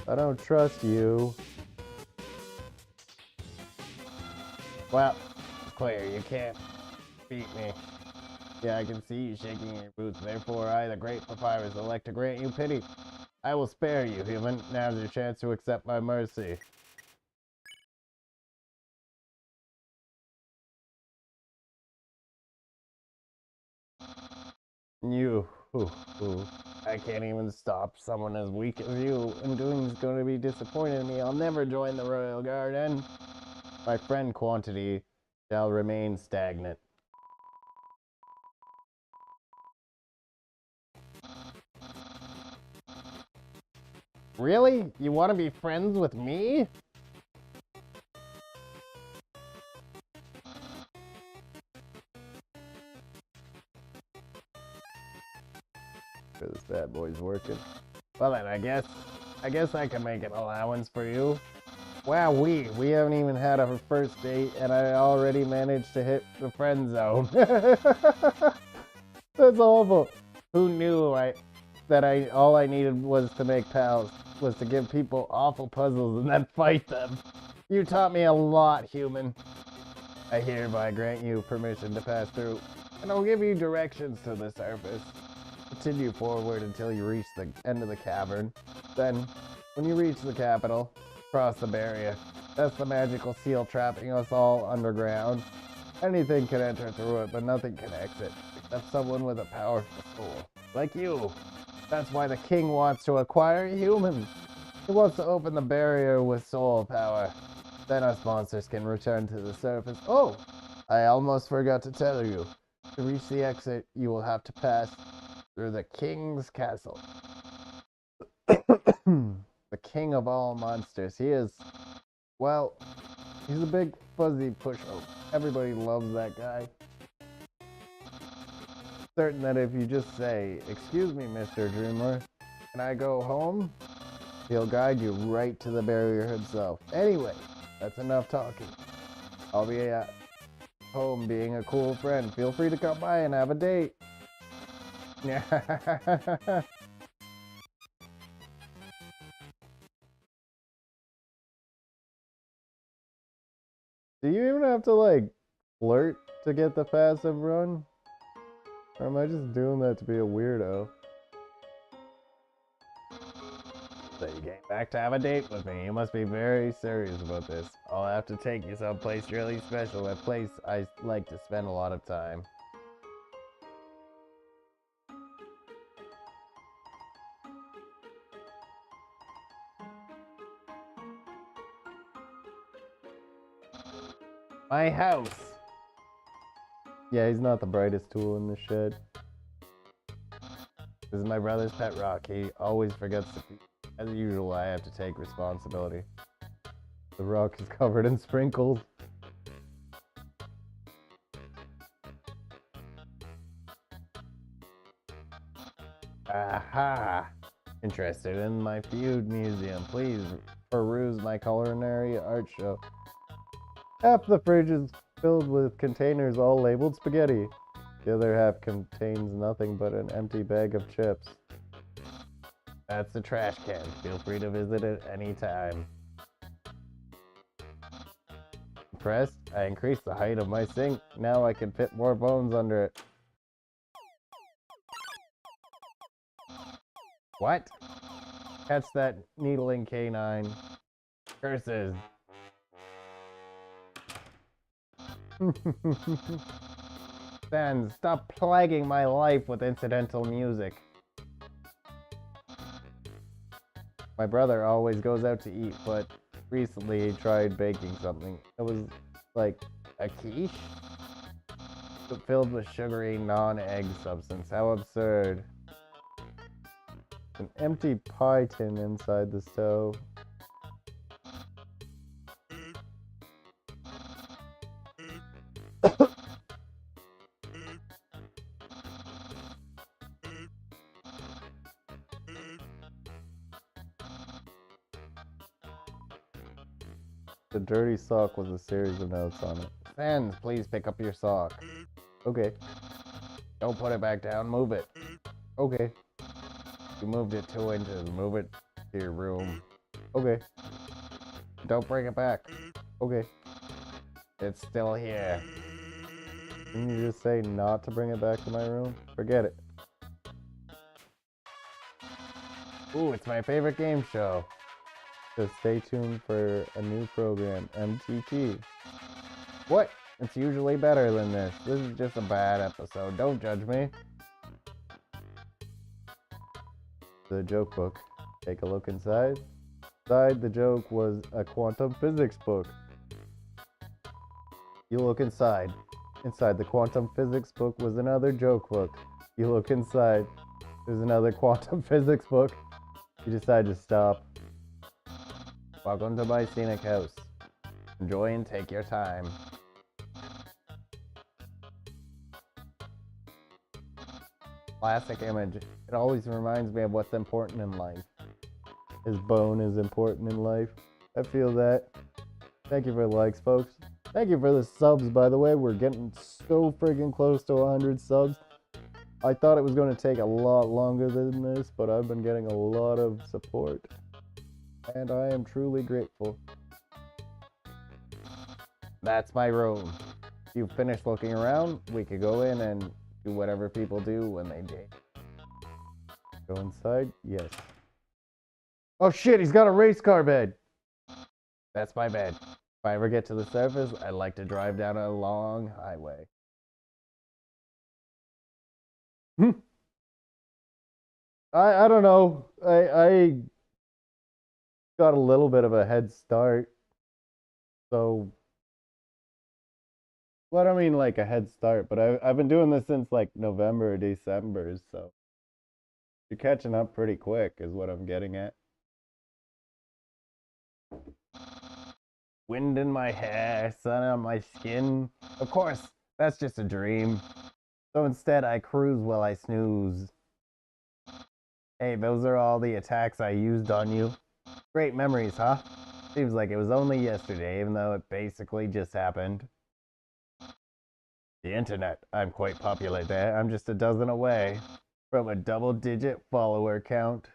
I don't trust you. Well, it's clear you can't beat me. Yeah, I can see you shaking in your boots. Therefore, I, the great Papyrus, elect to grant you pity. I will spare you, human. Now's your chance to accept my mercy. You. I can't even stop someone as weak as you. And doing is going to be disappointed in me. I'll never join the Royal Garden. My friend quantity shall remain stagnant. Really? You want to be friends with me? This bad boy's working. Well then, I guess I can make an allowance for you. Wow, we haven't even had our first date, and I already managed to hit the friend zone. That's awful. Who knew all I needed was to make pals, was to give people awful puzzles and then fight them. You taught me a lot, human. I hereby grant you permission to pass through, and I'll give you directions to the surface. Continue forward until you reach the end of the cavern. Then, when you reach the capital, cross the barrier. That's the magical seal trapping us all underground. Anything can enter through it, but nothing can exit, except someone with a powerful soul. Like you. That's why the king wants to acquire humans. He wants to open the barrier with soul power. Then us monsters can return to the surface. Oh! I almost forgot to tell you. To reach the exit, you will have to pass through the king's castle. The king of all monsters. He is, well, he's a big fuzzy pushover. Everybody loves that guy. Certain that if you just say, "Excuse me, Mr. Dreamer, can I go home?" He'll guide you right to the barrier himself. Anyway, that's enough talking. I'll be at home being a cool friend. Feel free to come by and have a date. Yeah. Do you even have to, like, flirt to get the passive run? Or am I just doing that to be a weirdo? So you came back to have a date with me. You must be very serious about this. I'll have to take you someplace really special, a place I like to spend a lot of time. My house! Yeah, he's not the brightest tool in the shed. This is my brother's pet rock. He always forgets to feed. As usual, I have to take responsibility. The rock is covered in sprinkles. Aha! Interested in my feud museum? Please peruse my culinary art show. Half the fridge is filled with containers all labeled spaghetti. The other half contains nothing but an empty bag of chips. That's the trash can. Feel free to visit it any time. Impressed? I increased the height of my sink. Now I can fit more bones under it. What? Catch that needling canine. Curses. Then stop plaguing my life with incidental music. My brother always goes out to eat, but recently he tried baking something. It was like a quiche, but filled with sugary non-egg substance. How absurd. An empty pie tin inside the stove. The dirty sock was a series of notes on it. Sans, please pick up your sock. Okay. Don't put it back down. Move it. Okay. You moved it 2 inches. Move it to your room. Okay. Don't bring it back. Okay. It's still here. Didn't you just say not to bring it back to my room? Forget it. Ooh, it's my favorite game show. So stay tuned for a new program, MTT. What? It's usually better than this. This is just a bad episode. Don't judge me. The joke book. Take a look inside. Inside the joke was a quantum physics book. You look inside. Inside the quantum physics book was another joke book. You look inside. There's another quantum physics book. You decide to stop. Welcome to my scenic house. Enjoy and take your time. Classic image. It always reminds me of what's important in life. His bone is important in life. I feel that. Thank you for the likes, folks. Thank you for the subs, by the way. We're getting so freaking close to 100 subs. I thought it was going to take a lot longer than this, but I've been getting a lot of support. And I am truly grateful. That's my room. If you've finished looking around, we could go in and do whatever people do when they date. Go inside? Yes. Oh shit, he's got a race car bed! That's my bed. If I ever get to the surface, I'd like to drive down a long highway. I don't know. I got a little bit of a head start. So, well, I don't mean like a head start, but I've been doing this since like November or December, so you're catching up pretty quick is what I'm getting at. Wind in my hair, sun on my skin. Of course, that's just a dream. So instead, I cruise while I snooze. Hey, those are all the attacks I used on you. Great memories, huh? Seems like it was only yesterday, even though it basically just happened. The internet. I'm quite popular there. I'm just a dozen away from a double-digit follower count.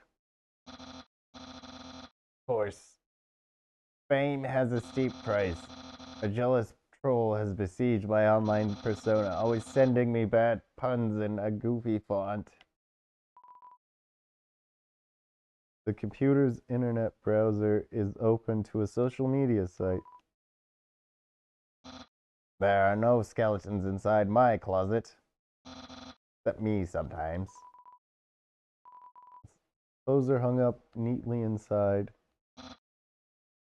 Of course. Fame has a steep price. A jealous troll has besieged my online persona, always sending me bad puns in a goofy font. The computer's internet browser is open to a social media site. There are no skeletons inside my closet. Except me sometimes. Those are hung up neatly inside.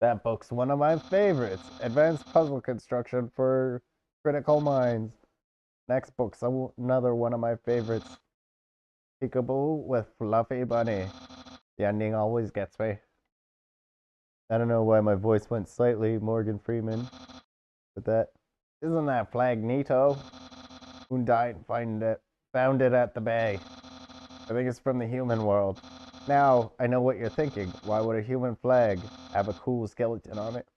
That book's one of my favorites. Advanced puzzle construction for critical minds. Next book's another one of my favorites. Peekaboo with Fluffy Bunny. The ending always gets me. I don't know why my voice went slightly Morgan Freeman with that. Isn't that flag neato? Who died found it at the bay. I think it's from the human world. Now, I know what you're thinking. Why would a human flag have a cool skeleton on it?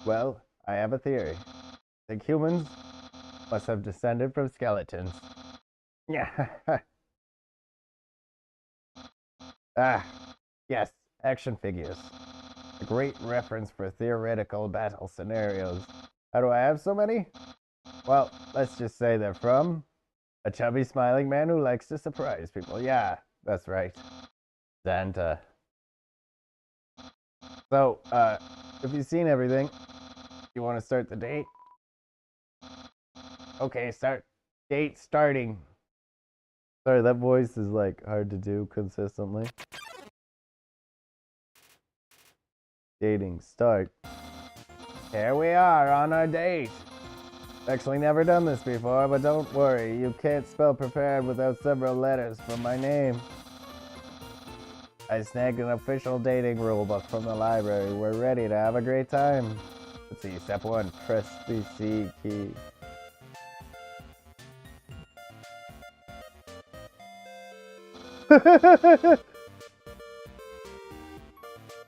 Well, I have a theory. I think humans must have descended from skeletons. Yeah. Ah, yes, action figures. A great reference for theoretical battle scenarios. How do I have so many? Well, let's just say they're from a chubby smiling man who likes to surprise people. Yeah, that's right. Santa. So, if you've seen everything, you want to start the date? Okay, start. Date starting. Sorry, that voice is like hard to do consistently. Dating start. Here we are on our date. Actually never done this before, but don't worry, you can't spell prepared without several letters from my name. I snagged an official dating rulebook from the library. We're ready to have a great time. Let's see, step 1, press the C key.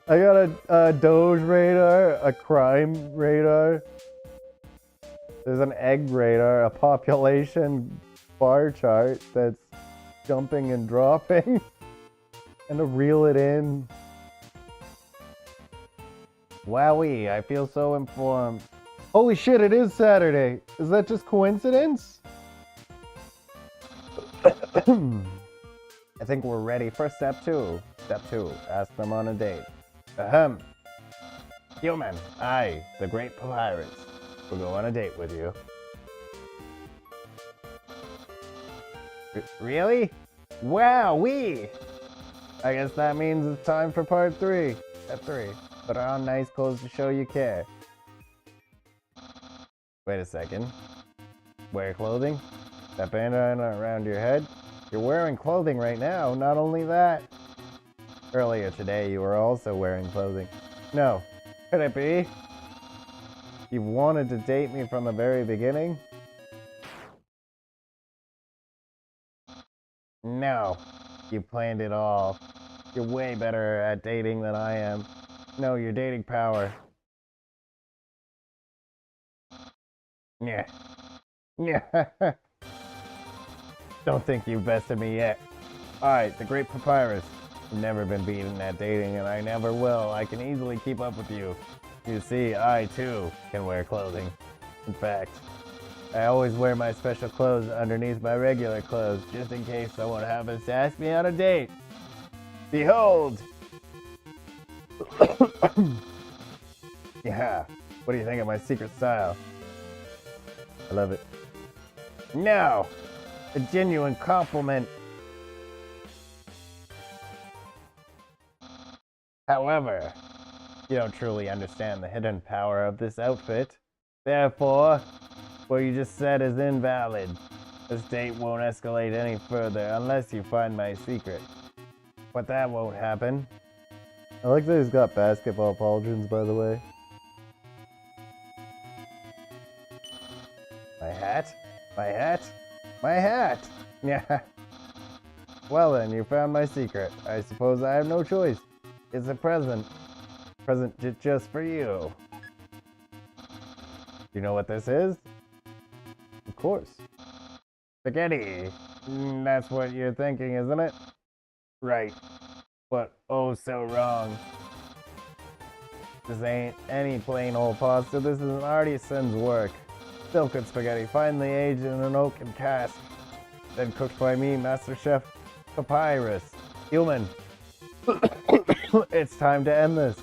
I got a Doge radar, a crime radar. There's an egg radar, a population bar chart that's jumping and dropping, and to reel it in. Wowee, I feel so informed. Holy shit, it is Saturday. Is that just coincidence? I think we're ready for step 2. Step 2, ask them on a date. Ahem. Human, I, the great Pacifist, will go on a date with you. Really? Wowee! I guess that means it's time for part 3. Step 3. Put on nice clothes to show you care. Wait a second. Wear clothing? That bandana around your head? You're wearing clothing right now, not only that. Earlier today, you were also wearing clothing. No. Could it be? You wanted to date me from the very beginning? No. You planned it all. You're way better at dating than I am. No, you're dating power. Yeah. Yeah. Don't think you've bested me yet. Alright, the great Pacifist. I've never been beaten at dating, and I never will. I can easily keep up with you. You see, I, too, can wear clothing. In fact, I always wear my special clothes underneath my regular clothes, just in case someone happens to ask me on a date. Behold! Yeah, what do you think of my secret style? I love it. No! A genuine compliment. However, you don't truly understand the hidden power of this outfit. Therefore, what you just said is invalid. This date won't escalate any further unless you find my secret. But that won't happen. I like that he's got basketball pauldrons, by the way. My hat? My hat? My hat! Yeah. Well then, you found my secret. I suppose I have no choice. It's a present. Present just for you. You know what this is? Of course. Spaghetti. That's what you're thinking, isn't it? Right. But oh so wrong. This ain't any plain old pasta. This is an artisan's work. Silken spaghetti, finely aged in an oaken cask. Then cooked by me, Master Chef Pacifist. Human. It's time to end this.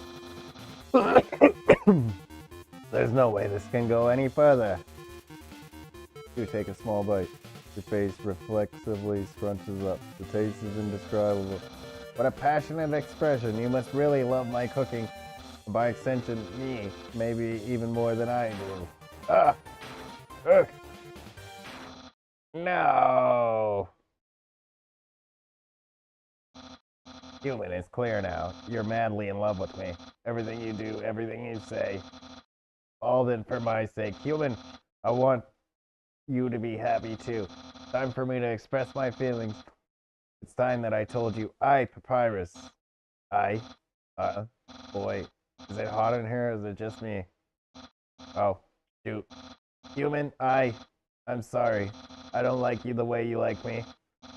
There's no way this can go any further. You take a small bite. Your face reflexively scrunches up. The taste is indescribable. What a passionate expression. You must really love my cooking. By extension, me. Maybe even more than I do. Ah! Ugh! No! Human, it's clear now. You're madly in love with me. Everything you do, everything you say. All then for my sake. Human, I want you to be happy too. Time for me to express my feelings. It's time that I told you I, Pacifist. Boy, is it hot in here or is it just me? Oh, shoot. Human, I'm sorry. I don't like you the way you like me.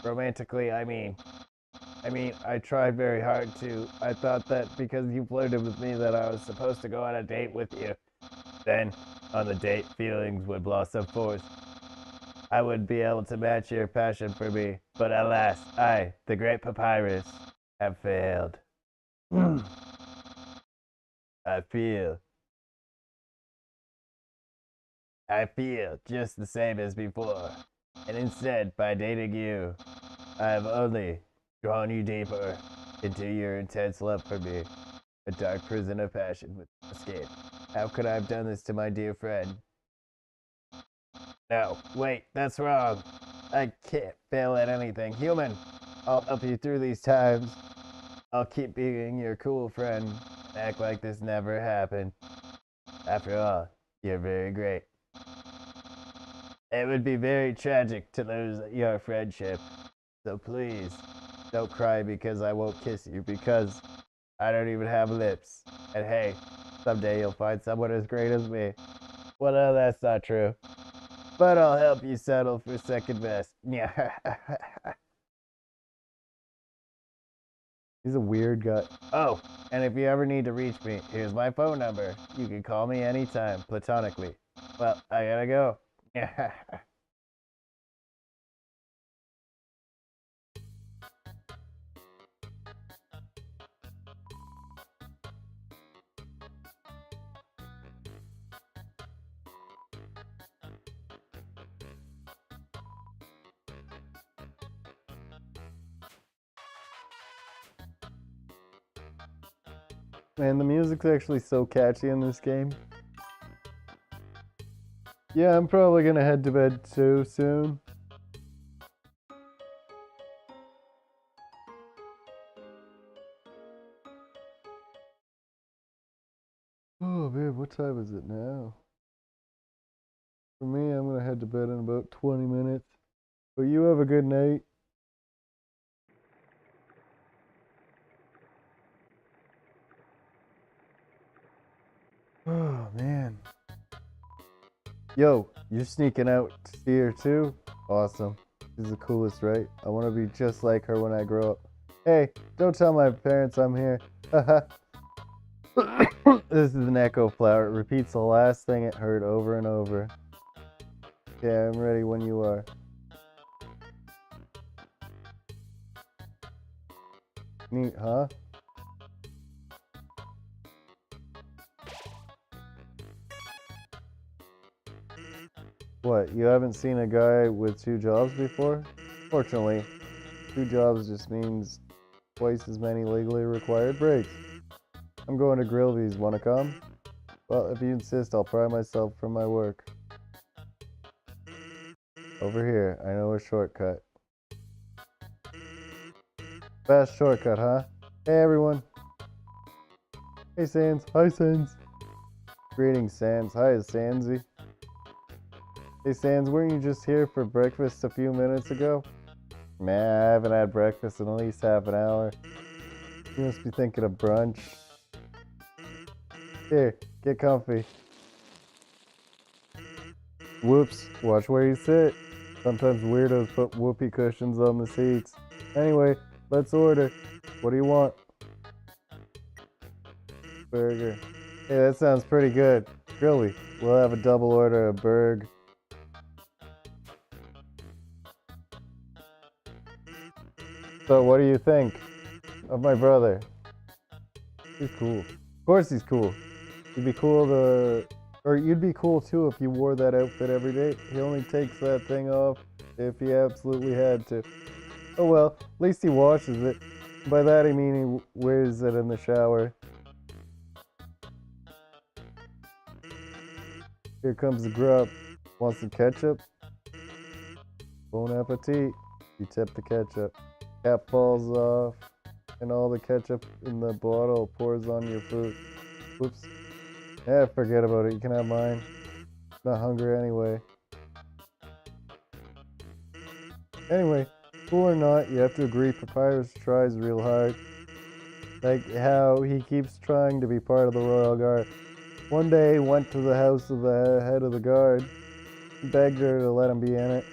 Romantically, I mean, I tried very hard to. I thought that because you flirted with me that I was supposed to go on a date with you. Then, on the date, feelings would blossom forth. I would be able to match your passion for me. But alas, I, the great Pacifist, have failed. I feel. I feel just the same as before. And instead, by dating you, I have only drawn you deeper into your intense love for me. A dark prison of passion with no escape. How could I have done this to my dear friend? No, wait, that's wrong. I can't fail at anything. Human, I'll help you through these times. I'll keep being your cool friend and act like this never happened. After all, you're very great. It would be very tragic to lose your friendship. So please, don't cry because I won't kiss you, because I don't even have lips. And hey, someday you'll find someone as great as me. Well, no, that's not true. But I'll help you settle for second best. Yeah. He's a weird guy. Oh, and if you ever need to reach me, here's my phone number. You can call me anytime, platonically. Well, I gotta go. Yeah. Man, the music's actually so catchy in this game. Yeah, I'm probably gonna head to bed too soon. Oh man, what time is it now? For me, I'm gonna head to bed in about 20 minutes. But you have a good night. Oh man. Yo, you're sneaking out to see her too? Awesome. She's the coolest, right? I want to be just like her when I grow up. Hey, don't tell my parents I'm here. Haha. This is an echo flower. It repeats the last thing it heard over and over. Yeah, I'm ready when you are. Neat, huh? What, you haven't seen a guy with two jobs before? Fortunately, two jobs just means twice as many legally required breaks. I'm going to Grillby's. Wanna come? Well, if you insist, I'll pry myself from my work. Over here, I know a shortcut. Fast shortcut, huh? Hey, everyone. Hey, Sans. Hi, Sans. Greetings, Sans. Hi, Sansy. Hey, Sans, weren't you just here for breakfast a few minutes ago? Man, I haven't had breakfast in at least half an hour. You must be thinking of brunch. Here, get comfy. Whoops, watch where you sit. Sometimes weirdos put whoopee cushions on the seats. Anyway, let's order. What do you want? Burger. Hey, that sounds pretty good. Grilly, we'll have a double order of burg. So, what do you think of my brother? He's cool. Of course he's cool. You'd be cool to... Or you'd be cool too if you wore that outfit every day. He only takes that thing off if he absolutely had to. Oh well, at least he washes it. By that I mean he wears it in the shower. Here comes the grub. Want some ketchup? Bon appetit. You tip the ketchup. Cap falls off, and all the ketchup in the bottle pours on your food. Whoops. Yeah, forget about it. You can have mine. Not hungry anyway. Anyway, cool or not, you have to agree Papyrus tries real hard. Like how he keeps trying to be part of the Royal Guard. One day he went to the house of the head of the guard, begged her to let him be in it.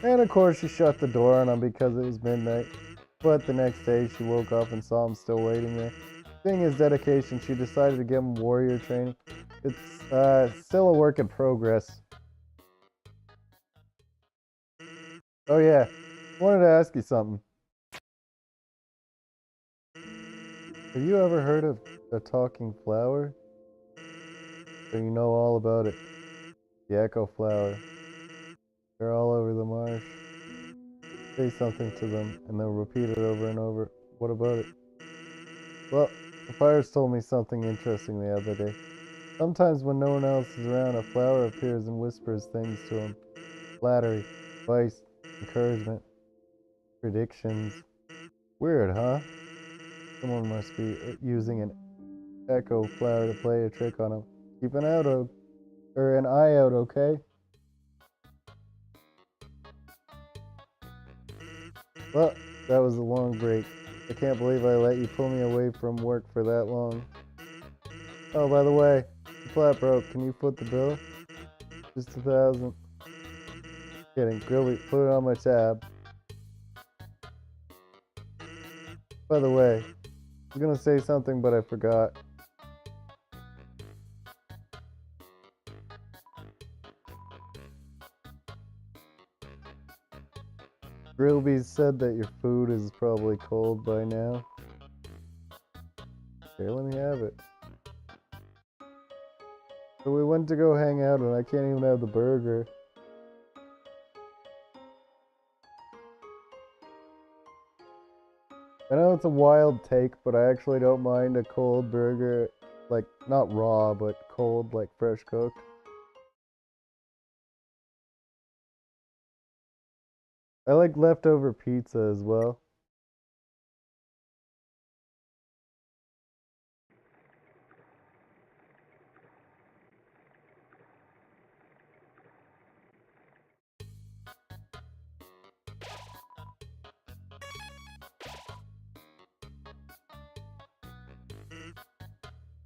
And of course she shut the door on him because it was midnight. But the next day she woke up and saw him still waiting there. Seeing his dedication, she decided to give him warrior training. It's still a work in progress. Oh yeah, wanted to ask you something. Have you ever heard of a talking flower? So you know all about it. The echo flower. They're all over the marsh. Say something to them, and they'll repeat it over and over. What about it? Well, the fires told me something interesting the other day. Sometimes when no one else is around, a flower appears and whispers things to him. Flattery, advice, encouragement, predictions. Weird, huh? Someone must be using an echo flower to play a trick on him. Keep an eye out, okay? Well, that was a long break. I can't believe I let you pull me away from work for that long. Oh, by the way, the flat broke. Can you foot the bill? Just 1,000. Kidding. Put it on my tab. By the way, I was gonna say something, but I forgot. Grillby said that your food is probably cold by now. Okay, let me have it. So we went to go hang out, and I can't even have the burger. I know it's a wild take, but I actually don't mind a cold burger, like not raw, but cold, like fresh cooked. I like leftover pizza as well.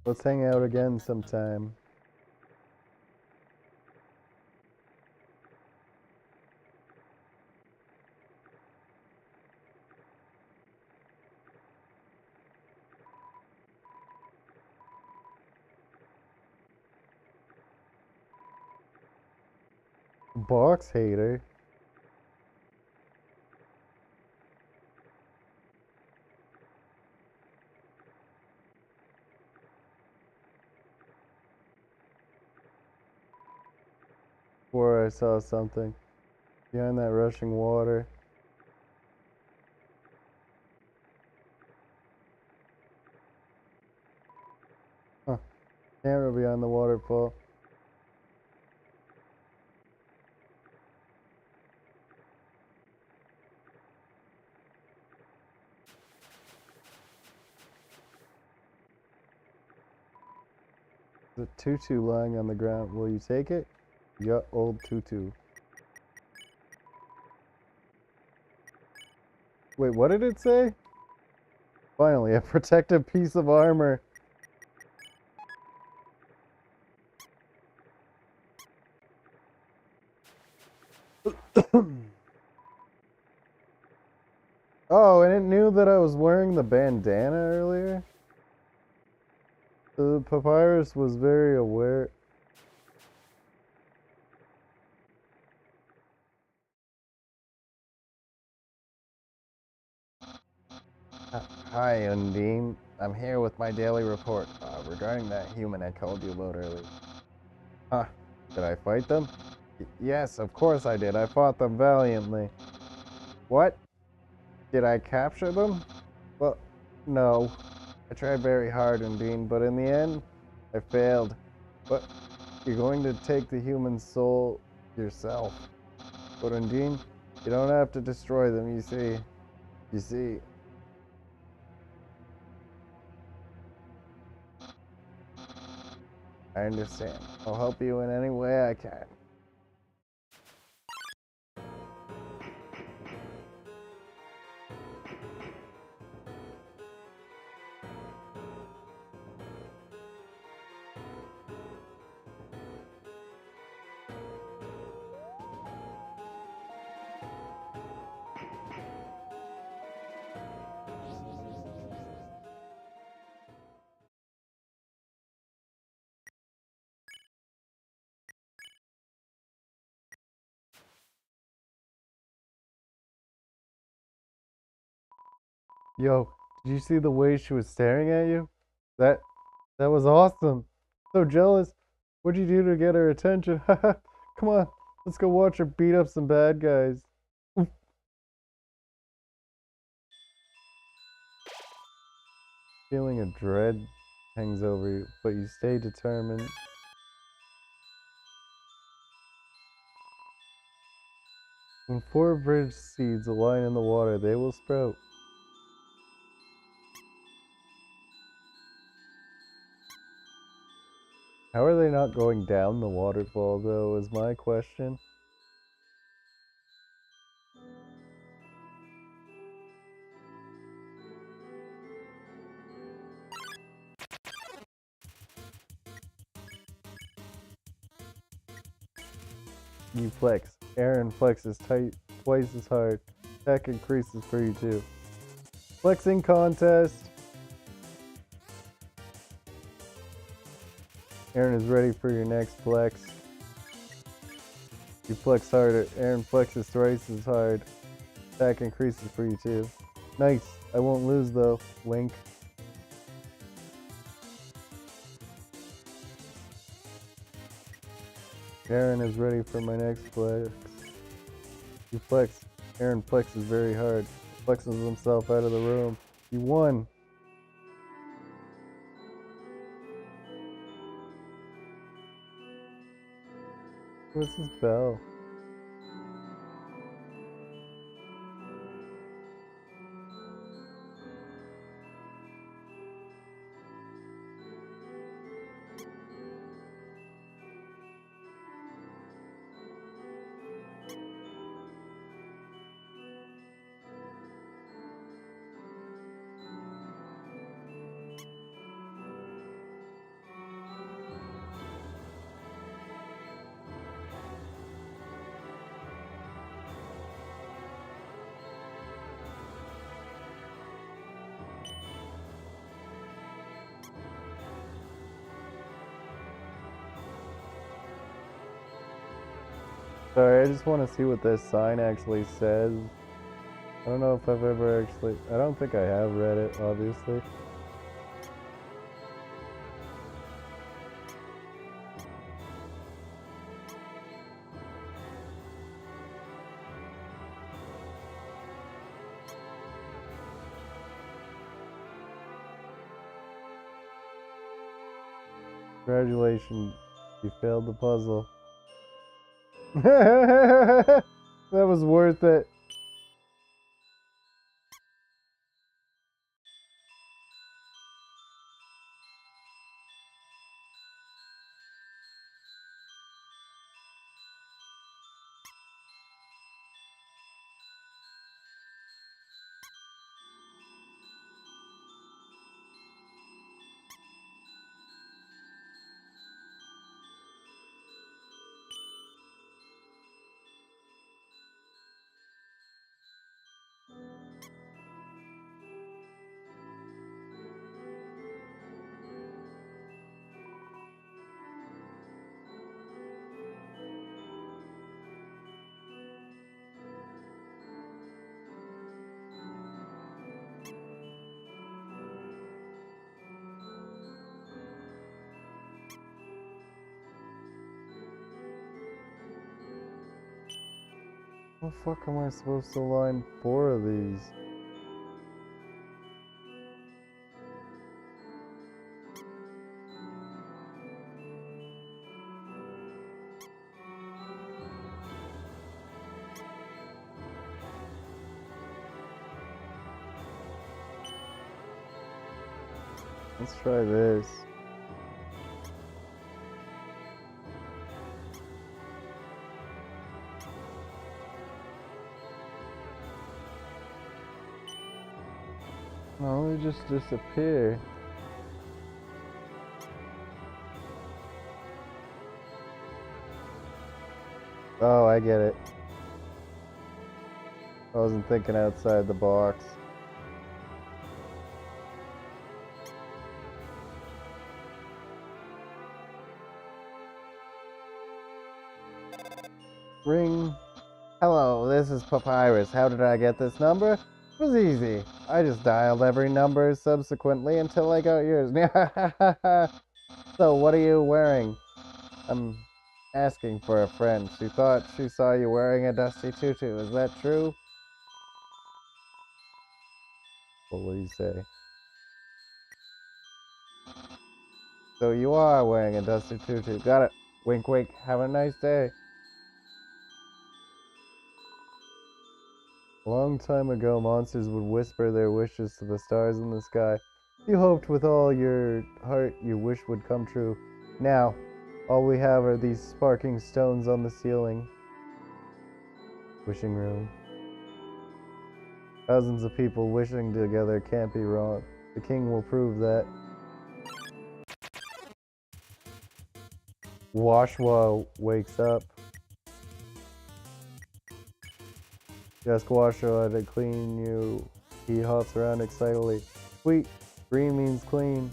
Let's hang out again sometime. Box hater. Before I saw something behind that rushing water. Huh. Camera behind the waterfall. The tutu lying on the ground. Will you take it? Yeah, old tutu. Wait, what did it say? Finally, a protective piece of armor. Oh, and it knew that I was wearing the bandana earlier? The papyrus was very aware. Hi, Undine. I'm here with my daily report regarding that human I told you about earlier. Huh. Did I fight them? Yes, of course I did. I fought them valiantly. What? Did I capture them? Well, no. I tried very hard, Undine, but in the end, I failed. But you're going to take the human soul yourself. But Undine, you don't have to destroy them, you see. You see. I understand. I'll help you in any way I can. Yo, did you see the way she was staring at you? That that was awesome. So jealous. What'd you do to get her attention? Haha, come on, let's go watch her beat up some bad guys. Feeling of dread hangs over you, but you stay determined. When 4 bridge seeds align in the water, they will sprout. How are they not going down the waterfall, though, is my question. You flex. Aaron flexes tight twice as hard. Attack increases for you too. Flexing contest. Aaron is ready for your next flex. You flex harder. Aaron flexes thrice as hard. Attack increases for you too. Nice. I won't lose though. Wink. Aaron is ready for my next flex. You flex. Aaron flexes very hard. Flexes himself out of the room. You won. What's his bell? Sorry, I just want to see what this sign actually says. I don't know if I've ever actually... I don't think I have read it, obviously. Congratulations, you failed the puzzle. That was worth it. How the fuck am I supposed to line 4 of these? Let's try this. No, they just disappear. Oh, I get it. I wasn't thinking outside the box. Ring. Hello, this is Papyrus. How did I get this number? It was easy. I just dialed every number subsequently until I got yours. So, what are you wearing? I'm asking for a friend. She thought she saw you wearing a dusty tutu. Is that true? What will you say? So you are wearing a dusty tutu. Got it. Wink, wink. Have a nice day. A long time ago, monsters would whisper their wishes to the stars in the sky. You hoped with all your heart your wish would come true. Now, all we have are these sparking stones on the ceiling. Wishing room. Thousands of people wishing together can't be wrong. The king will prove that. Washwa wakes up. Ask Washwa to clean you. He hops around excitedly. Sweet. Green means clean.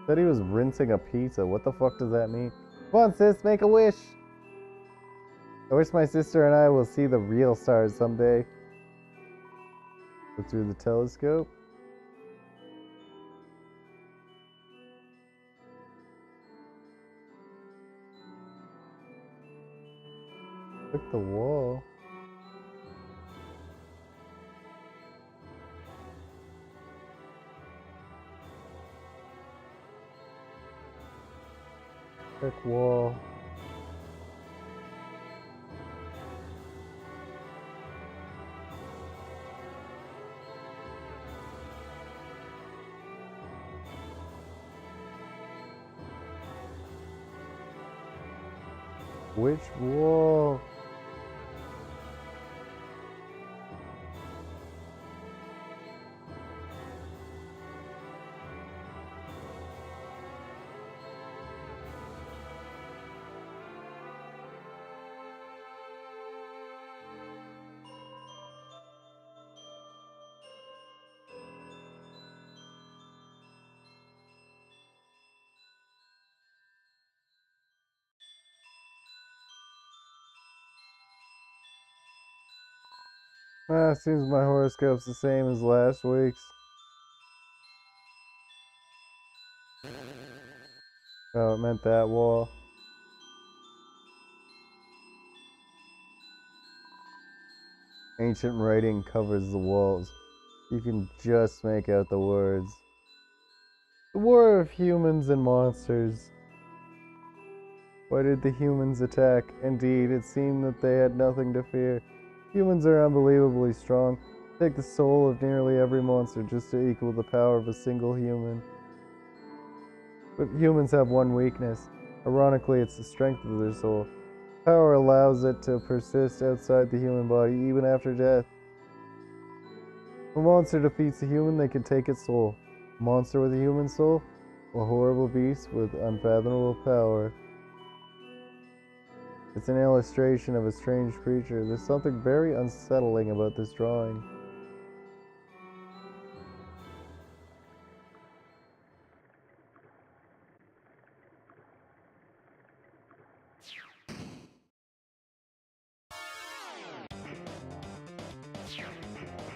Said he was rinsing a pizza. What the fuck does that mean? Come on, sis, make a wish. I wish my sister and I will see the real stars someday. Look through the telescope. Click the wall. Click wall. Which wall? Seems my horoscope's the same as last week's. Oh, it meant that wall. Ancient writing covers the walls. You can just make out the words. The war of humans and monsters. Why did the humans attack? Indeed, it seemed that they had nothing to fear. Humans are unbelievably strong. Take the soul of nearly every monster just to equal the power of a single human. But humans have one weakness. Ironically, it's the strength of their soul. Power allows it to persist outside the human body even after death. If a monster defeats a human, they can take its soul. A monster with a human soul? A horrible beast with unfathomable power. It's an illustration of a strange creature. There's something very unsettling about this drawing.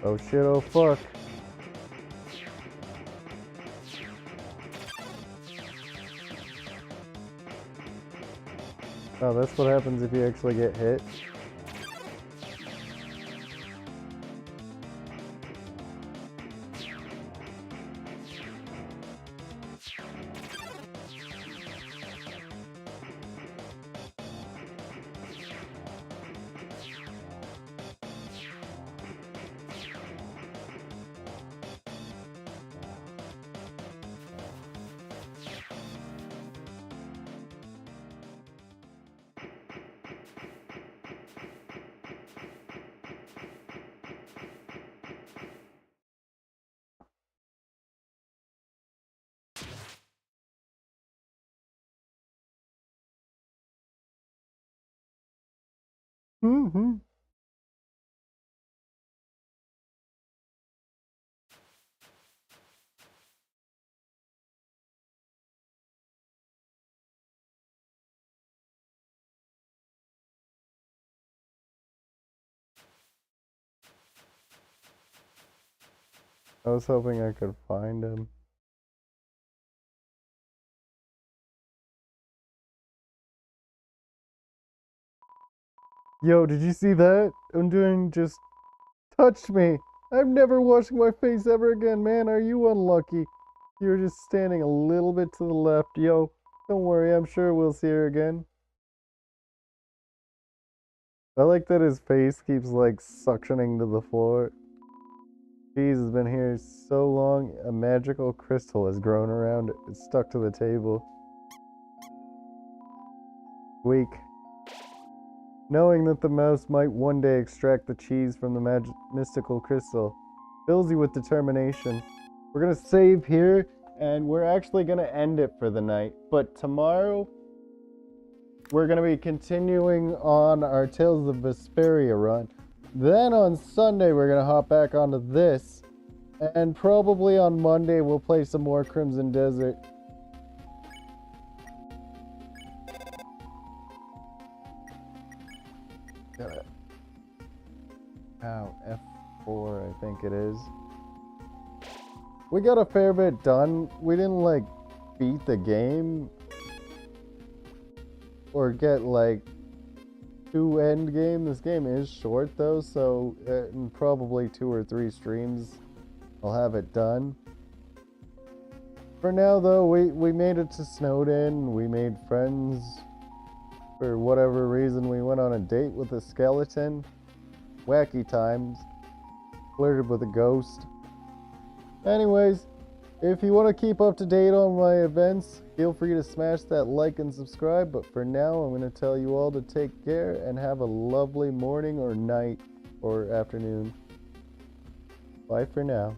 Oh shit, oh fuck. Oh, that's what happens if you actually get hit. Mm-hmm. I was hoping I could find him. Yo, did you see that? Undoing just touched me. I'm never washing my face ever again, man. Are you unlucky? You're just standing a little bit to the left. Yo, don't worry. I'm sure we'll see her again. I like that his face keeps like suctioning to the floor. Cheese has been here so long, a magical crystal has grown around it. It's stuck to the table. Weak. Knowing that the mouse might one day extract the cheese from the mystical crystal fills you with determination. We're gonna save here, and we're actually gonna end it for the night. But tomorrow, we're gonna be continuing on our Tales of Vesperia run. Then on Sunday, we're gonna hop back onto this. And probably on Monday, we'll play some more Crimson Desert. Ow, F4, I think it is. We got a fair bit done. We didn't, like, beat the game. Or get, like, 2 end game. This game is short, though, so in probably 2 or 3 streams, I'll have it done. For now, though, we made it to Snowden. We made friends. For whatever reason, we went on a date with a skeleton. Wacky times. Flirted with a ghost. Anyways, if you want to keep up to date on my events, feel free to smash that like and subscribe. But for now, I'm going to tell you all to take care and have a lovely morning or night or afternoon. Bye for now.